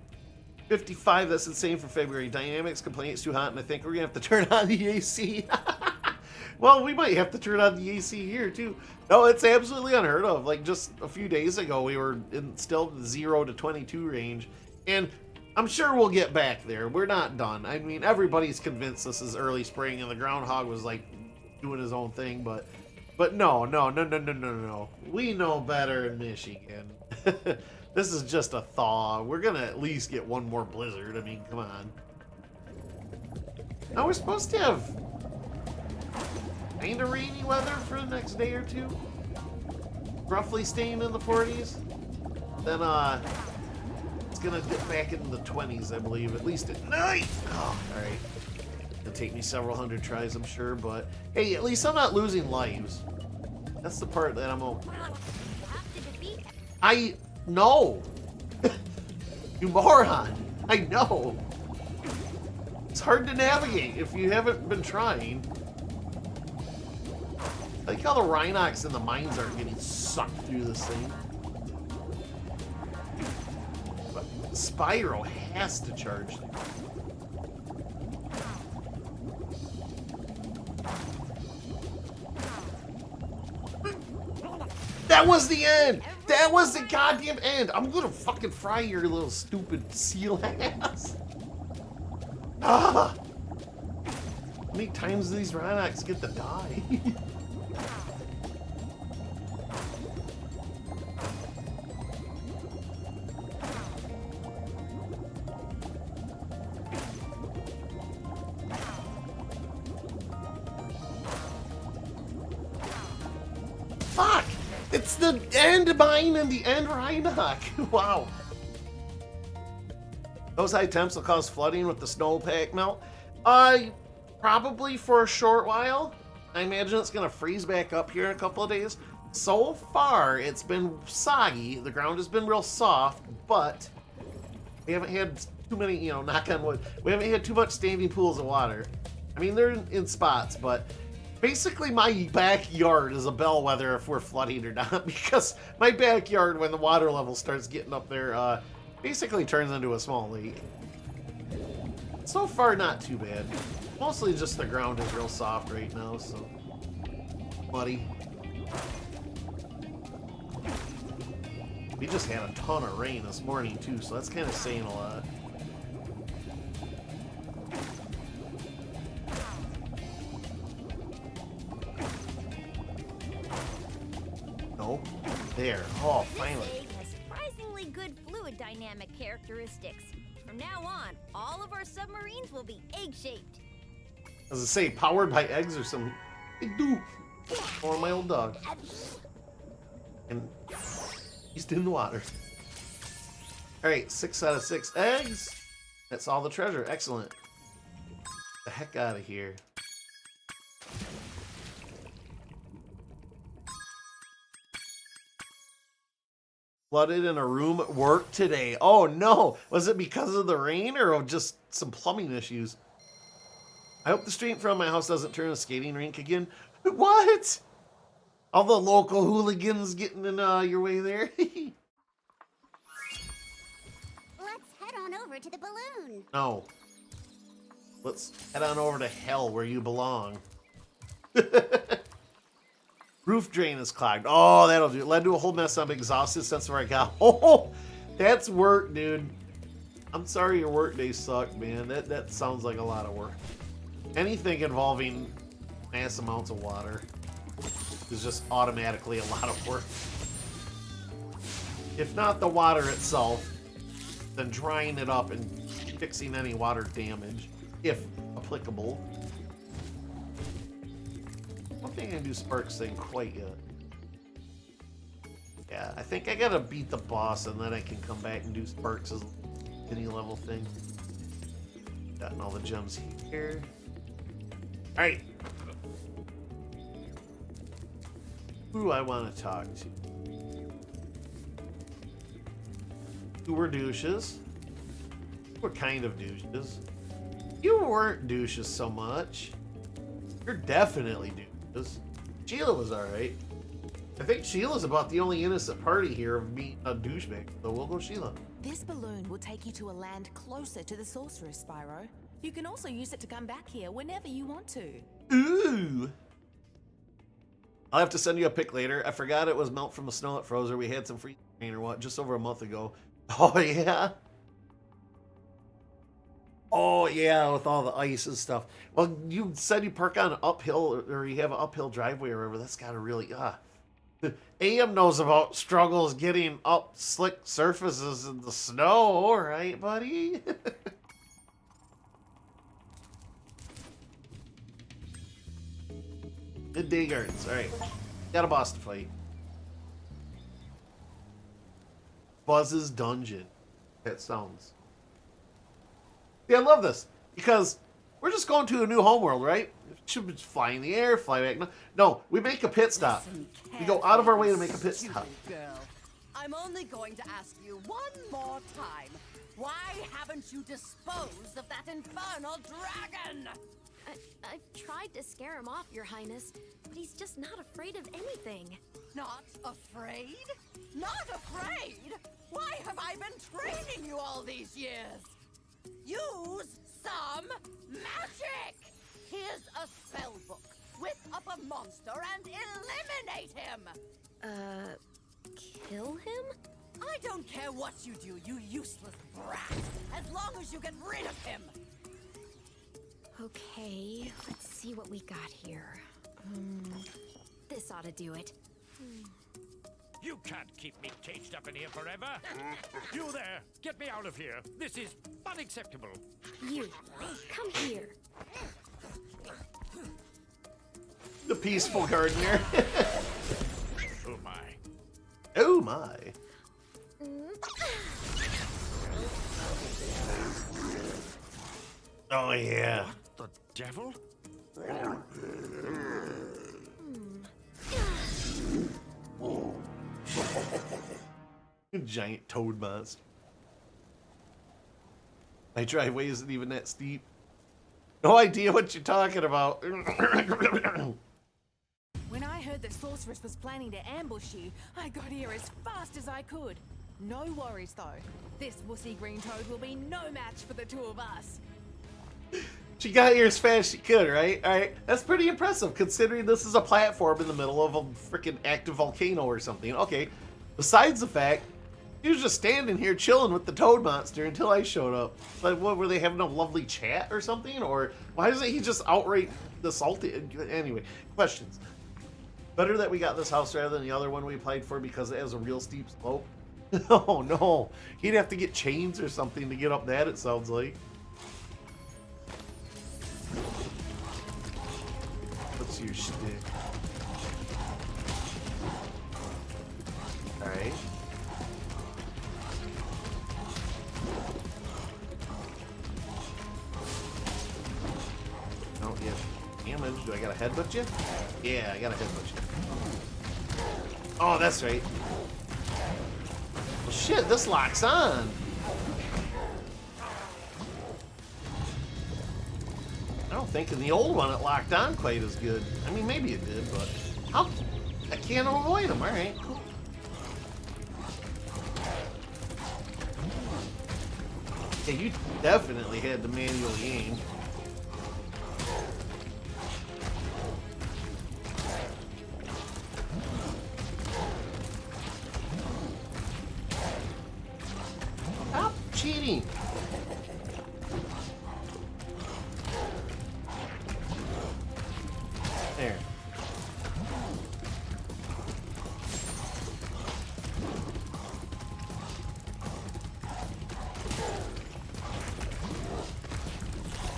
55, that's insane for February. Dynamics complain it's too hot, and I think we're going to have to turn on the AC. Well, we might have to turn on the AC here, too. No, it's absolutely unheard of. Like, just a few days ago, we were in still the 0 to 22 range, and I'm sure we'll get back there. We're not done. I mean, everybody's convinced this is early spring, and the groundhog was, like, doing his own thing, but no. We know better in Michigan. This is just a thaw. We're gonna at least get one more blizzard. I mean, come on. Now we're supposed to have kind of rainy weather for the next day or two. Roughly staying in the 40s. Then it's gonna dip back into the 20s, I believe, at least at night. Oh, all right. It'll take me several hundred tries, I'm sure, but hey, at least I'm not losing lives. That's the part that I'm okay. I know. You moron. I know. It's hard to navigate if you haven't been trying. I like how the Rhinox and the mines aren't getting sucked through this thing. But Spyro has to charge. That was the end! That was the goddamn end! I'm gonna fucking fry your little stupid seal ass. Ah! How many times do these Rhinox get to die? Fuck! It's the end mine and the end Rhinox. Wow. Those high temps will cause flooding with the snowpack melt. Probably for a short while. I imagine it's gonna freeze back up here in a couple of days. So far, it's been soggy. The ground has been real soft, but we haven't had too many, you know, knock on wood, we haven't had too much standing pools of water. I mean, they're in spots, but basically my backyard is a bellwether if we're flooding or not, because my backyard, when the water level starts getting up there, basically turns into a small lake. So far, not too bad. Mostly just the ground is real soft right now, so muddy. We just had a ton of rain this morning too, so that's kind of saying a lot. No, there. Oh, finally. This egg has surprisingly good fluid dynamic characteristics. From now on, all of our submarines will be egg-shaped. Does it say powered by eggs or something? They do. Or my old dog. And he's in the water. Alright, 6 out of 6 eggs. That's all the treasure. Excellent. Get the heck out of here. Flooded in a room at work today. Oh no! Was it because of the rain or just some plumbing issues? I hope the street in front of my house doesn't turn a skating rink again. What? All the local hooligans getting in your way there? Let's head on over to the balloon. No. Let's head on over to hell where you belong. Roof drain is clogged. Oh, that'll do. It led to a whole mess. I'm exhausted since where I got. Oh, that's work, dude. I'm sorry your work day sucked, man. That sounds like a lot of work. Anything involving mass amounts of water is just automatically a lot of work. If not the water itself, then drying it up and fixing any water damage, if applicable. I don't think I can do Sparks thing quite yet. Yeah, I think I gotta beat the boss and then I can come back and do Sparks as any level thing. Gotten all the gems here. Alright. Who do I want to talk to? Who were douches? Who were kind of douches? You weren't douches so much. You're definitely douches. Sheila was alright. I think Sheila's about the only innocent party here of being a douchebag, so we'll go Sheila. This balloon will take you to a land closer to the sorceress, Spyro. You can also use it to come back here whenever you want to. Ooh! I'll have to send you a pic later. I forgot it was melt from the snow that froze, or we had some free rain or what, just over a month ago. Oh, yeah? Oh, yeah, with all the ice and stuff. Well, you said you park on an uphill, or you have an uphill driveway or whatever. That's gotta really, AM knows about struggles getting up slick surfaces in the snow, right, buddy? Midday Gardens, alright. Got a boss to fight. Buzz's Dungeon. That sounds. Yeah, I love this. Because we're just going to a new homeworld, right? Should just fly in the air, fly back. No, we make a pit stop. We go out of our way to make a pit stop. Girl, I'm only going to ask you one more time. Why haven't you disposed of that infernal dragon? I've tried to scare him off, Your Highness, but he's just not afraid of anything. Not afraid? Not afraid? Why have I been training you all these years? Use some magic! Here's a spell book. Whip up a monster and eliminate him! Kill him? I don't care what you do, you useless brat, as long as you get rid of him! Okay, let's see what we got here. This ought to do it. You can't keep me caged up in here forever. You there, get me out of here. This is unacceptable. You, come here. The peaceful gardener. Oh my. Oh my. Oh yeah. The devil? Giant toad monster. My driveway isn't even that steep. No idea what you're talking about. When I heard the sorceress was planning to ambush you, I got here as fast as I could. No worries though. This wussy green toad will be no match for the two of us. She got here as fast as she could, right? Alright, that's pretty impressive considering this is a platform in the middle of a freaking active volcano or something. Okay, besides the fact, he was just standing here chilling with the toad monster until I showed up. Like, what, were they having a lovely chat or something? Or why isn't he just outright assaulted? Anyway, questions. Better that we got this house rather than the other one we applied for because it has a real steep slope. Oh no, he'd have to get chains or something to get up that, it sounds like. What's your shtick? Alright. Oh, yeah. Damage. Do I gotta headbutt you? Yeah, I gotta headbutt you. Oh, that's right. Well, shit, this locks on. I don't think in the old one it locked on quite as good. I mean, maybe it did, but how? I can't avoid them. All right, cool. Yeah, you definitely had the manual aim. Stop cheating. There.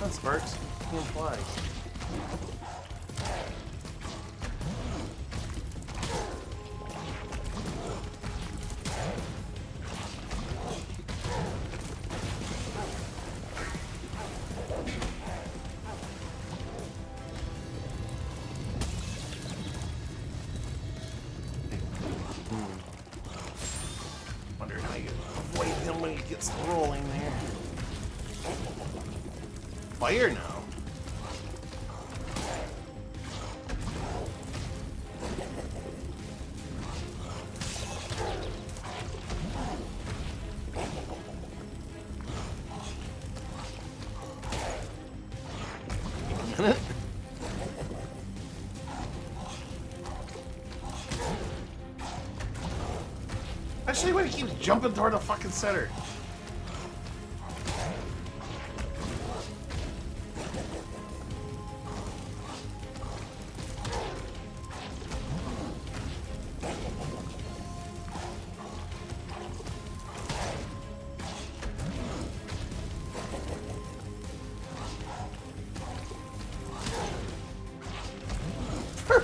That sparks. Can't fly. Wonder how you avoid him when he gets rolling there. Fire now. Especially when he keeps jumping toward the fucking center.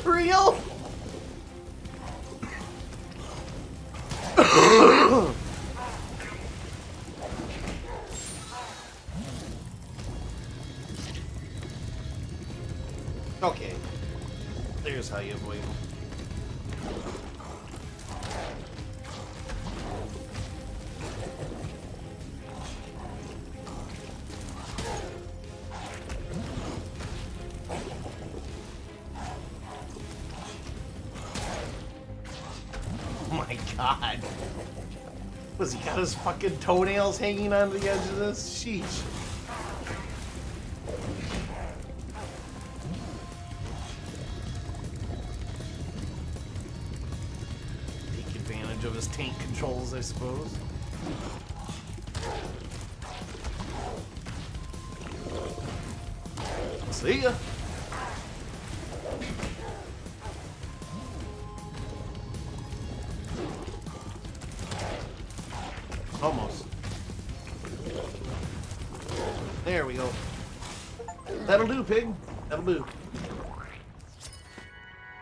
For real? Okay. There's how you avoid them. Oh my god. Was he got his fucking toenails hanging on the edge of this? Sheesh. Take advantage of his tank controls, I suppose. See ya. Almost. There we go. That'll do, pig. That'll do.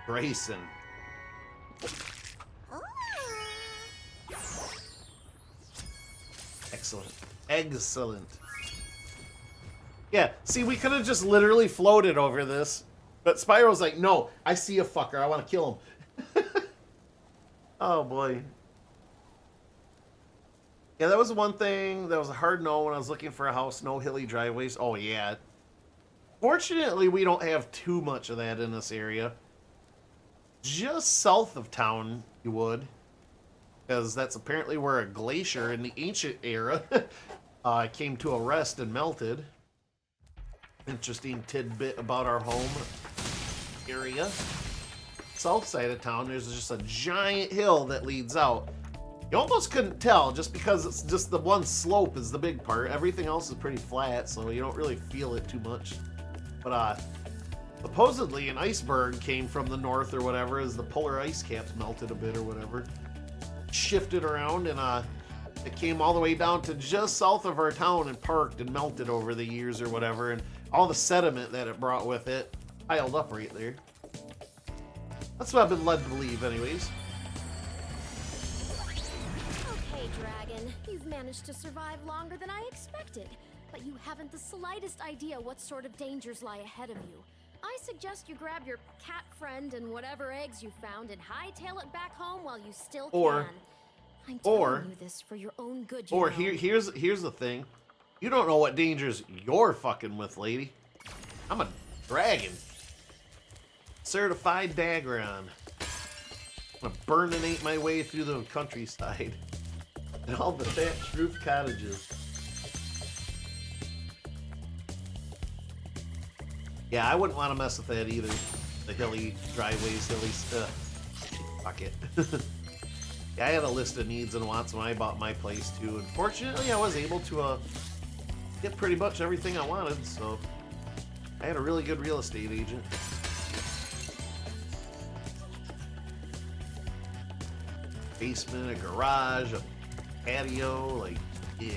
Grayson. Excellent. Excellent. Yeah, see, we could have just literally floated over this. But Spyro's like, no, I see a fucker. I want to kill him. Oh, boy. Yeah, that was one thing that was a hard no when I was looking for a house. No hilly driveways. Oh, yeah. Fortunately, we don't have too much of that in this area. Just south of town, you would. Because that's apparently where a glacier in the ancient era came to a rest and melted. Interesting tidbit about our home area. South side of town, there's just a giant hill that leads out. You almost couldn't tell just because it's just the one slope is the big part. Everything else is pretty flat, so you don't really feel it too much. But supposedly an iceberg came from the north or whatever as the polar ice caps melted a bit or whatever. Shifted around and it came all the way down to just south of our town and parked and melted over the years or whatever. And all the sediment that it brought with it piled up right there. That's what I've been led to believe anyways. Okay, Dragon. You've managed to survive longer than I expected. But you haven't the slightest idea what sort of dangers lie ahead of you. I suggest you grab your cat friend and whatever eggs you found and hightail it back home while you still can. I'm telling you this for your own good, you know. Here's the thing. You don't know what dangers you're fucking with, lady. I'm a dragon. Certified Dagron. I'm gonna burninate my way through the countryside. And all the thatched roof cottages. Yeah, I wouldn't want to mess with that either. The hilly driveways, hilly stuff. Fuck it. Yeah, I had a list of needs and wants when I bought my place too. And fortunately, I was able to get pretty much everything I wanted. So I had a really good real estate agent. Basement, a garage, a patio, like, yeah.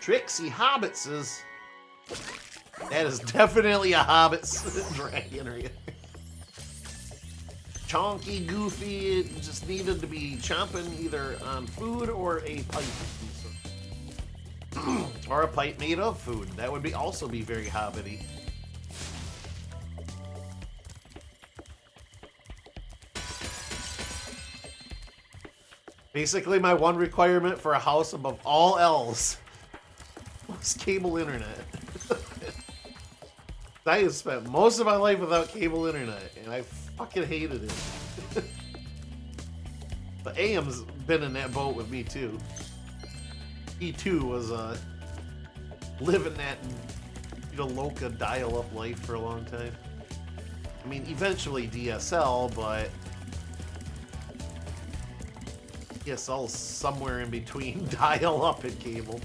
Trixie Hobbitses. That is definitely a Hobbit's dragon right there. Chonky, goofy, it just needed to be chomping either on food or a pipe. Or a pipe made of food. That would also be very hobbity. Basically, my one requirement for a house above all else was cable internet. I have spent most of my life without cable internet, and I fucking hated it. But AM's been in that boat with me, too. He, too, was living that Loca dial-up life for a long time. I mean, eventually DSL, but DSL's somewhere in between dial-up and cable.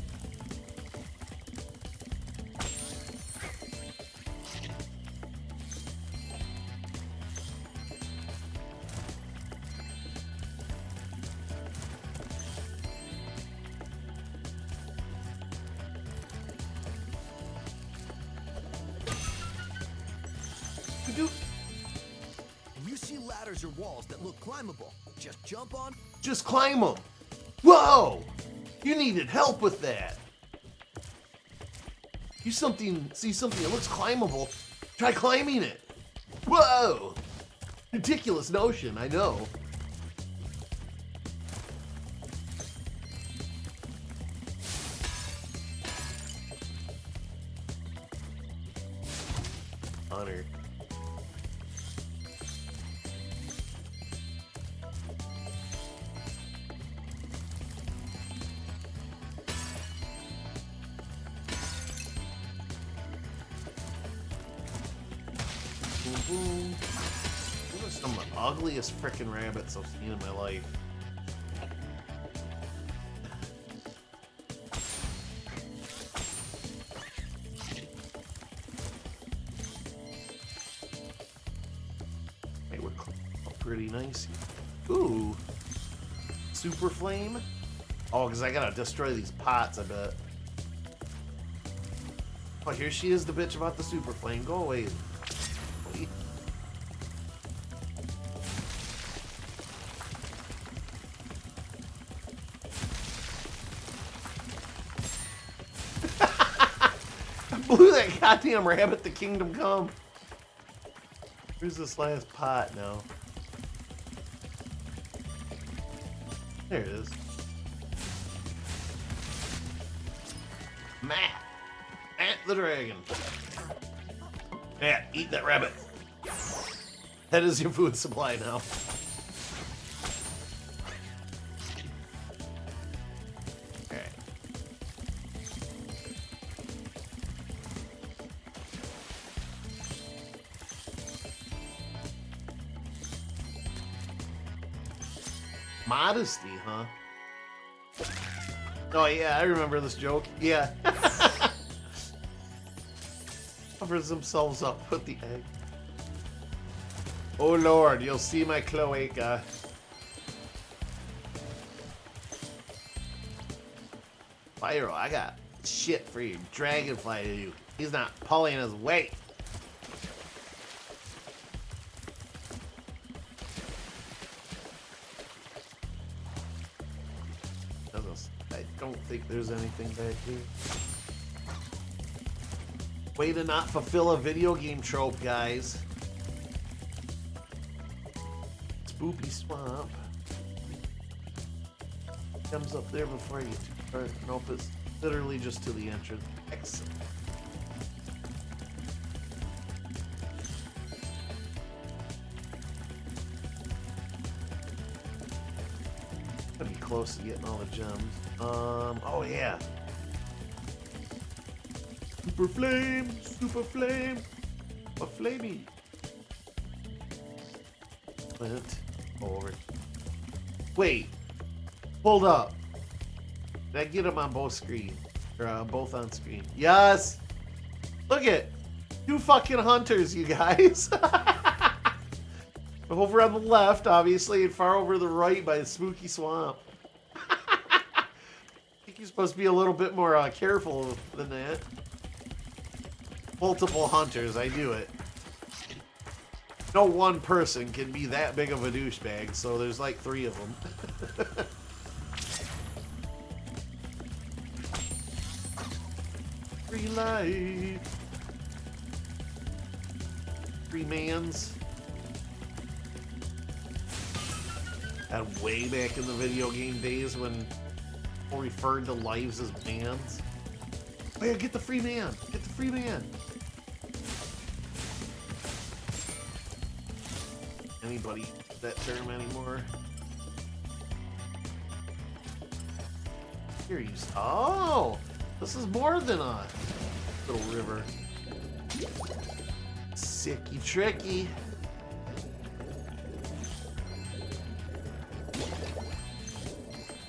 do? When you see ladders or walls that look climbable, just jump on. Just climb them. Whoa! You needed help with that. You see something that looks climbable, try climbing it. Whoa! Ridiculous notion, I know. Honor. Those are some of the ugliest frickin' rabbits I've seen in my life. Hey, we're pretty nice here. Ooh. Super flame? Oh, because I gotta destroy these pots, I bet. Oh, here she is, the bitch about the super flame. Go away. Blew that goddamn rabbit to kingdom come. Where's this last pot now? There it is. Matt the dragon. Matt, eat that rabbit. That is your food supply now. Okay. Modesty, huh? Oh yeah, I remember this joke. Yeah. Covers themselves up with the egg. Oh lord, you'll see my cloaca. Spyro, I got shit for your dragonfly to do. He's not pulling his weight. I don't think there's anything back here. Way to not fulfill a video game trope, guys. Spoopy swamp. Comes up there before I get too far. Nope, it's literally just to the entrance. Excellent. Gotta be close to getting all the gems. Oh yeah. Super flame, a flamey. Flint over. Wait, hold up. Did I get them on both screen? Or both on screen? Yes. Look at 2 fucking hunters, you guys. Over on the left, obviously, and far over the right by the spooky swamp. I think you're supposed to be a little bit more careful than that. Multiple hunters, I do it. No one person can be that big of a douchebag, so there's like 3 of them. Free life. Free mans. That way back in the video game days when people referred to lives as mans. Oh yeah, get the free man. Get the free man. Anybody use that term anymore? Here you. Oh, this is more than a little river. Sicky tricky.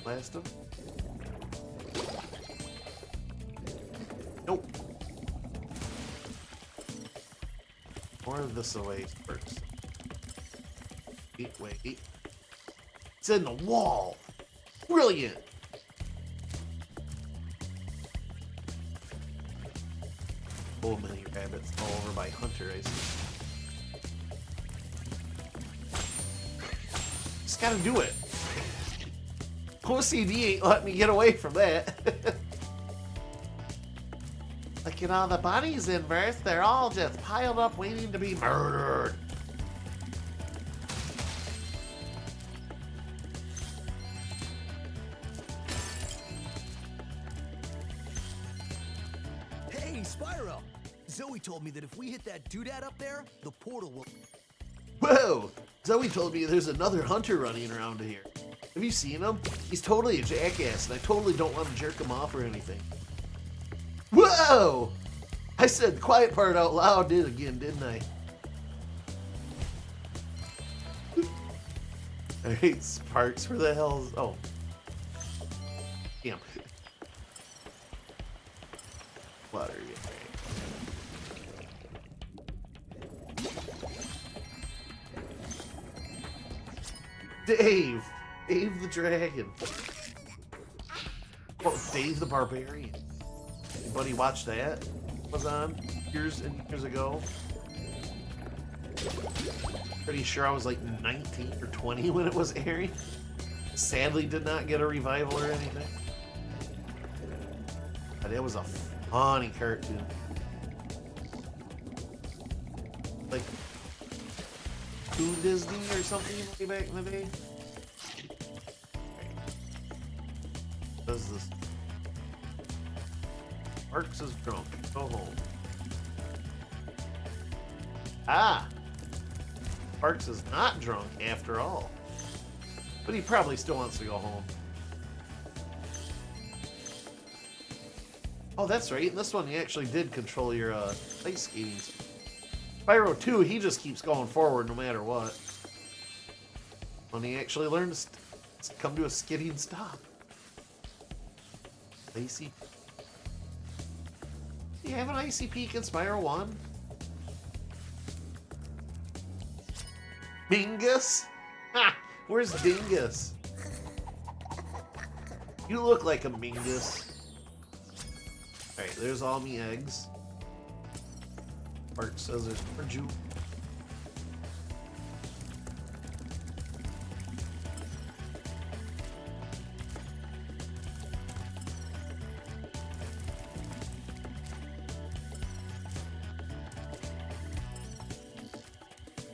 Blast him. Nope. More of this away first. Wait. It's in the wall. Brilliant. Oh, many rabbits all over by Hunter, I see. Just gotta do it. OCD ain't letting me get away from that. Like, you know, the bunnies in verse, they're all just piled up waiting to be murdered. Hey, Spyro! Zoe told me that if we hit that doodad up there, the portal will... Whoa! Zoe told me there's another hunter running around here. Have you seen him? He's totally a jackass, and I totally don't want to jerk him off or anything. Whoa! I said the quiet part out loud again, didn't I? Alright, Sparks, where the hell's... Oh. Damn. Water, Dave! Dave the Dragon. Oh, Dave the Barbarian. Anybody watch that? Was on years and years ago. Pretty sure I was like 19 or 20 when it was airing. Sadly did not get a revival or anything. But it was a funny cartoon. Like Toon Disney or something way back in the day. Does this? Marks is drunk. Go home. Ah! Parks is not drunk after all. But he probably still wants to go home. Oh, that's right. In this one, you actually did control your ice skating. Spyro 2, he just keeps going forward no matter what. When he actually learns to come to a skidding stop. Icy. You have an icy peak in Spyro 1? Mingus? Ha! Where's Dingus? You look like a Mingus. Alright, there's all me eggs. Bart says there's more juice.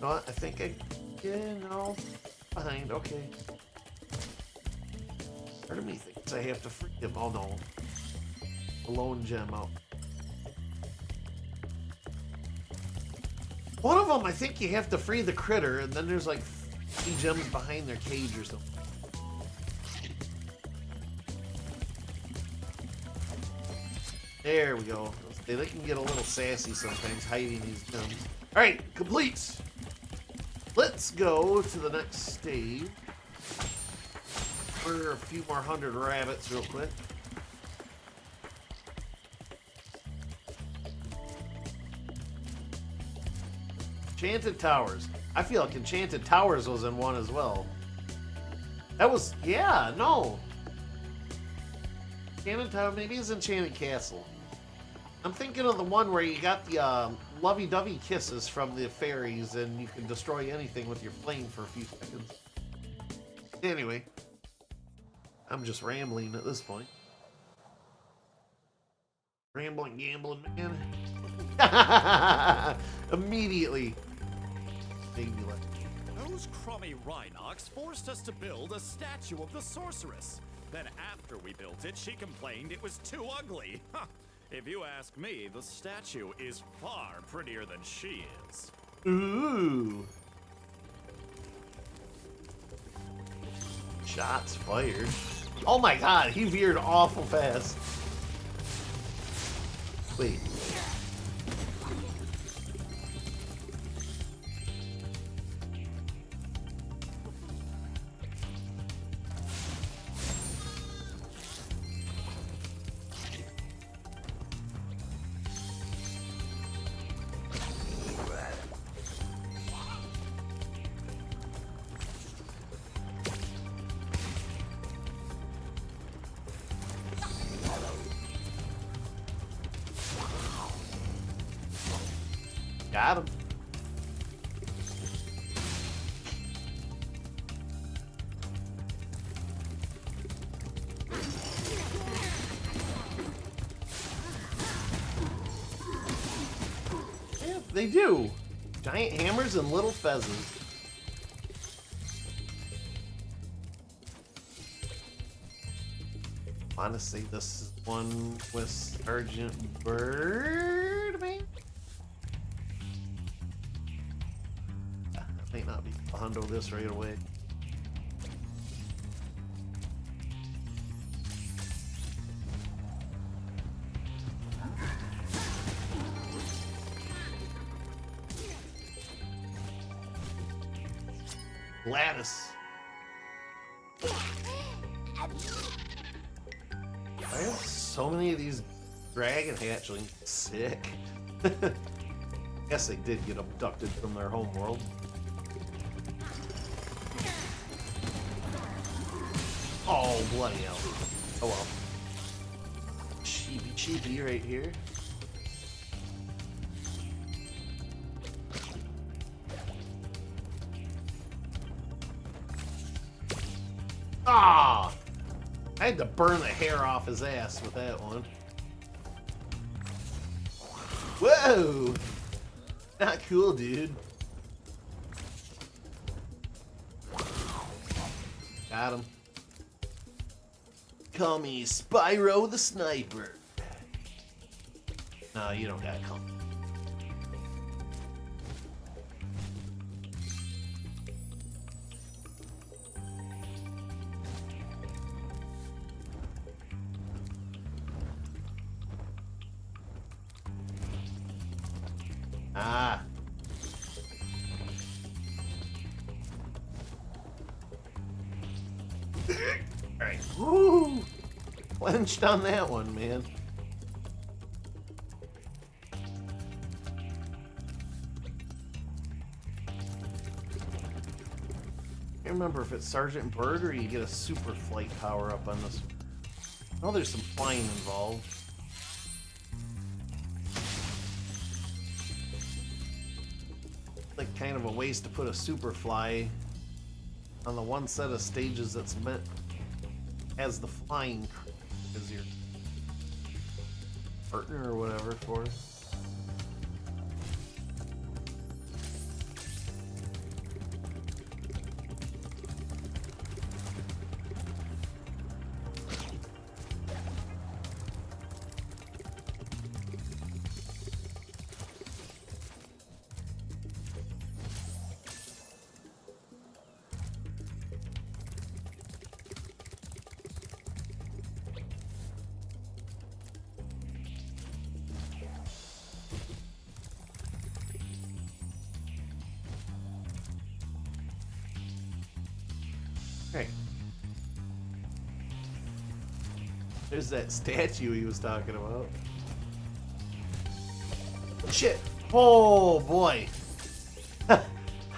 No, I think yeah, no. Behind, okay. Part of me thinks I have to free him. Oh no. A lone gem out. One of them, I think you have to free the critter, and then there's like 3 gems behind their cage or something. There we go. They can get a little sassy sometimes hiding these gems. Alright, complete! Let's go to the next stage. Murder a few more 100 rabbits real quick. Enchanted Towers. I feel like Enchanted Towers was in one as well. That was, yeah, no. Enchanted Tower, maybe it's Enchanted Castle. I'm thinking of the one where you got the lovey-dovey kisses from the fairies and you can destroy anything with your flame for a few seconds. Anyway, I'm just rambling at this point. Rambling, gambling, man. Immediately. Those crummy Rhinox forced us to build a statue of the sorceress. Then after we built it, she complained it was too ugly. If you ask me, the statue is far prettier than she is. Ooh. Shots fired. Oh my god, he veered awful fast. Wait. Got him. They do. Giant hammers and little fezzes. Honestly, this one with Sergeant Bird, man. I might not be able to hundo this right away. Gladys. I have so many of these dragon hatchlings. Sick. Guess they did get abducted from their home world. Oh, bloody hell. Oh well. Cheapy right here. Ah! I had to burn the hair off his ass with that one. Whoa! Not cool, dude. Got him. Call me Spyro the Sniper. No, you don't gotta call me. Ah. Alright. Woo! Clenched on that one, man. I can't remember if it's Sergeant Bird or you get a super flight power up on this. I know there's some flying involved. Like kind of a waste to put a super fly on the one set of stages that's meant as the flying as your partner or whatever for it. Hey. There's that statue he was talking about. Shit! Oh boy!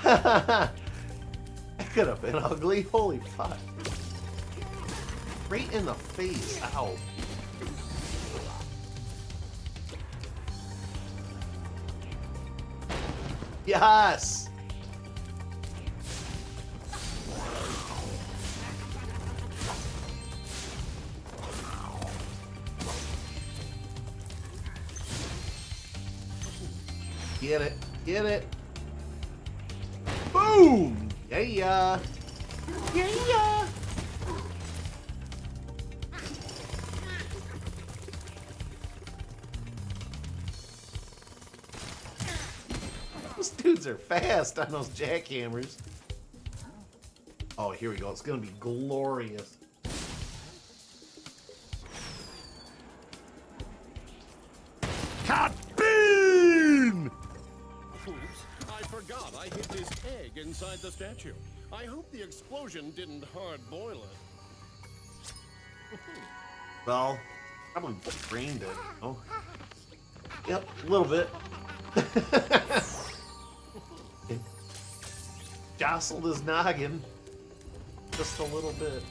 That could have been ugly. Holy fuck. Right in the face. Ow. Yes! Get it. Get it. Boom! Yeah, yeah. Yeah, yeah. Those dudes are fast on those jackhammers. Oh, here we go. It's going to be glorious. Cut bean! Oops, I forgot I hid this egg inside the statue. I hope the explosion didn't hard boil it. Well, probably brained it. Oh. Yep, a little bit. It jostled his noggin. Just a little bit.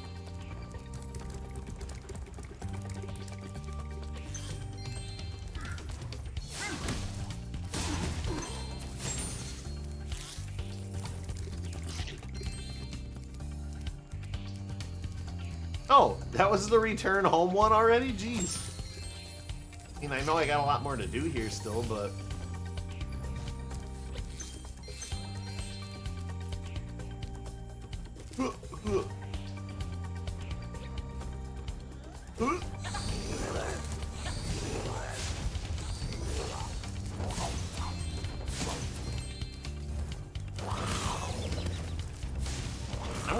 Oh, that was the return home one already? Jeez. I mean, I know I got a lot more to do here still, but I'm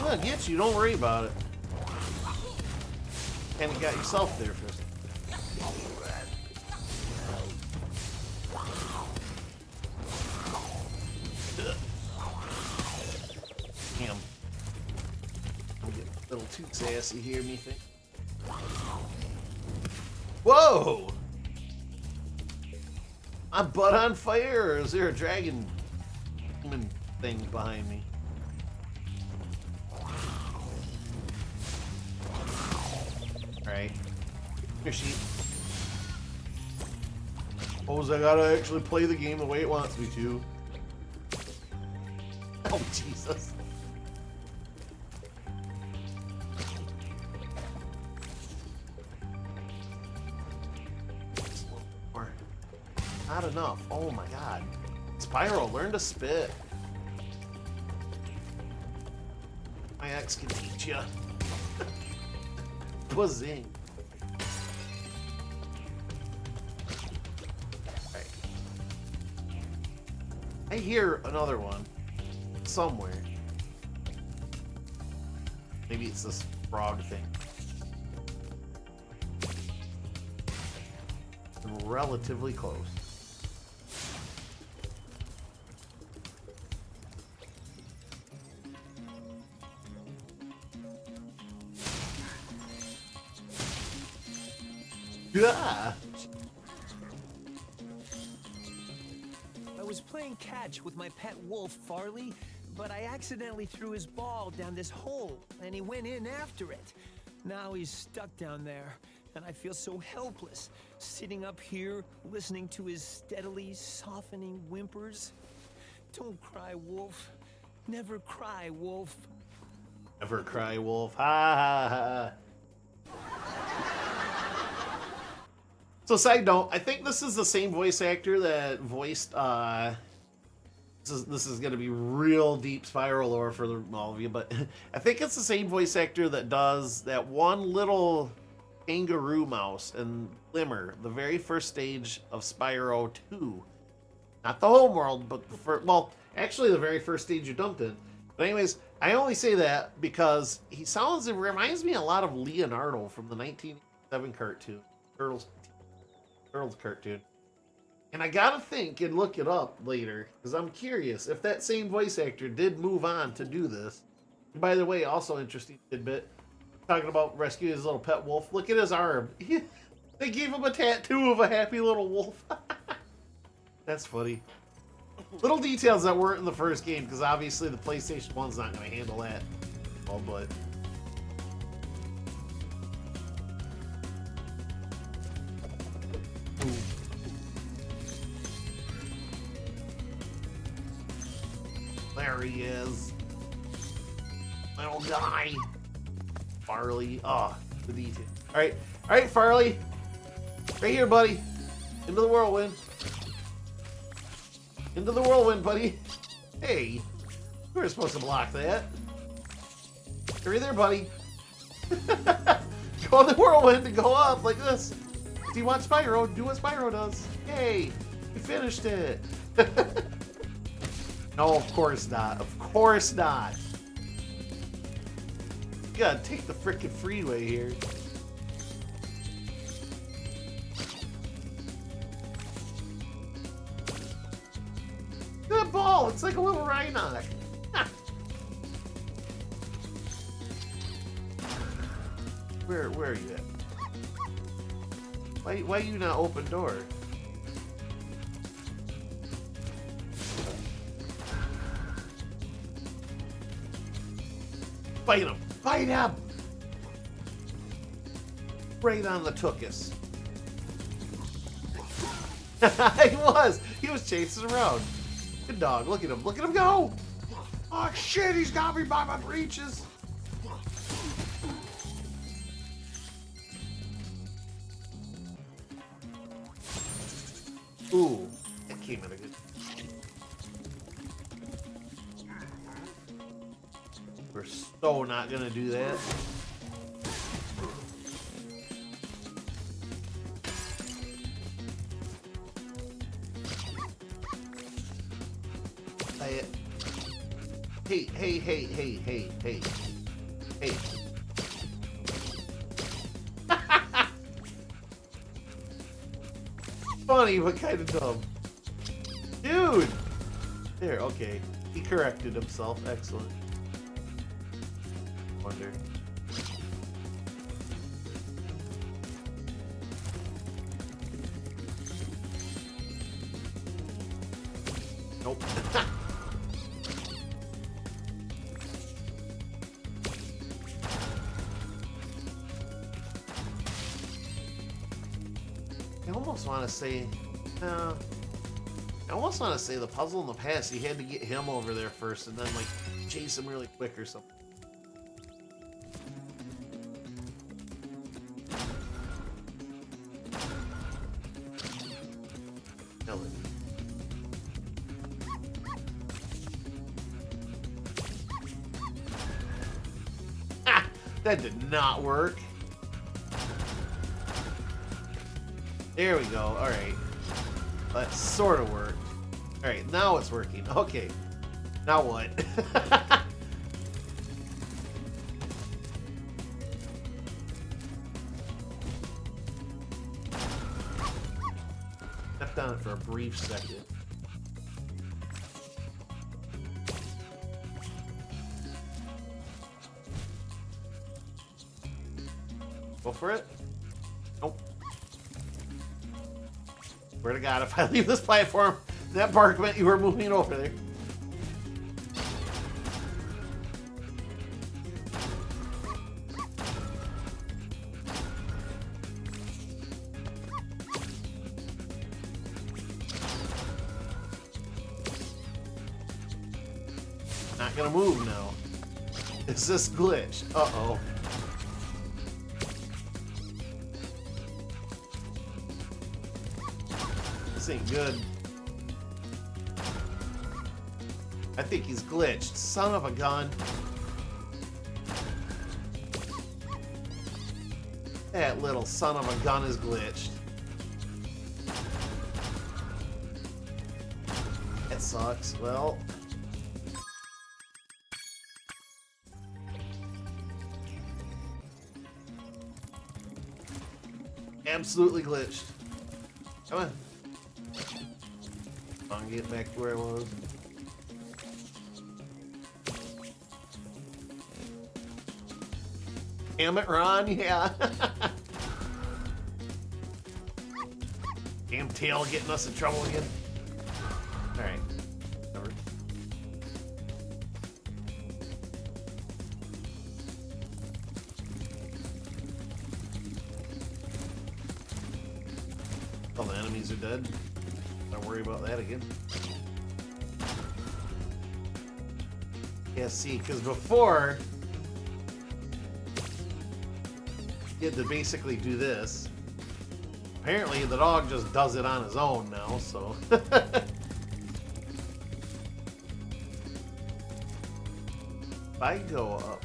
gonna get you, don't worry about it. And you got yourself there first. Damn. I'm getting a little too sassy here, me think. Whoa! I'm butt on fire, or is there a dragon human thing behind me? Alright. Here, sheep. Oh, I gotta actually play the game the way it wants me to. Oh, Jesus. Not enough. Oh my god. Spyro, learn to spit. My ex can teach ya. Buzzing. Right. I hear another one somewhere. Maybe it's this frog thing. I'm relatively close. Yeah. I was playing catch with my pet wolf, Farley, but I accidentally threw his ball down this hole, and he went in after it. Now he's stuck down there, and I feel so helpless, sitting up here, listening to his steadily softening whimpers. Don't cry, Wolf. Never cry, Wolf. Never cry, Wolf. Ha ha ha. So, side note, I think this is the same voice actor that voiced, this is going to be real deep Spyro lore for all of you, but I think it's the same voice actor that does that one little kangaroo mouse in Glimmer, the very first stage of Spyro 2. Not the home world, but well, actually the very first stage you dumped in. But anyways, I only say that because it reminds me a lot of Leonardo from the 1987 cartoon, Turtles cartoon. And I gotta think and look it up later, because I'm curious if that same voice actor did move on to do this. And by the way, also interesting tidbit, talking about rescuing his little pet wolf, look at his arm. They gave him a tattoo of a happy little wolf. That's funny. Little details that weren't in the first game, because obviously the PlayStation 1's not going to handle that. Oh, but... There he is. Little guy. Farley. Oh, the detail. Alright. Alright, Farley. Right here, buddy. Into the whirlwind. Into the whirlwind, buddy. Hey. You were supposed to block that. Hurry there, buddy. Go on the whirlwind and go up like this. Do you want Spyro? Do what Spyro does. Hey. You finished it. No, of course not. Of course not. You gotta take the frickin' freeway here. Good ball. It's like a little Rhinoc. Where are you at? Why you not open door? Bite him! Bite him! Right on the tuchus. He was! He was chasing around. Good dog. Look at him. Look at him go! Oh shit, he's got me by my breeches! Ooh, that came in a good... We're So not gonna do that. Hey. Funny, but kind of dumb. Dude! There, okay. He corrected himself. Excellent. Wonder. Nope. I almost want to say, I almost want to say the puzzle in the past, you had to get him over there first and then like chase him really quick or something. Kill it. Ah, that did not work. There we go. All right. That sort of worked. All right, now it's working. Okay. Now what? Stepped on it for a brief second. Go for it. Nope. Swear to God, if I leave this platform, that bark meant you were moving over there. Not gonna move now. Is this glitched? Uh-oh. This ain't good. I think he's glitched. Son of a gun. That little son of a gun is glitched. That sucks. Well. Absolutely glitched. Come on. I'll get back to where I was. Damn it, Ron, yeah. Damn tail getting us in trouble again. Alright. Covered. All the enemies are dead. Don't worry about that again. Yeah, see, because before you had to basically do this. Apparently the dog just does it on his own now, so. If I go up,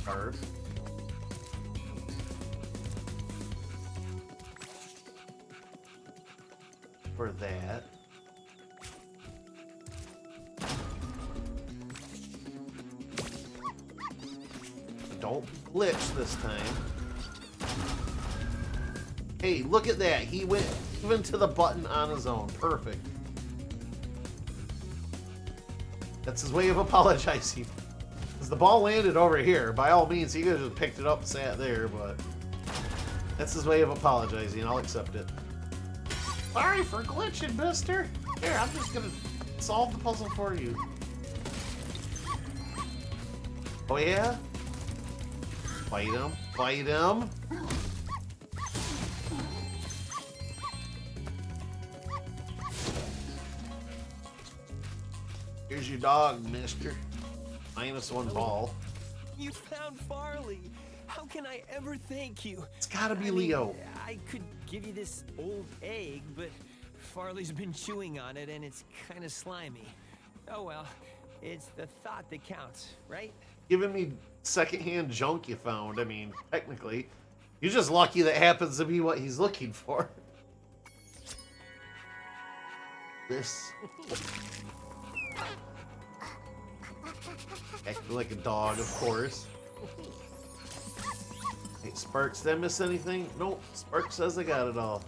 carve. For that. Don't glitch this time. Hey, look at that. He went even to the button on his own. Perfect. That's his way of apologizing. Because the ball landed over here. By all means, he could have just picked it up and sat there, but that's his way of apologizing. I'll accept it. Sorry for glitching, mister. Here, I'm just gonna solve the puzzle for you. Oh, yeah? Fight him. Fight him. Here's your dog, mister. -1 ball. You found Farley. How can I ever thank you? It's gotta be I mean, Leo. I could give you this old egg, but Farley's been chewing on it and it's kind of slimy. Oh well, It's the thought that counts, right? Giving me secondhand junk you found. I mean, technically, you're just lucky that happens to be what he's looking for. This. Acting like a dog, of course. Hey, Sparks, did I miss anything? Nope. Sparks says I got it all.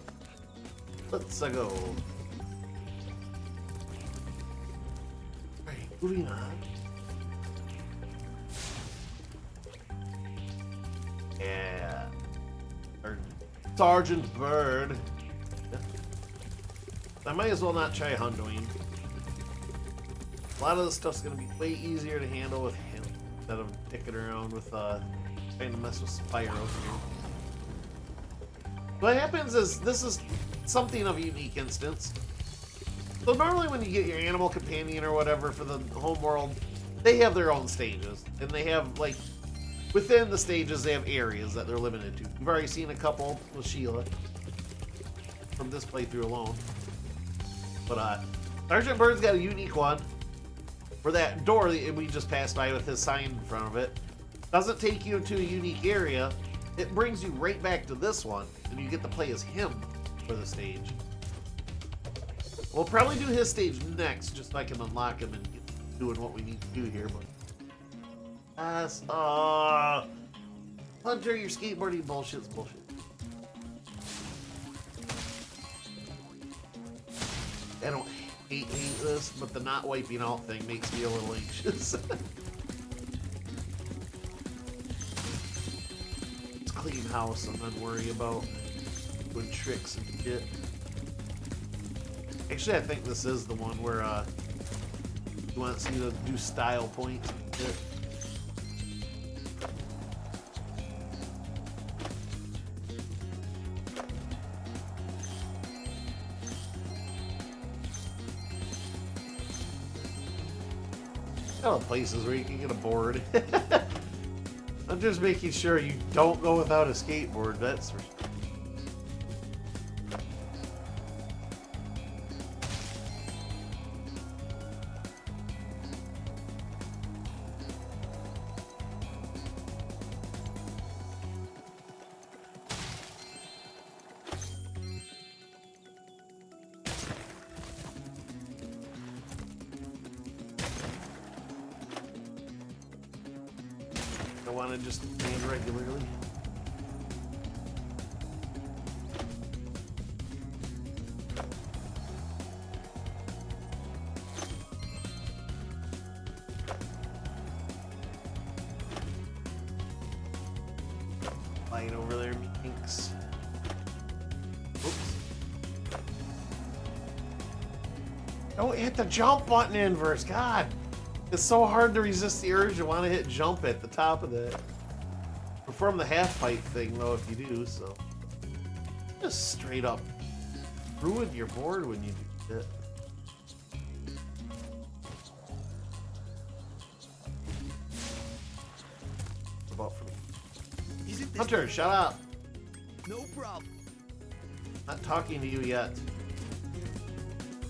Let's go. Alright, moving on. Yeah. Or Sergeant Bird. I might as well not try hundoing. A lot of this stuff's gonna be way easier to handle with him instead of dicking around with trying to mess with Spyro here. What happens is this is something of a unique instance. So normally when you get your animal companion or whatever for the home world, they have their own stages. And they have, like, within the stages they have areas that they're limited to. You've already seen a couple with Sheila from this playthrough alone. But Sergeant Bird's got a unique one where that door that we just passed by with his sign in front of it doesn't take you into a unique area. It brings you right back to this one, and you get to play as him for the stage. We'll probably do his stage next, just so I can unlock him and get doing what we need to do here. But Hunter, your skateboarding bullshit's bullshit. I don't hate this, but the not wiping out thing makes me a little anxious. It's clean house, I'm not worried about doing tricks and shit. Actually, I think this is the one where he wants you to do style points and shit. Places where you can get a board. I'm just making sure you don't go without a skateboard, that's for sure. Just land regularly. Light over there, Minx. Oops. Don't hit the jump button, Inverse. God. It's so hard to resist the urge to want to hit jump at the top of that. Perform the half pipe thing though if you do, so just straight up ruin your board when you do it. What about for me? Hunter, shut up. No problem. Not talking to you yet.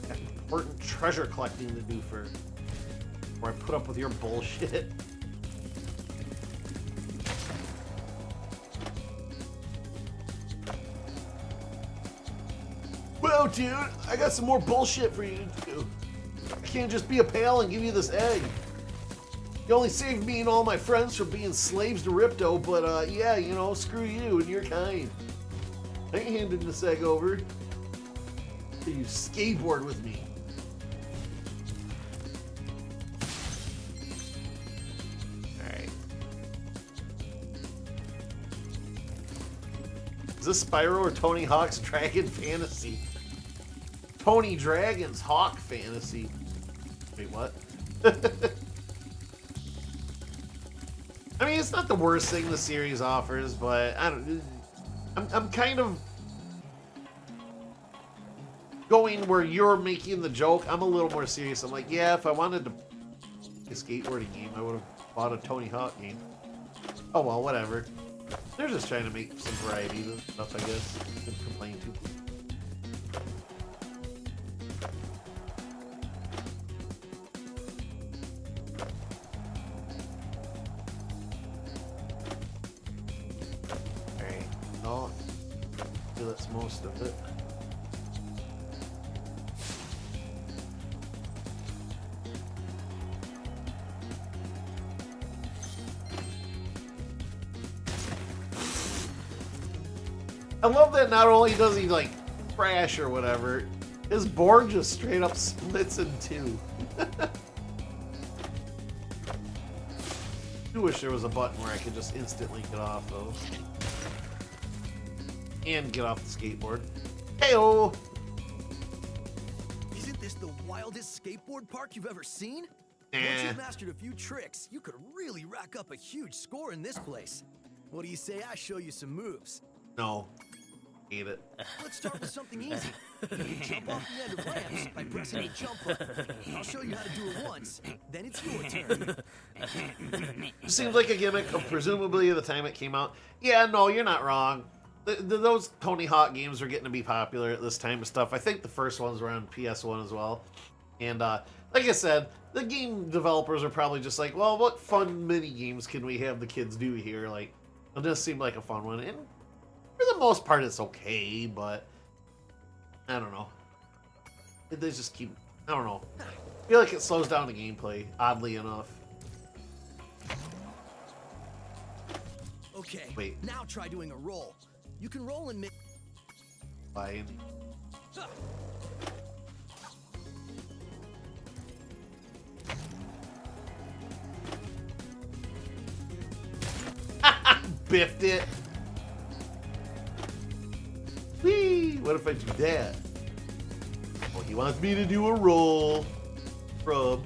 Got important treasure collecting to do first. Before I put up with your bullshit. Well, dude, I got some more bullshit for you to do. I can't just be a pal and give you this egg. You only saved me and all my friends from being slaves to Ripto, but yeah, you know, screw you and your kind. I ain't handing this egg over. You skateboard with me. Alright. Is this Spyro or Tony Hawk's Dragon Fantasy? Tony Dragon's Hawk Fantasy. Wait, what? I mean, it's not the worst thing the series offers, but I don't. I'm kind of going where you're making the joke. I'm a little more serious. I'm like, yeah, if I wanted to play a skateboarding game, I would have bought a Tony Hawk game. Oh well, whatever. They're just trying to make some variety of stuff, I guess. Didn't complain too. that's most of it. I love that not only does he like crash or whatever, his board just straight up splits in two. I wish there was a button where I could just instantly get off those. And get off the skateboard. Hey-oh! Isn't this the wildest skateboard park you've ever seen? Eh. Once you've mastered a few tricks, you could really rack up a huge score in this place. What do you say I show you some moves? No. Hate it. Let's start with something easy. You can jump off the end of ramps by pressing the jump button. I'll show you how to do it once, then it's your turn. Seems like a gimmick of presumably the time it came out. Yeah, no, you're not wrong. Those Tony Hawk games are getting to be popular at this time of stuff. I think the first ones were on PS1 as well. And like I said, the game developers are probably just like, well, what fun mini games can we have the kids do here? Like, it does seem like a fun one. And for the most part, it's okay, but I don't know. They just keep, I don't know. I feel like it slows down the gameplay, oddly enough. Okay, wait. Now try doing a roll. You can roll and make... Fine. Biffed it. Whee! What if I do that? Well, he wants me to do a roll. Rub.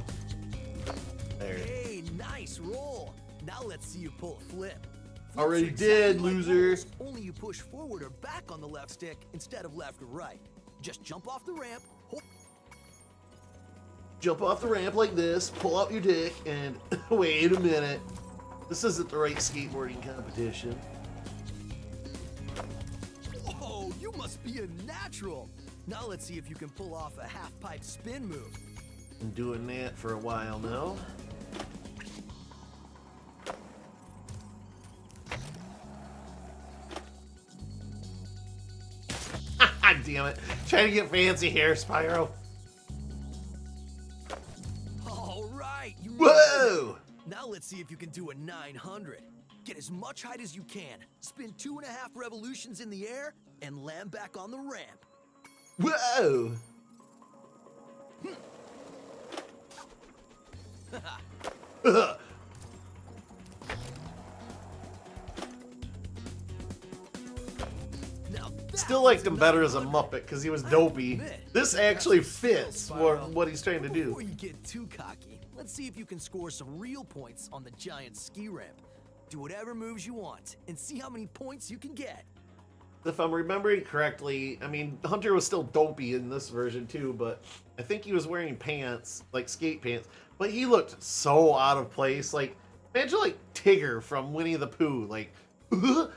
There. Hey, nice roll. Now let's see you pull a flip. Flips Already are did, exactly like loser. rolls, only you push forward or back on the left stick instead of left or right. Just jump off the ramp. Jump off the ramp like this, pull out your dick, and wait a minute. This isn't the right skateboarding competition. Whoa, you must be a natural. Now let's see if you can pull off a half-pipe spin move. Been doing that for a while now. Damn it. Trying to get fancy here, Spyro. All right, you Whoa! Now let's see if you can do a 900. Get as much height as you can. Spin 2.5 revolutions in the air and land back on the ramp. Whoa! Still liked him better as a Muppet because he was dopey. This actually fits for what he's trying to do. Before you get too cocky, let's see if you can score some real points on the giant ski ramp. Do whatever moves you want and see how many points you can get. If I'm remembering correctly, I mean, Hunter was still dopey in this version too, but I think he was wearing pants, like skate pants, but he looked so out of place. Like, imagine like Tigger from Winnie the Pooh, like,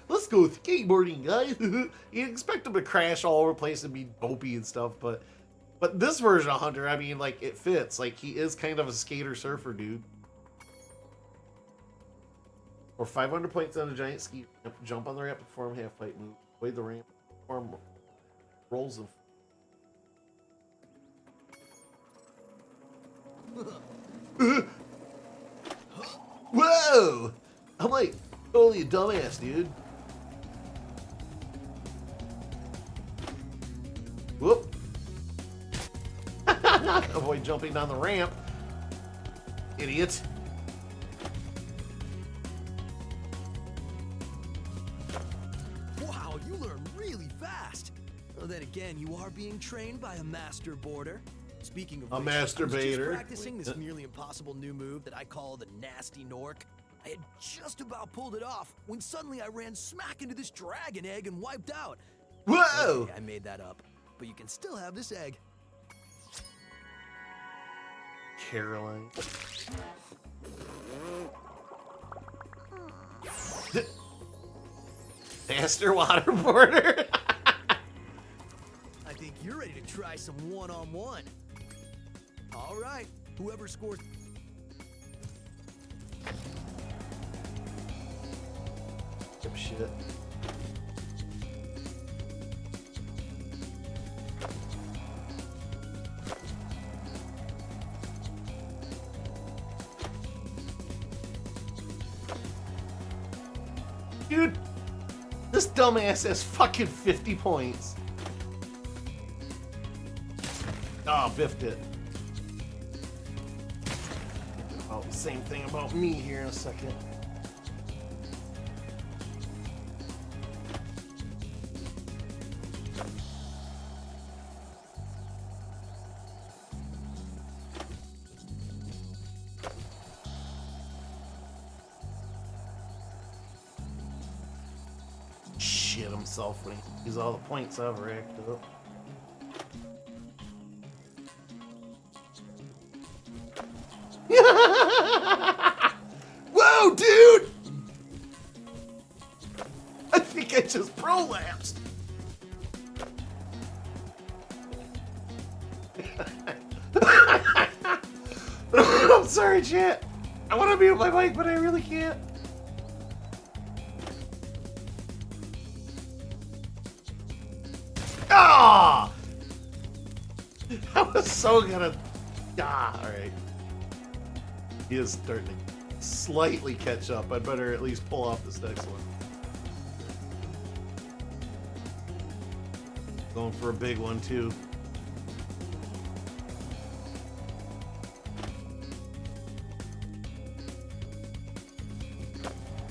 let's go skateboarding, guys. You expect him to crash all over the place and be dopey and stuff, but this version of Hunter, I mean, like, it fits. Like, he is kind of a skater surfer dude. Or 500 points on a giant ski ramp, jump on the ramp, perform half pipe move, avoid the ramp, perform rolls of. Whoa! I'm like, totally a dumbass, dude. Whoop. Avoid jumping down the ramp. Idiot. Wow, you learn really fast. Well, then again, you are being trained by a master boarder. Speaking of A which, I was masturbator. just practicing this nearly impossible new move that I call the nasty Nork. I had just about pulled it off when suddenly I ran smack into this dragon egg and wiped out. Whoa! Okay, I made that up, but you can still have this egg. Caroline. Master waterboarder. I think you're ready to try some one-on-one. All right, whoever scores... Some shit. Dude, this dumbass has fucking 50 points. Oh, biffed it. Oh, same thing about me here in a second. Shit himself when he uses all the points I've racked up. Whoa, dude! I think I just prolapsed. I'm sorry, chat. I want to mute my mic, but I really can't. Ah! I was so gonna. Ah, alright. He is starting to slightly catch up. I'd better at least pull off this next one. Going for a big one, too.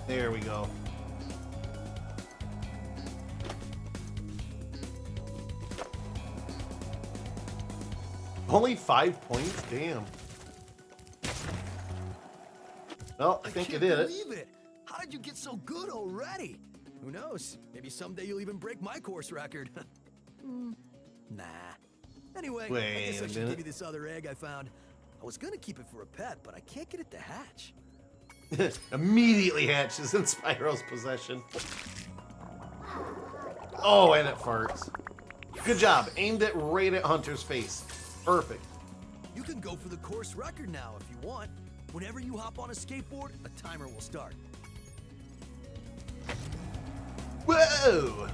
There we go. Only 5 points? Damn. Well, I think you did it. Believe it. How did you get so good already? Who knows? Maybe someday you'll even break my course record. Nah. Anyway, Wait I guess a I should minute. give you this other egg I found. I was gonna keep it for a pet, but I can't get it to hatch. Immediately hatches in Spyro's possession. Oh, and it farts. Good job. Aimed it right at Hunter's face. Perfect. You can go for the course record now if you want. Whenever you hop on a skateboard, a timer will start. Whoa!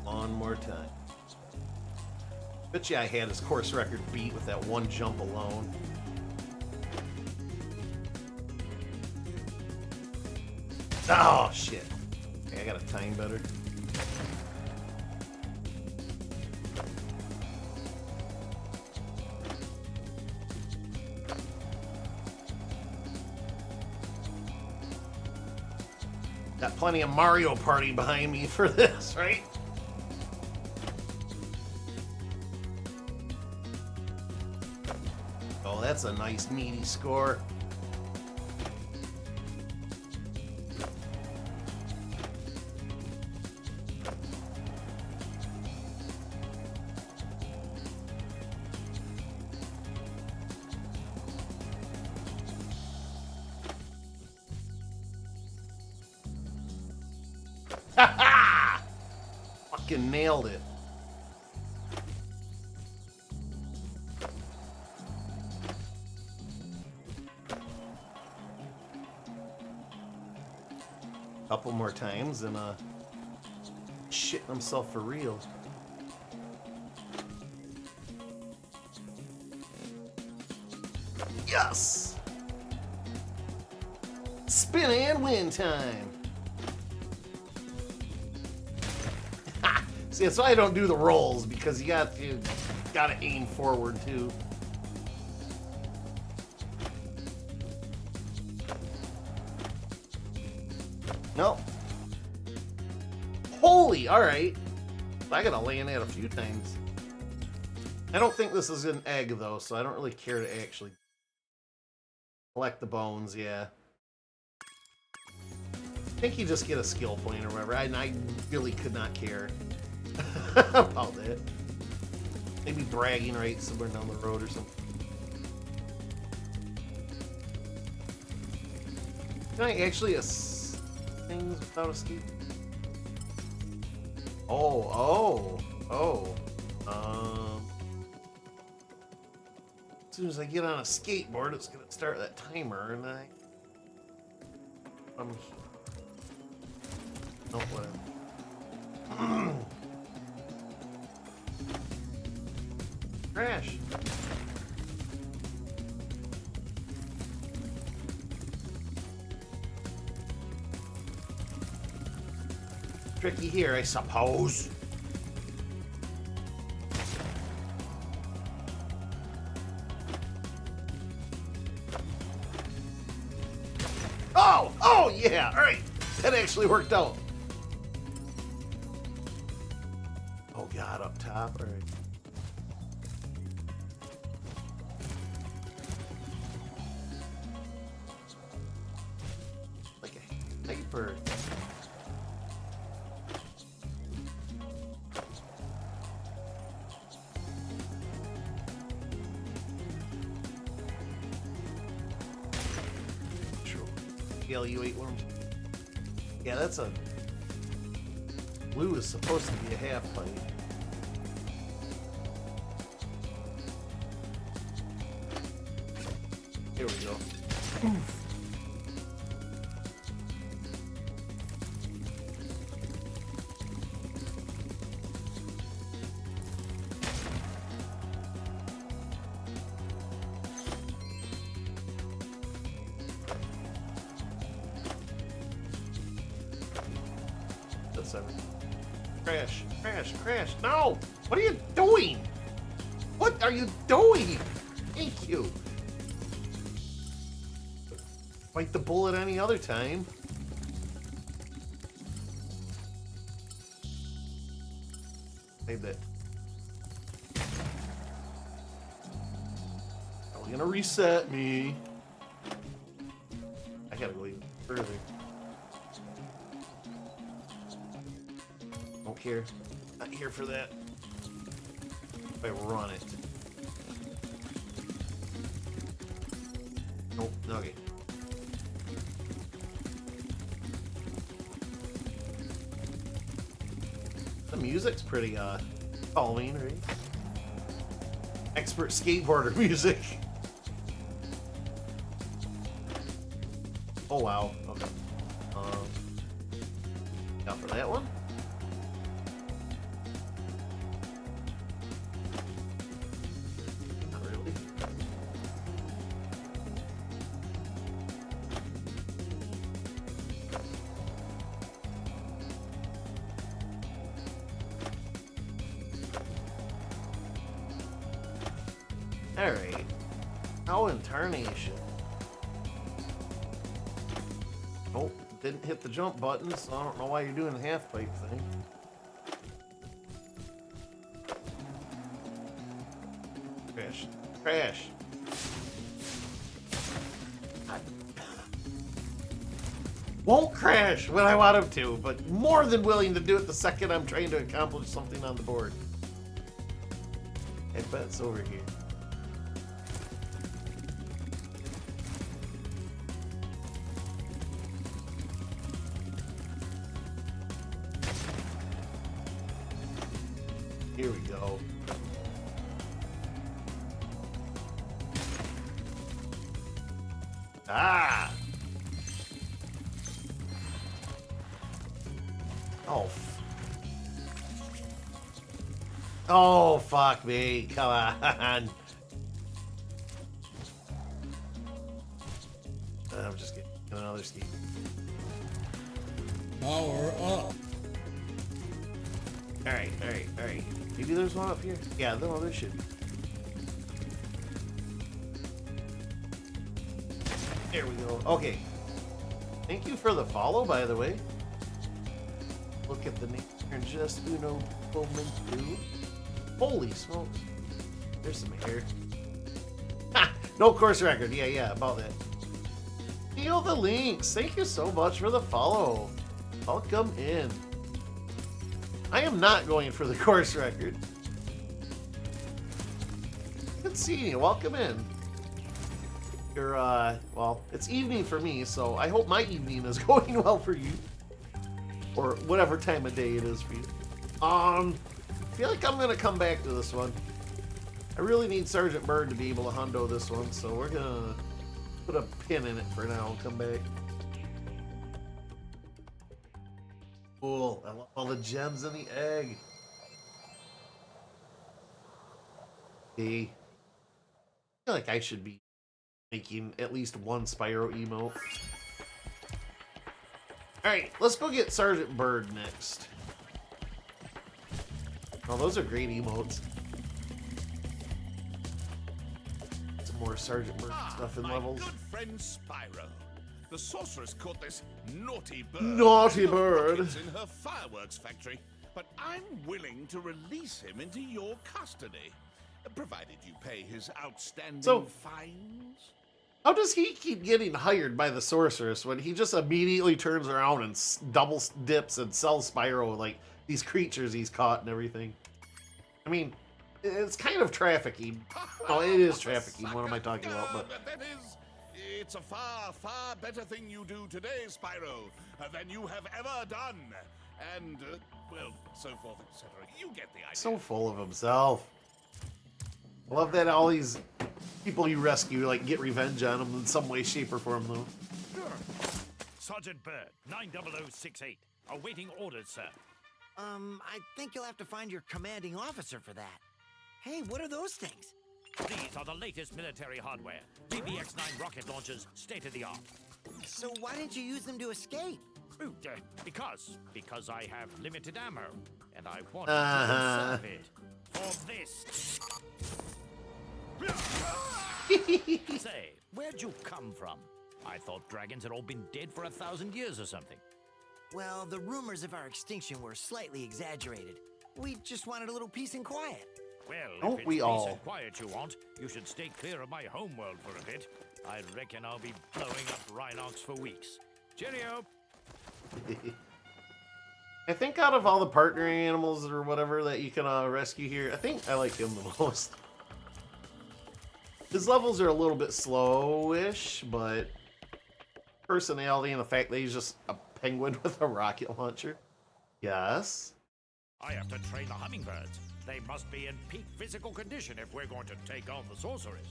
One more time. Bet you I had his course record beat with that one jump alone. Oh, shit. Okay, I gotta time better. Got plenty of Mario Party behind me for this, right? Oh, that's a nice, meaty score. Fucking nailed it. Couple more times and shitting himself for real. Yes! Spin and win time. See, that's why I don't do the rolls, because you gotta aim forward too. Nope. Holy, alright. I gotta land that a few times. I don't think this is an egg though, so I don't really care to actually collect the bones, yeah. I think you just get a skill point or whatever. I really could not care about that. Maybe bragging rights somewhere down the road or something. Can I actually things without escape? Oh. As soon as I get on a skateboard, it's gonna start that timer, and No, whatever. Crash. Tricky here, I suppose. Oh! Oh, yeah! All right. That actually worked out. Oh, God, up top. All right. Like a sniper. You ate one. Yeah, that's a... Blue is supposed to be a half pipe. Here we go. Oof. Crash, crash, crash. No! What are you doing? What are you doing? Thank you. Bite the bullet any other time. Save that. Are we gonna reset me? I gotta go even further. Don't care. Not here for that. If I run it. Nope. Okay. The music's pretty calming, right? Expert skateboarder music. Oh wow. Okay. Now for that one. Not really. Alright. How in tarnation? Nope, didn't hit the jump button, so I don't know why you're doing the half pipe thing. Crash. Crash! Won't crash when I want him to, but more than willing to do it the second I'm trying to accomplish something on the board. I bet it's over here. Here we go. Ah! Oh. Oh, fuck me. Come on. I'm just getting another ski. Power up. Alright, alright, alright. Maybe there's one up here? Yeah, no, there should be. There we go. Okay. Thank you for the follow, by the way. Look at the name. Just uno momento. Holy smokes. There's some hair. Ha! No course record. Yeah, about that. Feel the links. Thank you so much for the follow. Welcome in. I am not going for the course record. Good seeing you. Welcome in. You're, well, it's evening for me, so I hope my evening is going well for you. Or whatever time of day it is for you. I feel like I'm going to come back to this one. I really need Sergeant Bird to be able to hundo this one, so we're going to put a pin in it for now and come back. Cool. I love all the gems in the egg. See, I feel like I should be making at least one Spyro emote. Alright, let's go get Sergeant Bird next. Oh, those are great emotes. Some more Sergeant Bird stuff in levels. Good friend Spyro. The sorceress caught this naughty bird. Naughty bird. In her fireworks factory, but I'm willing to release him into your custody, provided you pay his outstanding fines. How does he keep getting hired by the sorceress when he just immediately turns around and double dips and sells Spyro like these creatures he's caught and everything? I mean, it's kind of trafficking. Oh, it is trafficking. What am I talking about? But That is, it's a far, far better thing you do today, Spyro, than you have ever done. And, well, so forth, etc. You get the idea. so full of himself. I love that all these people you rescue like get revenge on him in some way, shape, or form, though. Sergeant Bird, 90068. Awaiting orders, sir. I think you'll have to find your commanding officer for that. Hey, what are those things? These are the latest military hardware. BBX-9 rocket launchers, state of the art. So why didn't you use them to escape? Because I have limited ammo, and I want to conserve it for this. Say, where'd you come from? I thought dragons had all been dead for 1,000 years or something. Well, the rumors of our extinction were slightly exaggerated. We just wanted a little peace and quiet. Well, Don't if it's we peace all? and quiet you want, you should stay clear of my homeworld for a bit. I reckon I'll be blowing up Rhinox for weeks. Cheerio! I think out of all the partner animals or whatever that you can rescue here, I think I like him the most. His levels are a little bit slowish, but personality and the fact that he's just a penguin with a rocket launcher. Yes. I have to train the hummingbirds. They must be in peak physical condition if we're going to take on the sorceress.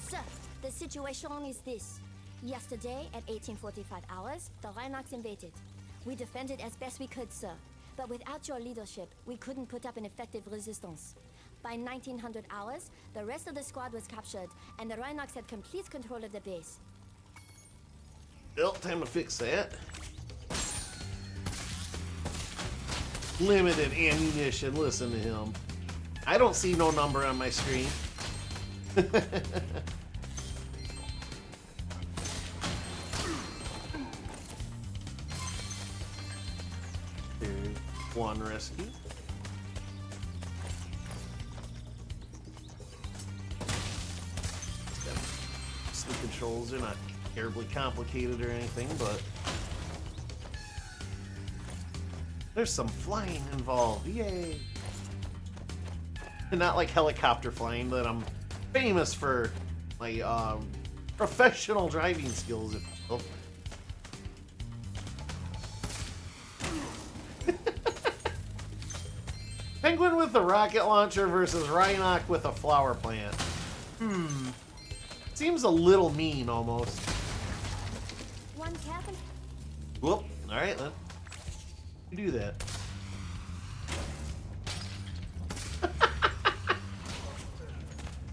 Sir, the situation is this. Yesterday, at 1845 hours, the Rhinox invaded. We defended as best we could, sir. But without your leadership, we couldn't put up an effective resistance. By 1900 hours, the rest of the squad was captured, and the Rhinox had complete control of the base. Well, time to fix that. Limited ammunition, listen to him. I don't see no number on my screen. There's one rescue. The controls are not terribly complicated or anything, but there's some flying involved. Yay! And not like helicopter flying, but I'm famous for my professional driving skills, if you will. Penguin with a rocket launcher versus Rhinox with a flower plant. Seems a little mean, almost. One cabin? Whoop. Alright, then. You do that.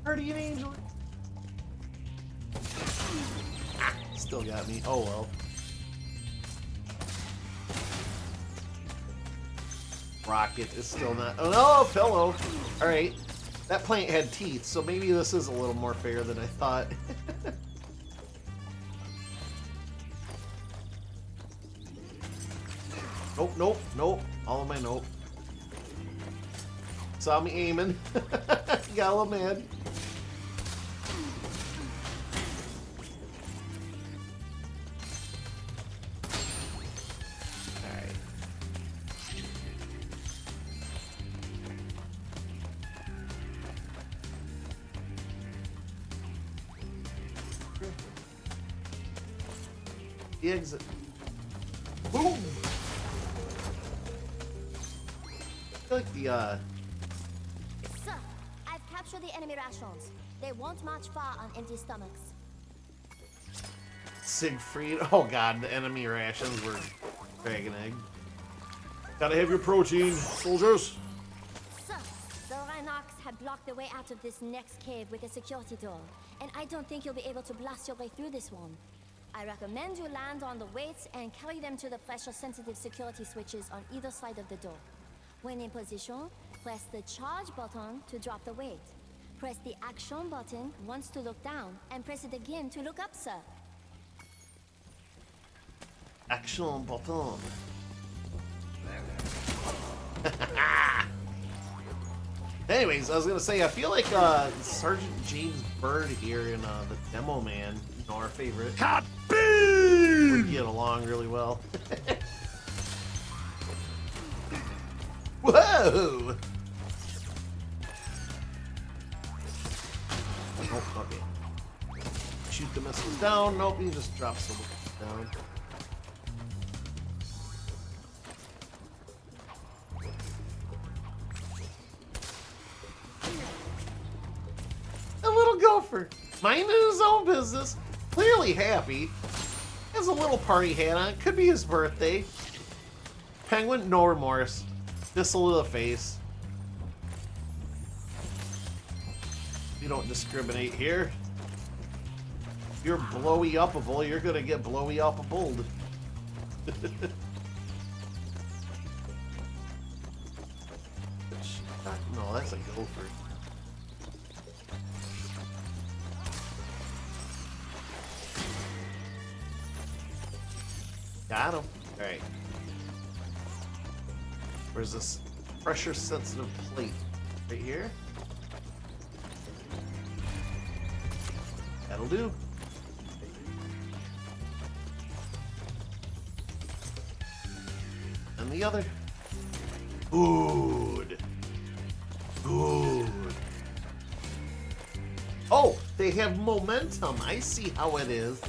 Guardian Angel. Still got me. Oh, well. Rocket is still not... Oh, no! Pillow! Alright. That plant had teeth, so maybe this is a little more fair than I thought. Nope, nope, nope. All of my nope. Saw me aiming. Got a little mad. Alright. The exit. Boom! I feel like the, Sir, I've captured the enemy rations. They won't march far on empty stomachs. Siegfried. Oh god, the enemy rations were dragon egg. Gotta have your protein, soldiers. So, the Rhinox have blocked the way out of this next cave with a security door, and I don't think you'll be able to blast your way through this one. I recommend you land on the weights and carry them to the pressure-sensitive security switches on either side of the door. When in position, press the charge button to drop the weight. Press the action button once to look down, and press it again to look up, sir. Action button. Anyways, I was gonna say, I feel like Sergeant James Bird here in the Demo Man, you know, our favorite, would get along really well. Whoa! Oh, okay. Shoot the missiles down. Nope, he just drops the missiles down. A little gopher, minding his own business, clearly happy. Has a little party hat on. Could be his birthday. Penguin, no remorse. Thistle to the face. You don't discriminate here. If you're blowy upable, you're gonna get blowy upable. No, that's a gopher. Got him. Alright. Where's this pressure sensitive plate? Right here? That'll do. And the other. Good. Good. Oh, they have momentum. I see how it is.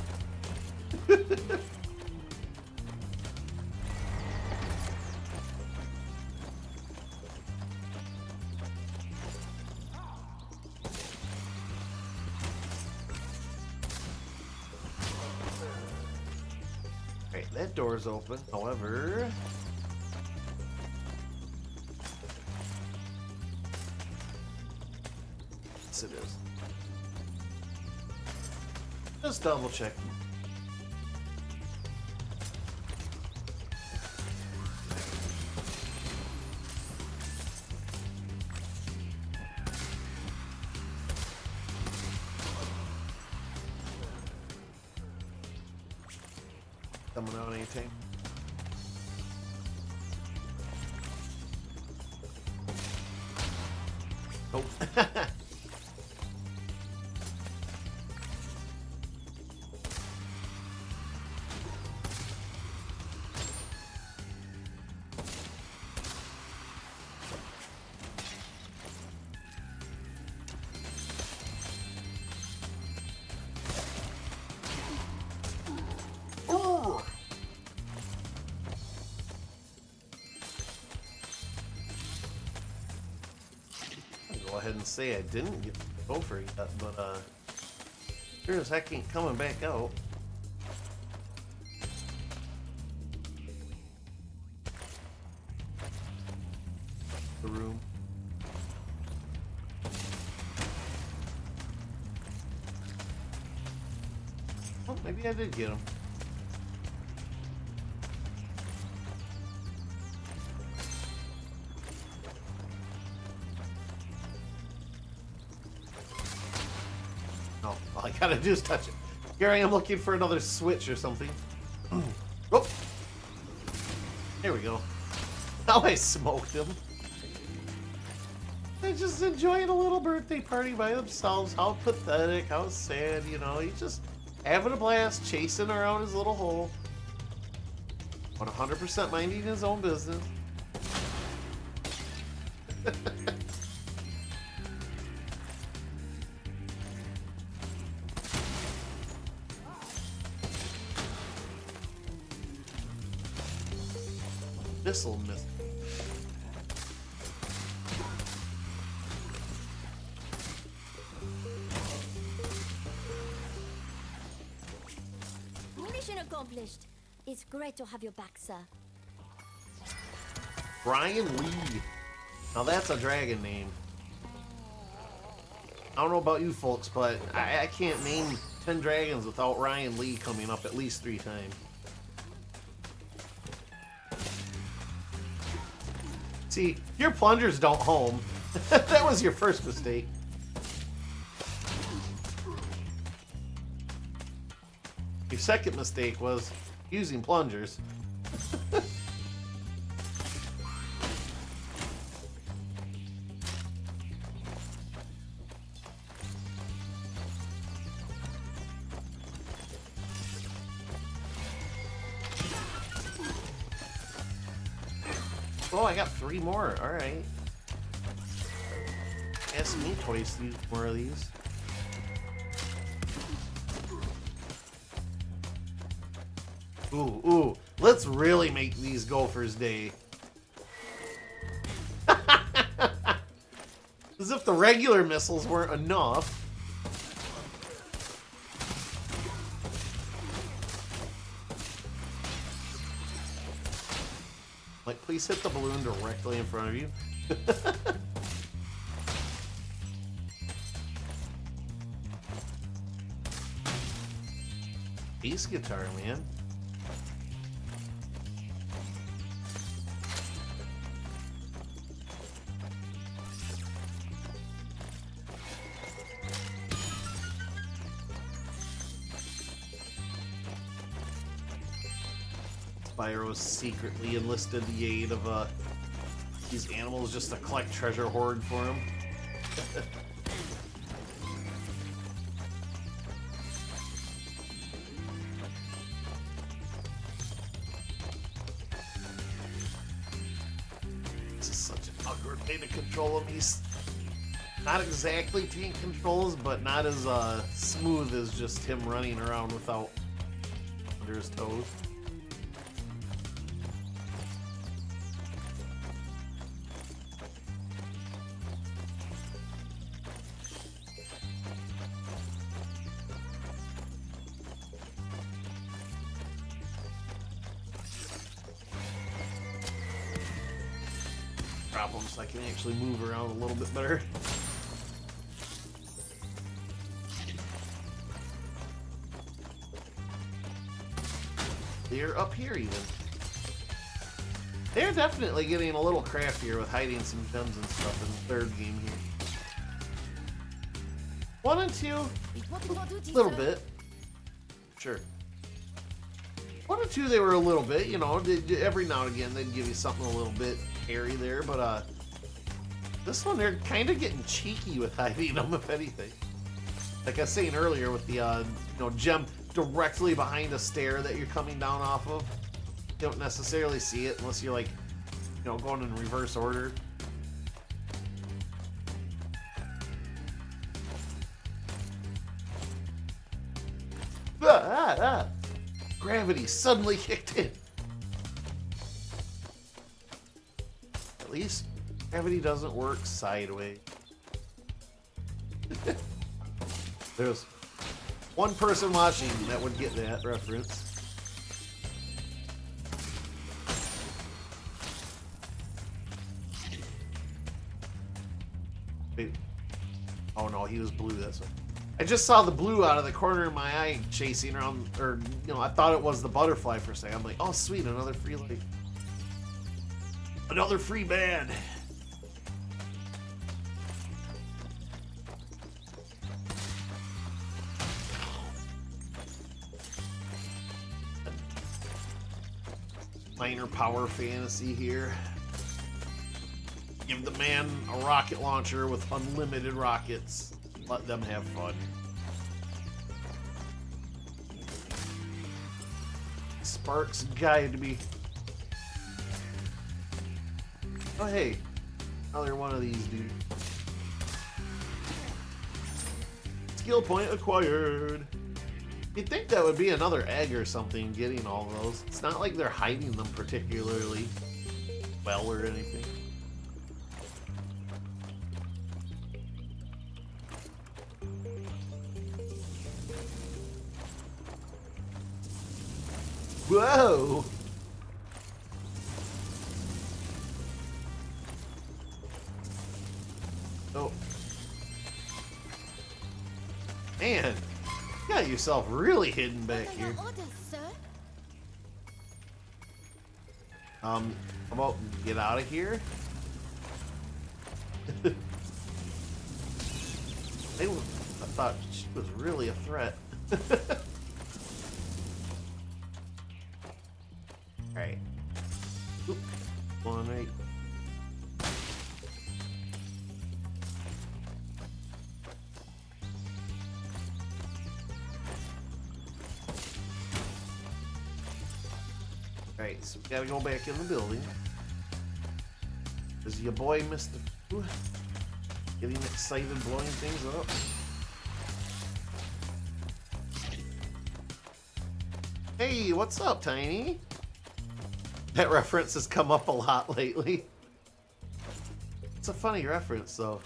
Right, that door's open. However, yes, it is. Just double check. Coming out anything? Nope. Go ahead and say I didn't get the gopher yet, but sure as heck ain't coming back out. The room. Oh, maybe I did get him. No, all I gotta do is touch it. Here I am looking for another switch or something. Oh! There we go. Now I smoked him. They're just enjoying a little birthday party by themselves. How pathetic, how sad, you know. He's just having a blast, chasing around his little hole. 100% minding his own business. This'll miss. accomplished. It's great to have you back, sir. Brian Lee. Now that's a dragon name. I don't know about you folks, but I can't name 10 dragons without Ryan Lee coming up at least 3 times. See, your plungers don't home. That was your first mistake. Your second mistake was using plungers. Oh, I got 3 more. All right. Ask me twice to use more of these. Ooh, ooh. Let's really make these Gophers Day. As if the regular missiles weren't enough. Like, please hit the balloon directly in front of you. Bass guitar, man. Spyro secretly enlisted the aid of these animals just to collect treasure hoard for him. This is such an awkward way to control him. He's not exactly tank controls, but not as smooth as just him running around without under his toes. Problems, I can actually move around a little bit better. They're up here even. They're definitely getting a little craftier with hiding some gems and stuff in the third game here. 1 and 2, a little bit. Sure. 1 and 2 they were a little bit, you know, every now and again they'd give you something a little bit hairy there, but this one they're kind of getting cheeky with hiding them, if anything. Like I was saying earlier with the you know, gem directly behind a stair that you're coming down off of. You don't necessarily see it unless you're like, you know, going in reverse order. Gravity suddenly kicked in. At least gravity doesn't work sideways. There's one person watching that would get that reference. Wait. Oh no, he was blue, that's right. I just saw the blue out of the corner of my eye chasing around, or, you know, I thought it was the butterfly for a second. I'm like, oh sweet, another free life. Another free band. Minor power fantasy here. Give the man a rocket launcher with unlimited rockets. Let them have fun. Sparks guide me. Oh hey, another one of these dudes. Skill point acquired. You'd think that would be another egg or something getting all those. It's not like they're hiding them particularly well or anything. Whoa! Oh. Man, you got yourself really hidden back here. How about get out of here? I thought she was really a threat. Alright. One right. Alright, so we gotta go back in the building. Because your boy Mr. Getting excited, blowing things up. Hey, what's up, Tiny? That reference has come up a lot lately. It's a funny reference, though.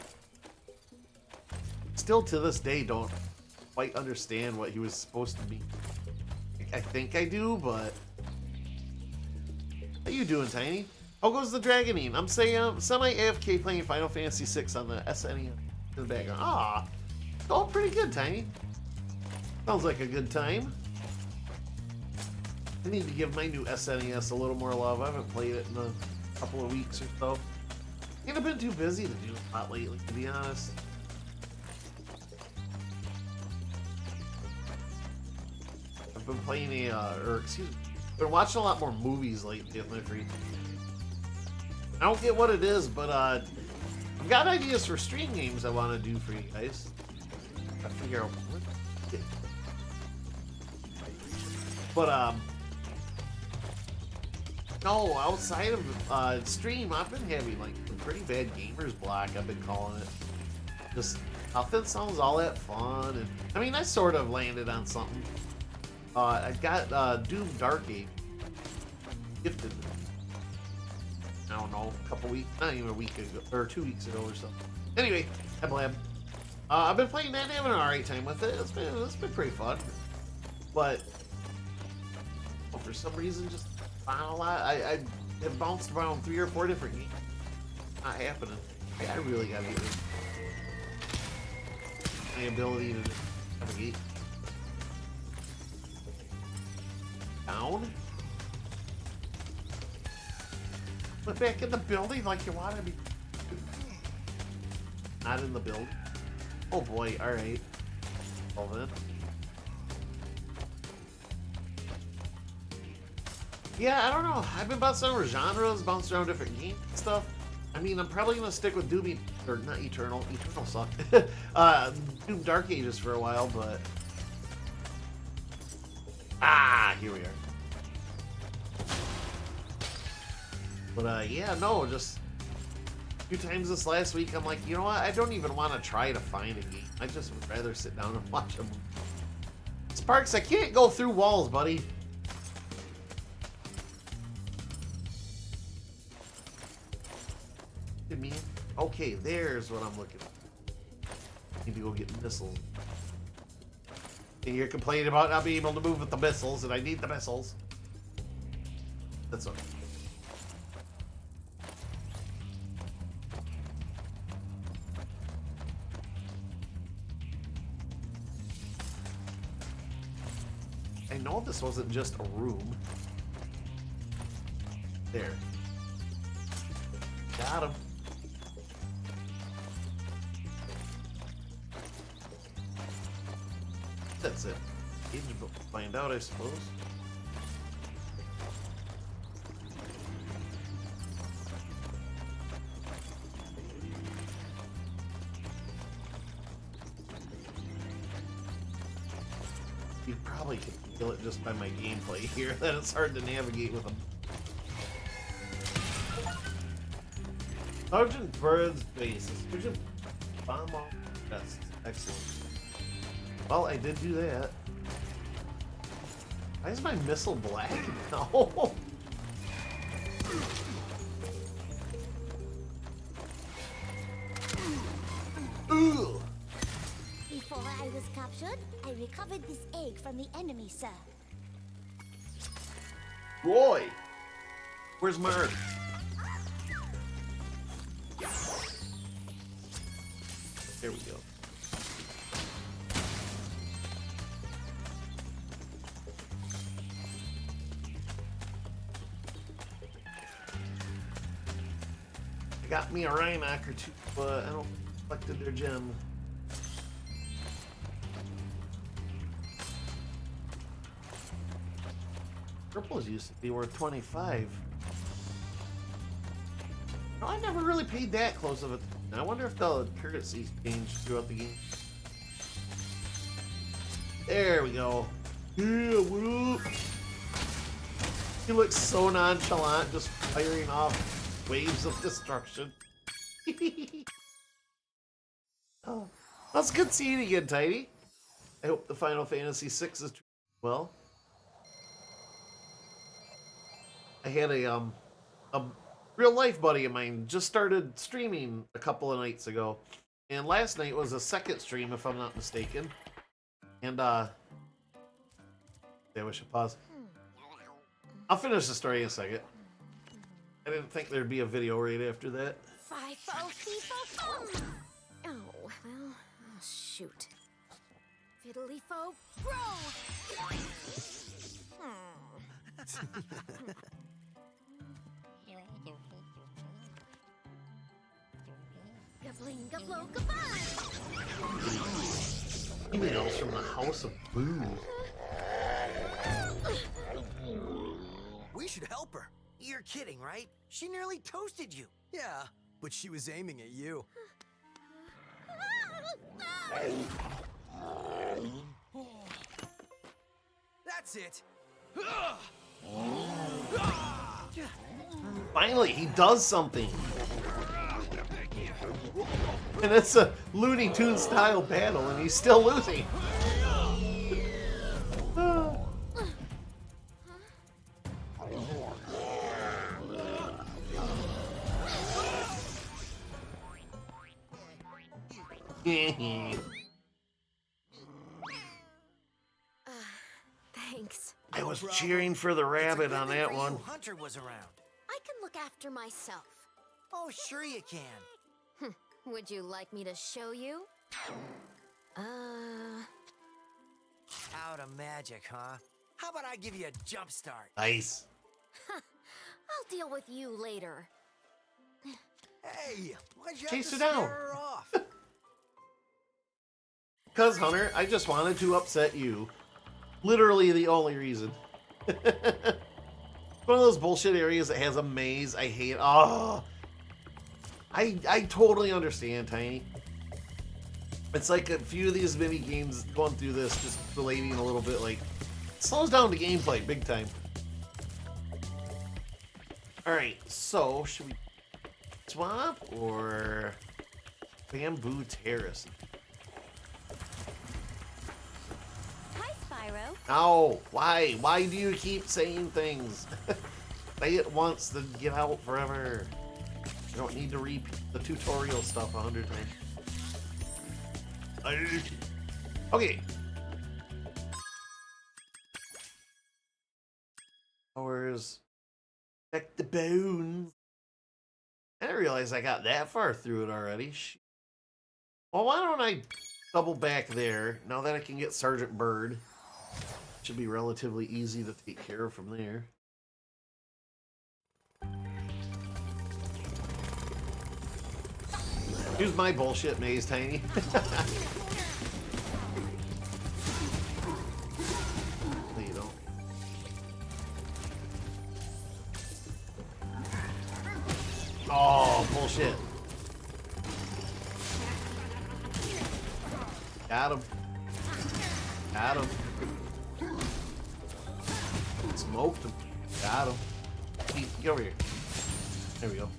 Still to this day, don't quite understand what he was supposed to be. I think I do, but... How you doing, Tiny? How goes the Dragonine? I'm saying semi-AFK playing Final Fantasy VI on the SNES in the background. Ah, going pretty good, Tiny. Sounds like a good time. I need to give my new SNES a little more love. I haven't played it in a couple of weeks or so. I think I've been too busy to do a lot lately, to be honest. I've been playing been watching a lot more movies lately with my free time. I don't get what it is, but I've got ideas for stream games I want to do for you guys. I figure out what it is. But no, outside of stream, I've been having like a pretty bad gamer's block. I've been calling it. Just nothing sounds all that fun, and I mean, I sort of landed on something. I got Doom Dark Age gifted. I don't know, a couple weeks, not even a week ago, or 2 weeks ago or something. Anyway, I've been playing that and having an alright time with it. It's been pretty fun. But for some reason, just found a lot. I have bounced around 3 or 4 different games. Not happening. I really gotta get rid of my ability to navigate. Down. Put back in the building like you want to be. Not in the building. Oh boy, alright. Well then. Yeah, I don't know. I've been bouncing around genres, bouncing around different games and stuff. I mean, I'm probably gonna stick with Doom, or not Eternal. Eternal sucked. Doom Dark Ages for a while, but here we are. But yeah, no, just a few times this last week, I'm like, you know what? I don't even want to try to find a game. I just would rather sit down and watch a movie. Sparks, I can't go through walls, buddy. Okay, there's what I'm looking for. Need to go get missiles. And you're complaining about not being able to move with the missiles, and I need the missiles. That's okay. I know this wasn't just a room. There. Got him. That's it. Need to find out, I suppose. You probably can feel it just by my gameplay here that it's hard to navigate with them. Sergeant Bird's base. Sergeant bomb off. That's excellent. Well, I did do that. Why is my missile black now? Ooh. Before I was captured, I recovered this egg from the enemy, sir. Roy! Where's Mark? There we go. I got me a Rhynoc or two, but I don't collected their gem. Purples used to be worth 25. No, I never really paid that close of it. I wonder if the currencies changed throughout the game. There we go. Yeah, what up? He looks so nonchalant, just firing off waves of destruction. Oh, that's good seeing you again, Tidy. I hope the Final Fantasy VI is well. I had a real life buddy of mine just started streaming a couple of nights ago, and last night was a second stream, if I'm not mistaken. And I wish I pause. I'll finish the story in a second. I didn't think there'd be a video right after that. Fifo. Oh, well, oh, shoot. Fiddly-fo, bro! Gabling-gablo, goodbye! Emails from the House of Boo. We should help her. You're kidding, right? She nearly toasted you. Yeah, but she was aiming at you. That's it. Finally, he does something. And it's a Looney Tunes style battle, and he's still losing. Thanks. I was cheering for the rabbit on that one. Hunter was around. I can look after myself. Oh, sure you can. Would you like me to show you? Out of magic, huh? How about I give you a jump start? Nice. I'll deal with you later. Hey, why'd you Chase have her to down. scare her off? Because, Hunter, I just wanted to upset you. Literally the only reason. One of those bullshit areas that has a maze. I hate. Oh, I totally understand, Tiny. It's like a few of these mini games going through this, just relating a little bit, like, it slows down the gameplay big time. Alright, so should we swap or Bamboo Terrace? Hi, Spyro. Ow, why? Why do you keep saying things? Say it once, then get out forever. You don't need to repeat the tutorial stuff 100 times. Okay. Powers. Check the bones. I didn't realize I got that far through it already. Well, why don't I double back there now that I can get Sergeant Bird? Should be relatively easy to take care of from there. Here's my bullshit maze, Tiny. No, you don't. Oh, bullshit. Got him. Got him. Smoked him. Got him. Get over here. There we go.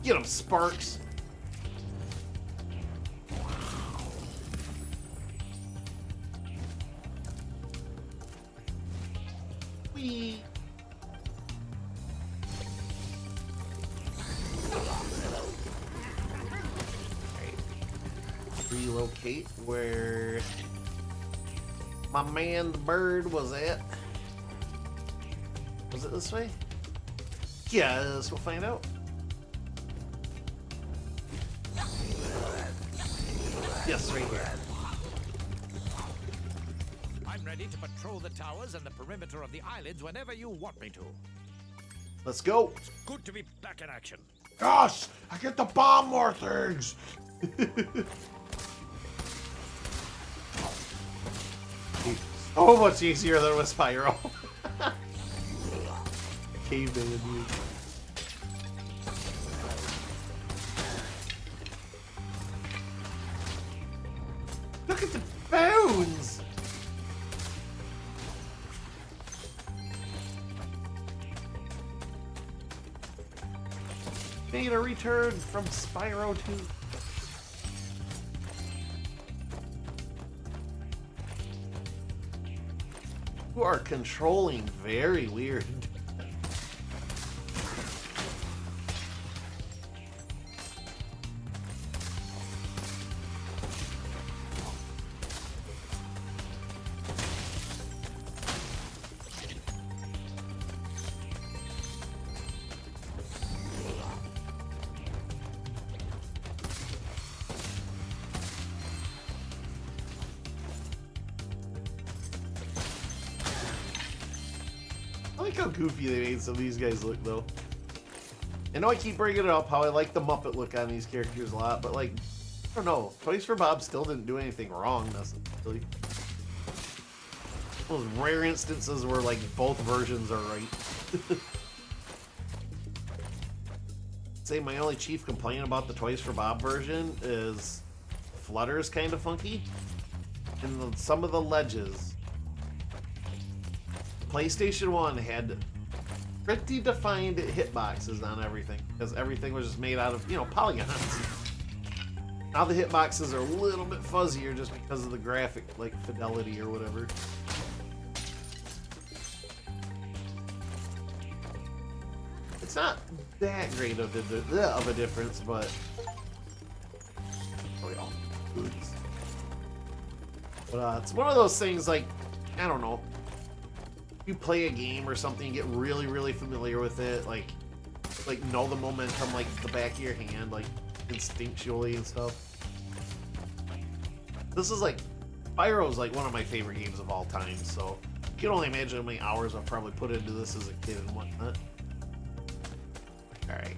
Get him, Sparks. Whee. Relocate where my man the bird was at. Was it this way? Yes, we'll find out. Yes, right here. I'm ready to patrol the towers and the perimeter of the islands whenever you want me to. Let's go. It's good to be back in action. Gosh, I get to bomb more things. So much easier than with Spyro. Caveman, dude. Look at the bones! Made a return from Spyro 2. You are controlling very weird. I like how goofy they made some of these guys look, though. I know I keep bringing it up, how I like the Muppet look on these characters a lot, but, like, I don't know. Toys for Bob still didn't do anything wrong, necessarily. Those rare instances where, like, both versions are right. Say my only chief complaint about the Toys for Bob version is Flutter's kind of funky. And some of the ledges. PlayStation 1 had pretty defined hitboxes on everything, because everything was just made out of, you know, polygons. Now the hitboxes are a little bit fuzzier just because of the graphic, like, fidelity or whatever. It's not that great of a difference, but... Oh, yeah. Goodies. But it's one of those things, like, I don't know. You play a game or something, you get really, really familiar with it, like know the momentum like the back of your hand, like instinctually and stuff. This is like, Spyro's like one of my favorite games of all time, so you can only imagine how many hours I've probably put into this as a kid and whatnot. Alright.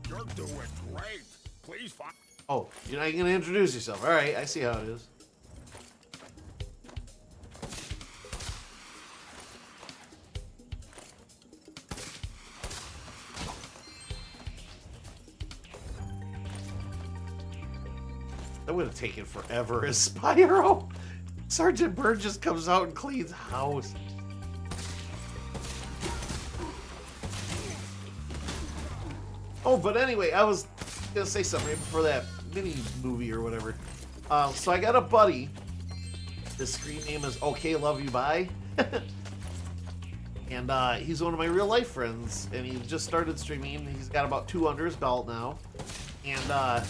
You're doing great. Please find. Oh, you're not gonna introduce yourself. Alright, I see how it is. That would have taken forever as Spyro. Sergeant Bird just comes out and cleans house. Oh, but anyway, I was gonna say something right before that mini movie or whatever. So I got a buddy. His screen name is OK Love You Bye. And he's one of my real life friends. And he just started streaming. He's got about 2 under his belt now. And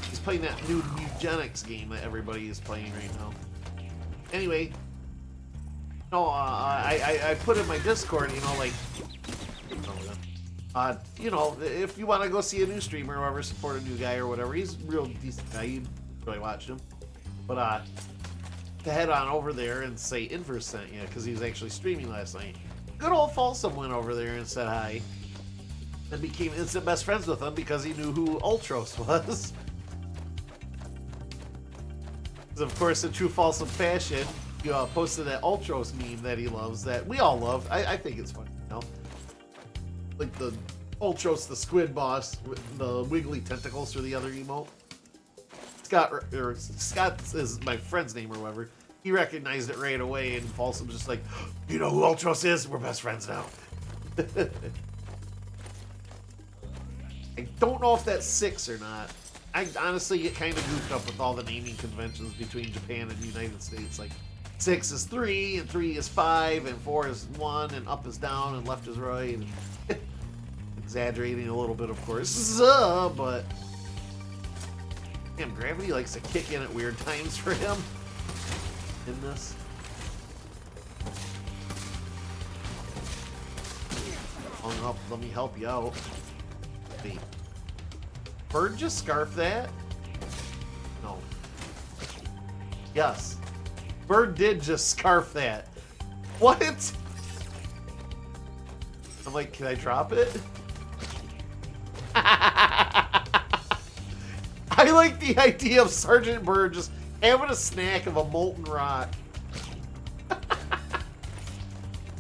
he's playing that new eugenics game that everybody is playing right now. Anyway, no, I put in my Discord, you know, like, you know, if you want to go see a new streamer or whatever, support a new guy or whatever, he's a real decent guy. You'd really watch him. But to head on over there and say Inverse sent you, because he was actually streaming last night. Good old Folsom went over there and said hi. And became instant best friends with him because he knew who Ultros was. Because of course, in true Folsom fashion, you posted that Ultros meme that he loves, that we all love. I think it's funny, you know? Like the Ultros, the squid boss, with the wiggly tentacles for the other emote. Scott is my friend's name or whatever. He recognized it right away, and Folsom's just like, you know who Ultros is? We're best friends now. I don't know if that's 6 or not. I honestly get kind of goofed up with all the naming conventions between Japan and the United States. Like, 6 is 3, and 3 is 5, and 4 is 1, and up is down, and left is right. Exaggerating a little bit, of course, but... Damn, gravity likes to kick in at weird times for him in this. Hung up. Let me help you out. Wait. Bird just scarf that? No. Yes. Bird did just scarf that. What? I'm like, can I drop it? I like the idea of Sergeant Bird just having a snack of a molten rock.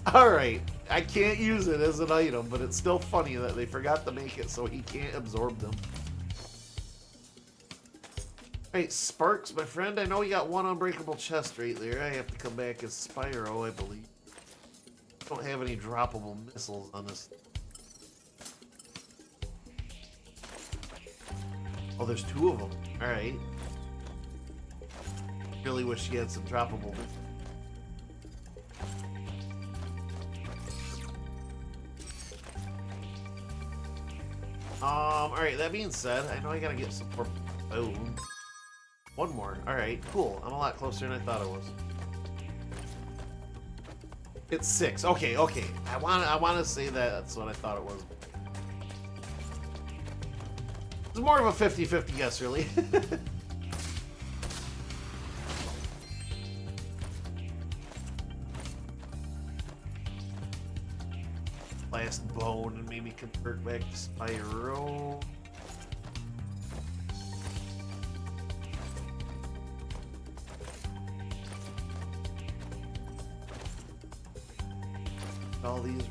Alright, I can't use it as an item, but it's still funny that they forgot to make it so he can't absorb them. Alright, Sparks, my friend, I know you got one unbreakable chest right there. I have to come back as Spyro, I believe. Don't have any droppable missiles on this. Oh, there's 2 of them. Alright. Really wish he had some droppable missiles. Alright, that being said, I know I gotta get some more bone. One more. Alright, cool. I'm a lot closer than I thought I was. It's 6. Okay, okay. I wanna say that's what I thought it was. It's more of a 50-50 guess, really. Last bone and maybe convert back to Spyro. All these.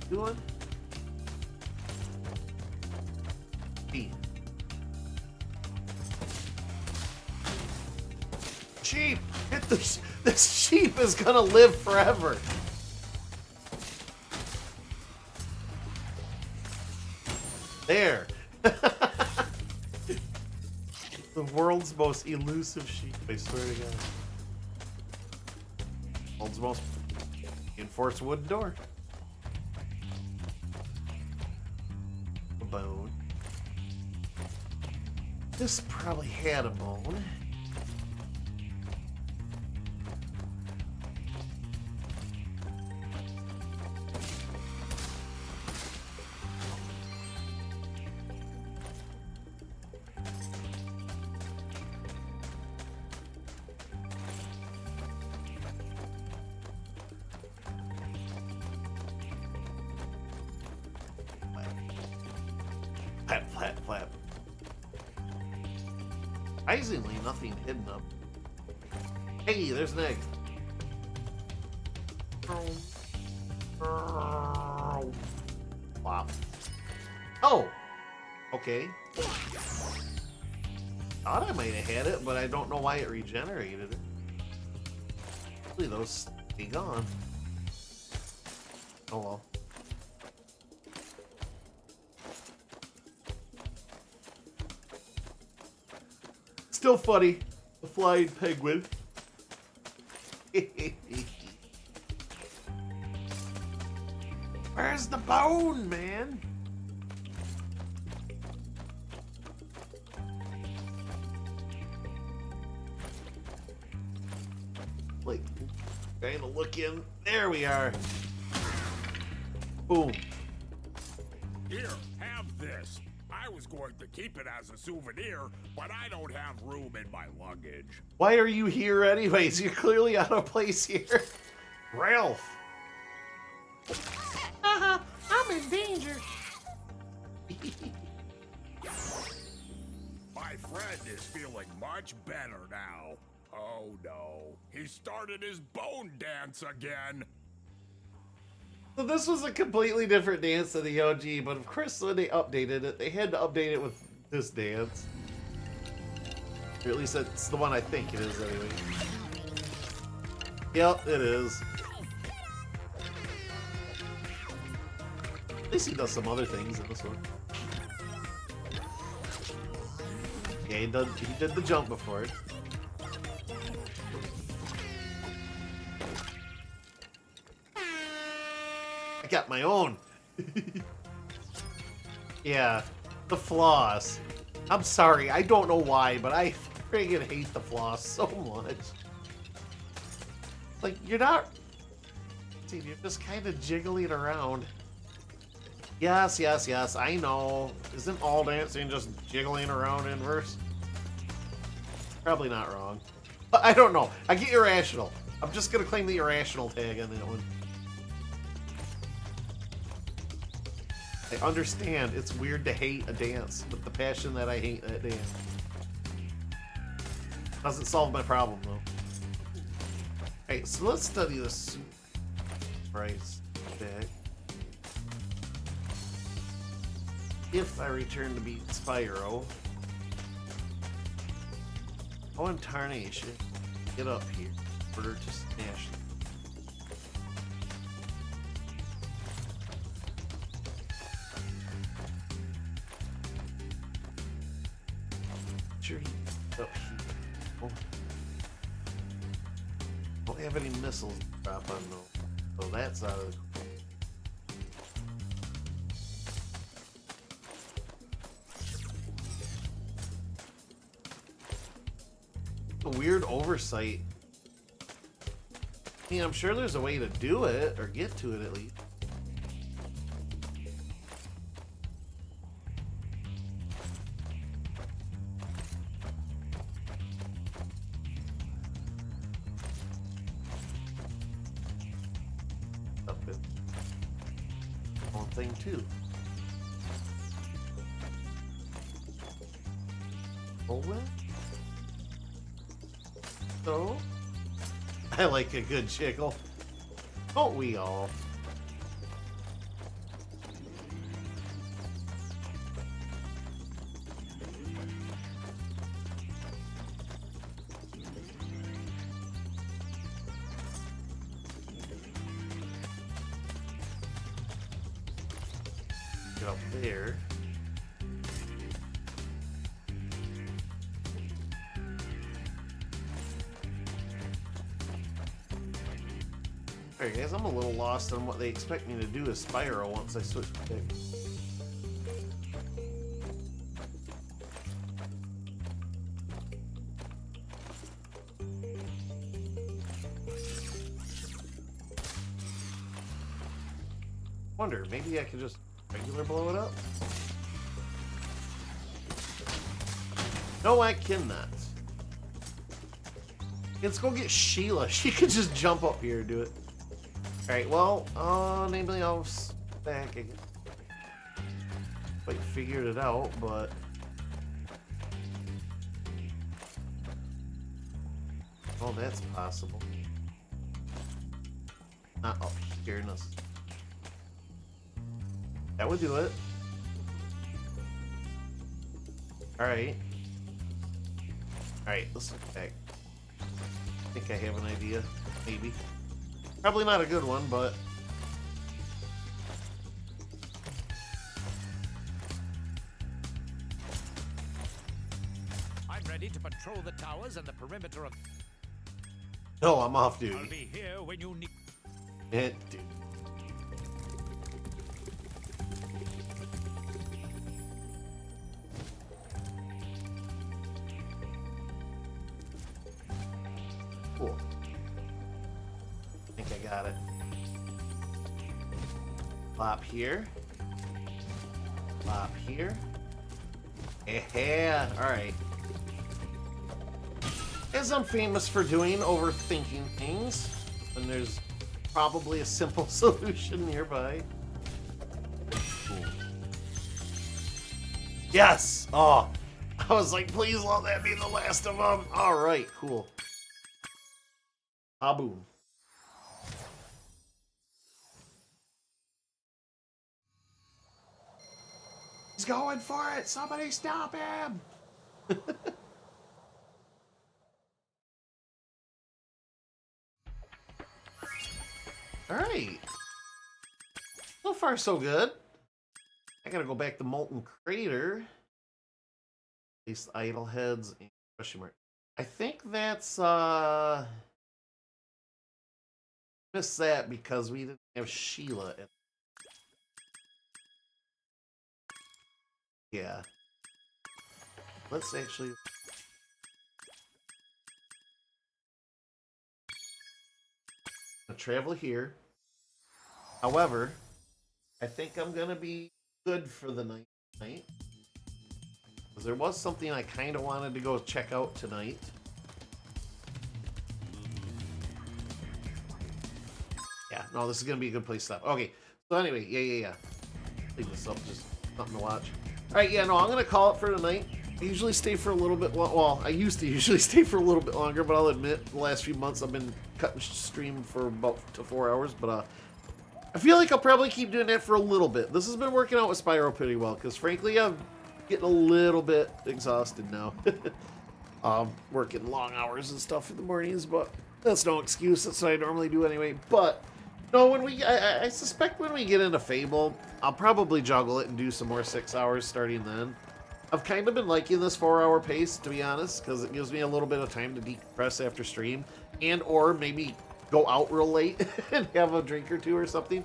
Doing? B. Sheep! Hit the this sheep is gonna live forever. There. The world's most elusive sheep, I swear to God. World's most reinforced wooden door. A bone. This probably had a bone. Flap, flap, flap. Surprisingly, nothing hidden up. Hey, there's an egg. Flop. Oh! Okay. Thought I might have had it, but I don't know why it regenerated it. Hopefully those stay gone. Oh well. Still funny. The flying penguin. Where's the bone, man? Like, trying to look in. There we are. Boom. Here, have this. I was going to keep it as a souvenir, but I don't have room in my luggage. Why are you here anyways? You're clearly out of place here. Ralph. I'm in danger. My friend is feeling much better now. Oh no, he started his bone dance again. So this was a completely different dance than the OG, but of course when they updated it, they had to update it with this dance. Or at least that's the one I think it is anyway. Yep, it is. At least he does some other things in this one. Yeah, he did the jump before it. I got my own. Yeah, the floss. I'm sorry, I don't know why, but I friggin' hate the floss so much. Like, you're not... See, you're just kind of jiggling around. Yes, yes, yes, I know. Isn't all dancing just jiggling around inverse? Probably not wrong. But I don't know. I get irrational. I'm just gonna claim the irrational tag on that one. I understand it's weird to hate a dance with the passion that I hate that dance. Doesn't solve my problem though. Alright, so let's study this price tag. If I return to beat Spyro. Oh, and Tarnation. Get up here in order to smash it. Sure, he's up here. Oh. Don't have any missiles to drop on though. So that's out of the... A weird oversight. I mean, I'm sure there's a way to do it, or get to it at least. Up it. One thing too. Oh well. So, I like a good jiggle. Don't we all? Get up there. Alright guys, I'm a little lost on what they expect me to do as Spyro once I switch pick. Wonder, maybe I could just regular blow it up? No, I cannot. Let's go get Sheila. She could just jump up here and do it. Alright, well, namely I'll back again. Quite figured it out, but oh, that's possible. Not up here, no. That would do it. Alright. Alright, let's look back. I think I have an idea. Maybe. Probably not a good one, but I'm ready to patrol the towers and the perimeter of... no, I'm off duty. I'll be here when you need... It, dude. Cool. I think I got it. Plop here. Plop here. Yeah, alright. As I'm famous for doing, overthinking things, and there's probably a simple solution nearby. Cool. Yes! Oh, I was like, please let that be the last of them. Alright, cool. Boom. He's going for it! Somebody stop him! Alright. So far, so good. I gotta go back to Molten Crater. Place idle heads and question mark. I think that's missed that because we didn't have Sheila in. Yeah. Let's actually I'll travel here. However, I think I'm gonna be good for the night. Because there was something I kind of wanted to go check out tonight. Yeah, no, this is gonna be a good place to stop. Okay, so anyway, yeah. Leave this up, just something to watch. All right, yeah, no, I'm gonna call it for tonight. I usually stay for a little bit. Well, I used to usually stay for a little bit longer, but I'll admit, the last few months I've been cutting stream for about 4 hours. But I feel like I'll probably keep doing that for a little bit. This has been working out with Spyro pretty well, because frankly, I'm getting a little bit exhausted now. Working long hours and stuff in the mornings, but that's no excuse. That's what I normally do anyway. But no, I suspect when we get into Fable, I'll probably juggle it and do some more 6 hours starting then. I've kind of been liking this 4-hour pace, to be honest, because it gives me a little bit of time to decompress after stream, and or maybe go out real late and have a drink or two or something.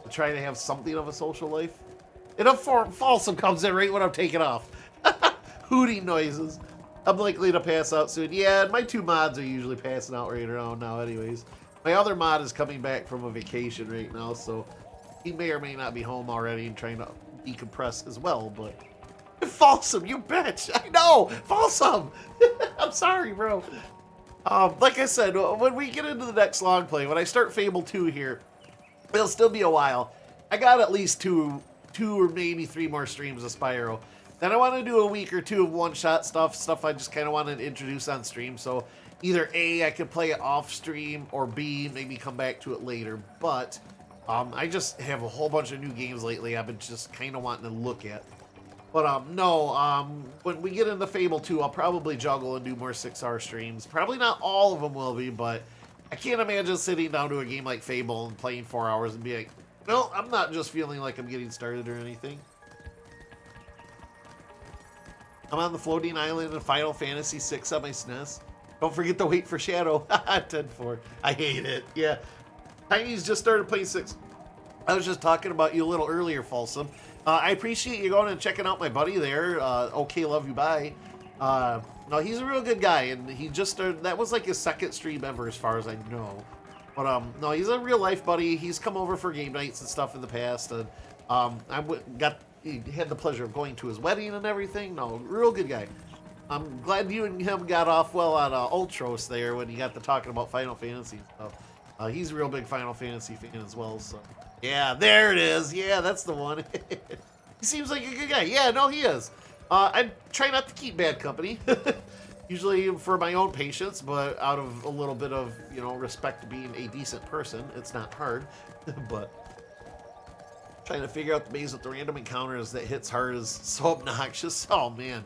Try to have something of a social life. And a Falsum comes in right when I'm taking off. Hooting noises. I'm likely to pass out soon. Yeah, my 2 mods are usually passing out right around now anyways. My other mod is coming back from a vacation right now, so he may or may not be home already and trying to decompress as well, but... Falsum, you bitch! I know! Falsum! I'm sorry, bro. Like I said, when we get into the next long play, when I start Fable 2 here, it'll still be a while. I got at least two or maybe 3 more streams of Spyro. Then I want to do a week or 2 of one-shot stuff I just kind of wanted to introduce on stream, so either A, I could play it off stream, or B, maybe come back to it later, but I just have a whole bunch of new games lately I've been just kind of wanting to look at. But no, when we get into Fable 2, I'll probably juggle and do more 6-hour streams. Probably not all of them will be, but I can't imagine sitting down to a game like Fable and playing 4 hours and being like, no, I'm not just feeling like I'm getting started or anything. I'm on the floating island in Final Fantasy VI on my SNES. Don't forget to wait for Shadow. 10-4. I hate it. Yeah. Tiny's just started playing 6. I was just talking about you a little earlier, Folsom. I appreciate you going and checking out my buddy there. Okay, love you, bye. No, he's a real good guy, and he just started, that was like his 2nd stream ever as far as I know. But no, he's a real life buddy. He's come over for game nights and stuff in the past, and he had the pleasure of going to his wedding and everything. No, real good guy. I'm glad you and him got off well on Ultros there when you got to talking about Final Fantasy and stuff. He's a real big Final Fantasy fan as well, so. Yeah, there it is. Yeah, that's the one. He seems like a good guy. Yeah, no, he is. I try not to keep bad company. Usually for my own patience, but out of a little bit of, respect to being a decent person. It's not hard, but trying to figure out the maze with the random encounters that hits hard is so obnoxious. Oh, man.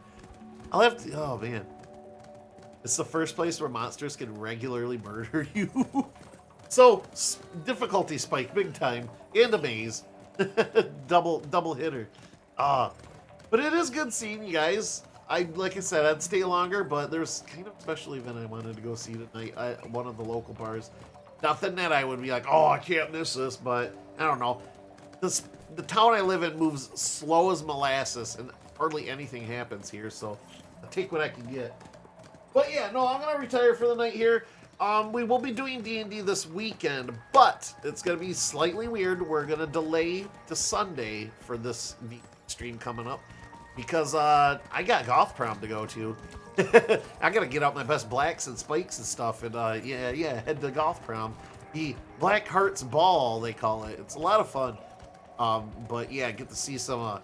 Oh, man. It's the first place where monsters can regularly murder you. So, difficulty spike big time, and a maze. double hitter. But it is good seeing you guys. Like I said, I'd stay longer, but there's kind of a special event I wanted to go see tonight at one of the local bars. Nothing that I would be like, oh, I can't miss this, but I don't know. The town I live in moves slow as molasses, and hardly anything happens here, so I'll take what I can get. But yeah, no, I'm going to retire for the night here. We will be doing D&D this weekend, but it's going to be slightly weird. We're going to delay to Sunday for this stream coming up because I got golf prom to go to. I got to get out my best blacks and spikes and stuff and head to golf prom. The Black Hearts Ball, they call it. It's a lot of fun. But yeah, get to see some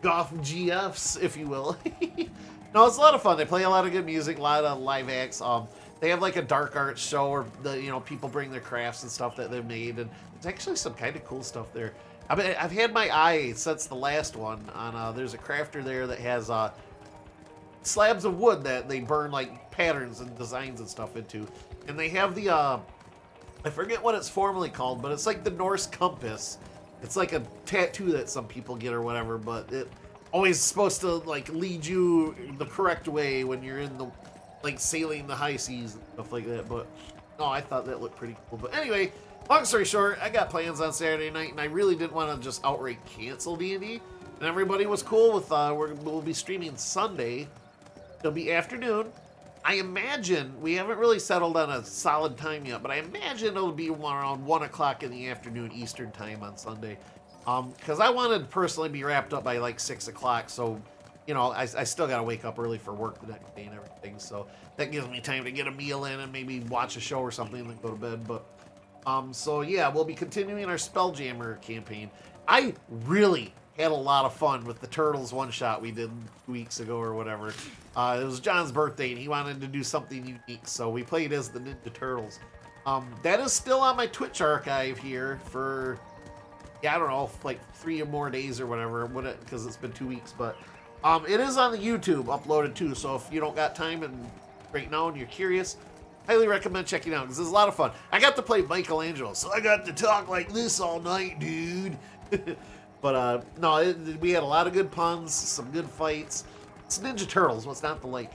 golf GFs, if you will. No, it's a lot of fun. They play a lot of good music, a lot of live acts. They have like a dark arts show where people bring their crafts and stuff that they've made, and there's actually some kind of cool stuff there. I mean, I've had my eye since the last one on. There's a crafter there that has slabs of wood that they burn like patterns and designs and stuff into, and they have the I forget what it's formally called, but it's like the Norse compass. It's like a tattoo that some people get or whatever, but it always supposed to like lead you the correct way when you're in the like sailing the high seas and stuff like that. But no, I thought that looked pretty cool. But anyway, long story short, I got plans on Saturday night, and I really didn't want to just outright cancel D&D. And everybody was cool with we'll be streaming Sunday. It'll be afternoon, I imagine, we haven't really settled on a solid time yet, but I imagine it'll be around 1 o'clock in the afternoon Eastern time on Sunday. Because I wanted to personally be wrapped up by like 6 o'clock, so, you know, I still got to wake up early for work the next day and everything, so that gives me time to get a meal in and maybe watch a show or something and then go to bed, but, so yeah, we'll be continuing our Spelljammer campaign. I really had a lot of fun with the Turtles one-shot we did 2 weeks ago or whatever. It was John's birthday, and he wanted to do something unique, so we played as the Ninja Turtles. That is still on my Twitch archive here for, yeah, I don't know, like 3 or more days or whatever, because it's been 2 weeks, but it is on the YouTube uploaded too, so if you don't got time and right now and you're curious, highly recommend checking it out, because it's a lot of fun. I got to play Michelangelo, so I got to talk like this all night, dude. But, no, we had a lot of good puns, some good fights. It's Ninja Turtles, what's not to like?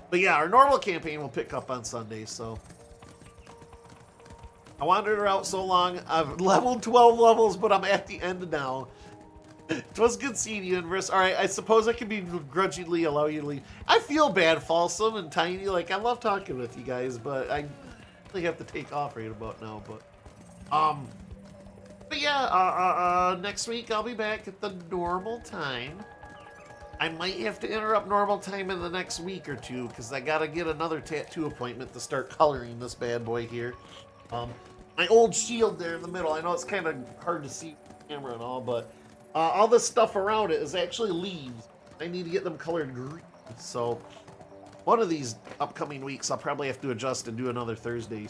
But yeah, our normal campaign will pick up on Sunday, so. I wandered her out so long. I've leveled 12 levels, but I'm at the end now. It was good seeing you, Inverse. All right, I suppose I can begrudgingly allow you to leave. I feel bad, Falsum and Tiny. Like, I love talking with you guys, but I really have to take off right about now. But yeah, next week I'll be back at the normal time. I might have to interrupt normal time in the next week or two because I gotta get another tattoo appointment to start coloring this bad boy here. My old shield there in the middle. I know it's kind of hard to see with the camera and all, but all this stuff around it is actually leaves. I need to get them colored green. So one of these upcoming weeks, I'll probably have to adjust and do another Thursday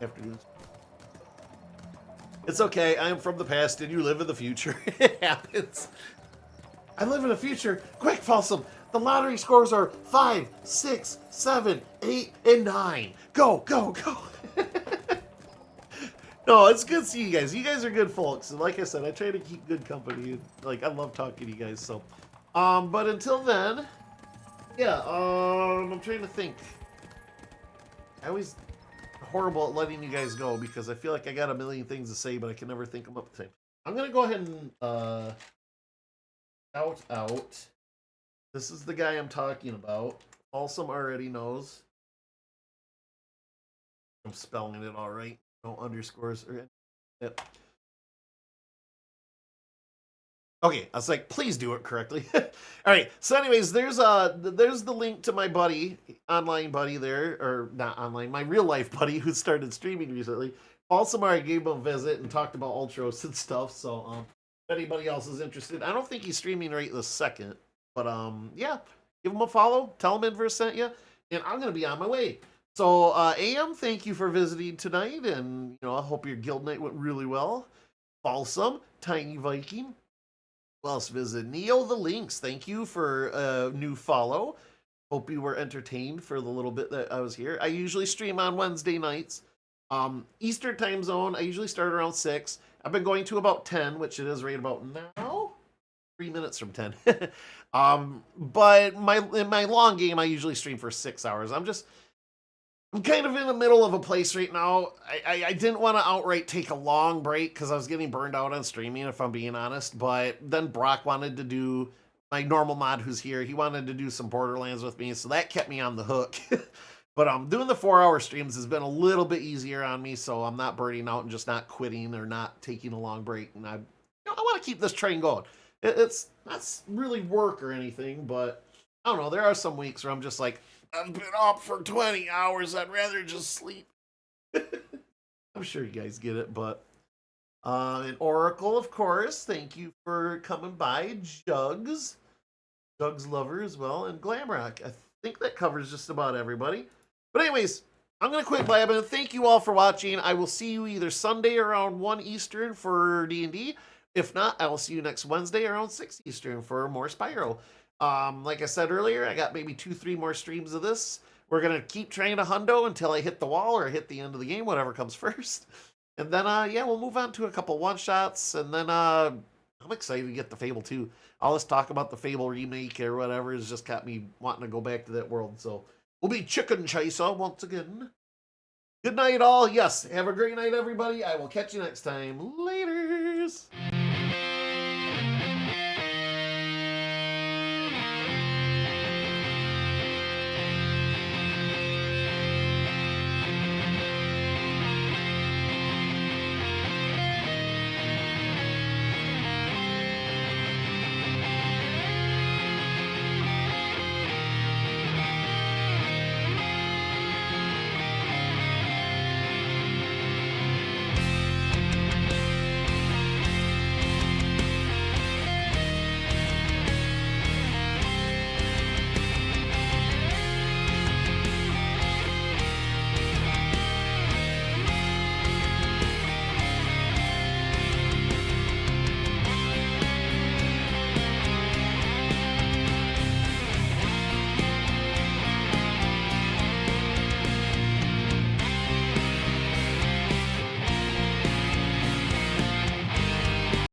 afternoon. It's okay. I am from the past, and you live in the future. It happens. I live in the future. Quick, Falsum. The lottery scores are 5, 6, 7, 8, and 9. Go, go, go. No, it's good to see you guys. You guys are good folks. And like I said, I try to keep good company. Like, I love talking to you guys. So, but until then, yeah, I'm trying to think. I always horrible at letting you guys go because I feel like I got a million things to say, but I can never think them up at the same. I'm going to go ahead and, out. This is the guy I'm talking about. Folsum already knows. I'm spelling it all right. No underscores or anything. Yep. Okay, I was like, please do it correctly. All right. So, anyways, there's the link to my buddy, online buddy there, or not online, my real life buddy who started streaming recently. I gave him a visit and talked about Ultros and stuff. So, if anybody else is interested, I don't think he's streaming right this second, but yeah, give him a follow. Tell him Inverse sent you, and I'm gonna be on my way. So, AM, thank you for visiting tonight, and you know, I hope your guild night went really well. Balsam, Tiny Viking. Who else visited? Neo the Lynx, thank you for a new follow. Hope you were entertained for the little bit that I was here. I usually stream on Wednesday nights. Eastern time zone, I usually start around 6. I've been going to about 10, which it is right about now. 3 minutes from 10. But in my long game, I usually stream for 6 hours. I'm kind of in the middle of a place right now. I didn't want to outright take a long break because I was getting burned out on streaming, if I'm being honest. But then Brock wanted to do, my normal mod who's here, he wanted to do some Borderlands with me, so that kept me on the hook. But doing the 4-hour streams has been a little bit easier on me, so I'm not burning out and just not quitting or not taking a long break. And I want to keep this train going. It's not really work or anything, but I don't know. There are some weeks where I'm just like, I've been up for 20 hours. I'd rather just sleep. I'm sure you guys get it, but and Oracle, of course. Thank you for coming by. Jugs Lover as well, and Glamrock. I think that covers just about everybody. But anyways, I'm gonna quit blabbing. Thank you all for watching. I will see you either Sunday around 1 Eastern for D&D. If not, I will see you next Wednesday around 6 Eastern for more Spyro. Like I said earlier, I got maybe 2-3 more streams of this. We're going to keep trying to hundo until I hit the wall or hit the end of the game, whatever comes first. And then, yeah, we'll move on to a couple one-shots. And then, I'm excited to get the Fable 2. All this talk about the Fable remake or whatever has just got me wanting to go back to that world. So, we'll be chicken chaser once again. Good night, all. Yes, have a great night, everybody. I will catch you next time. Laters.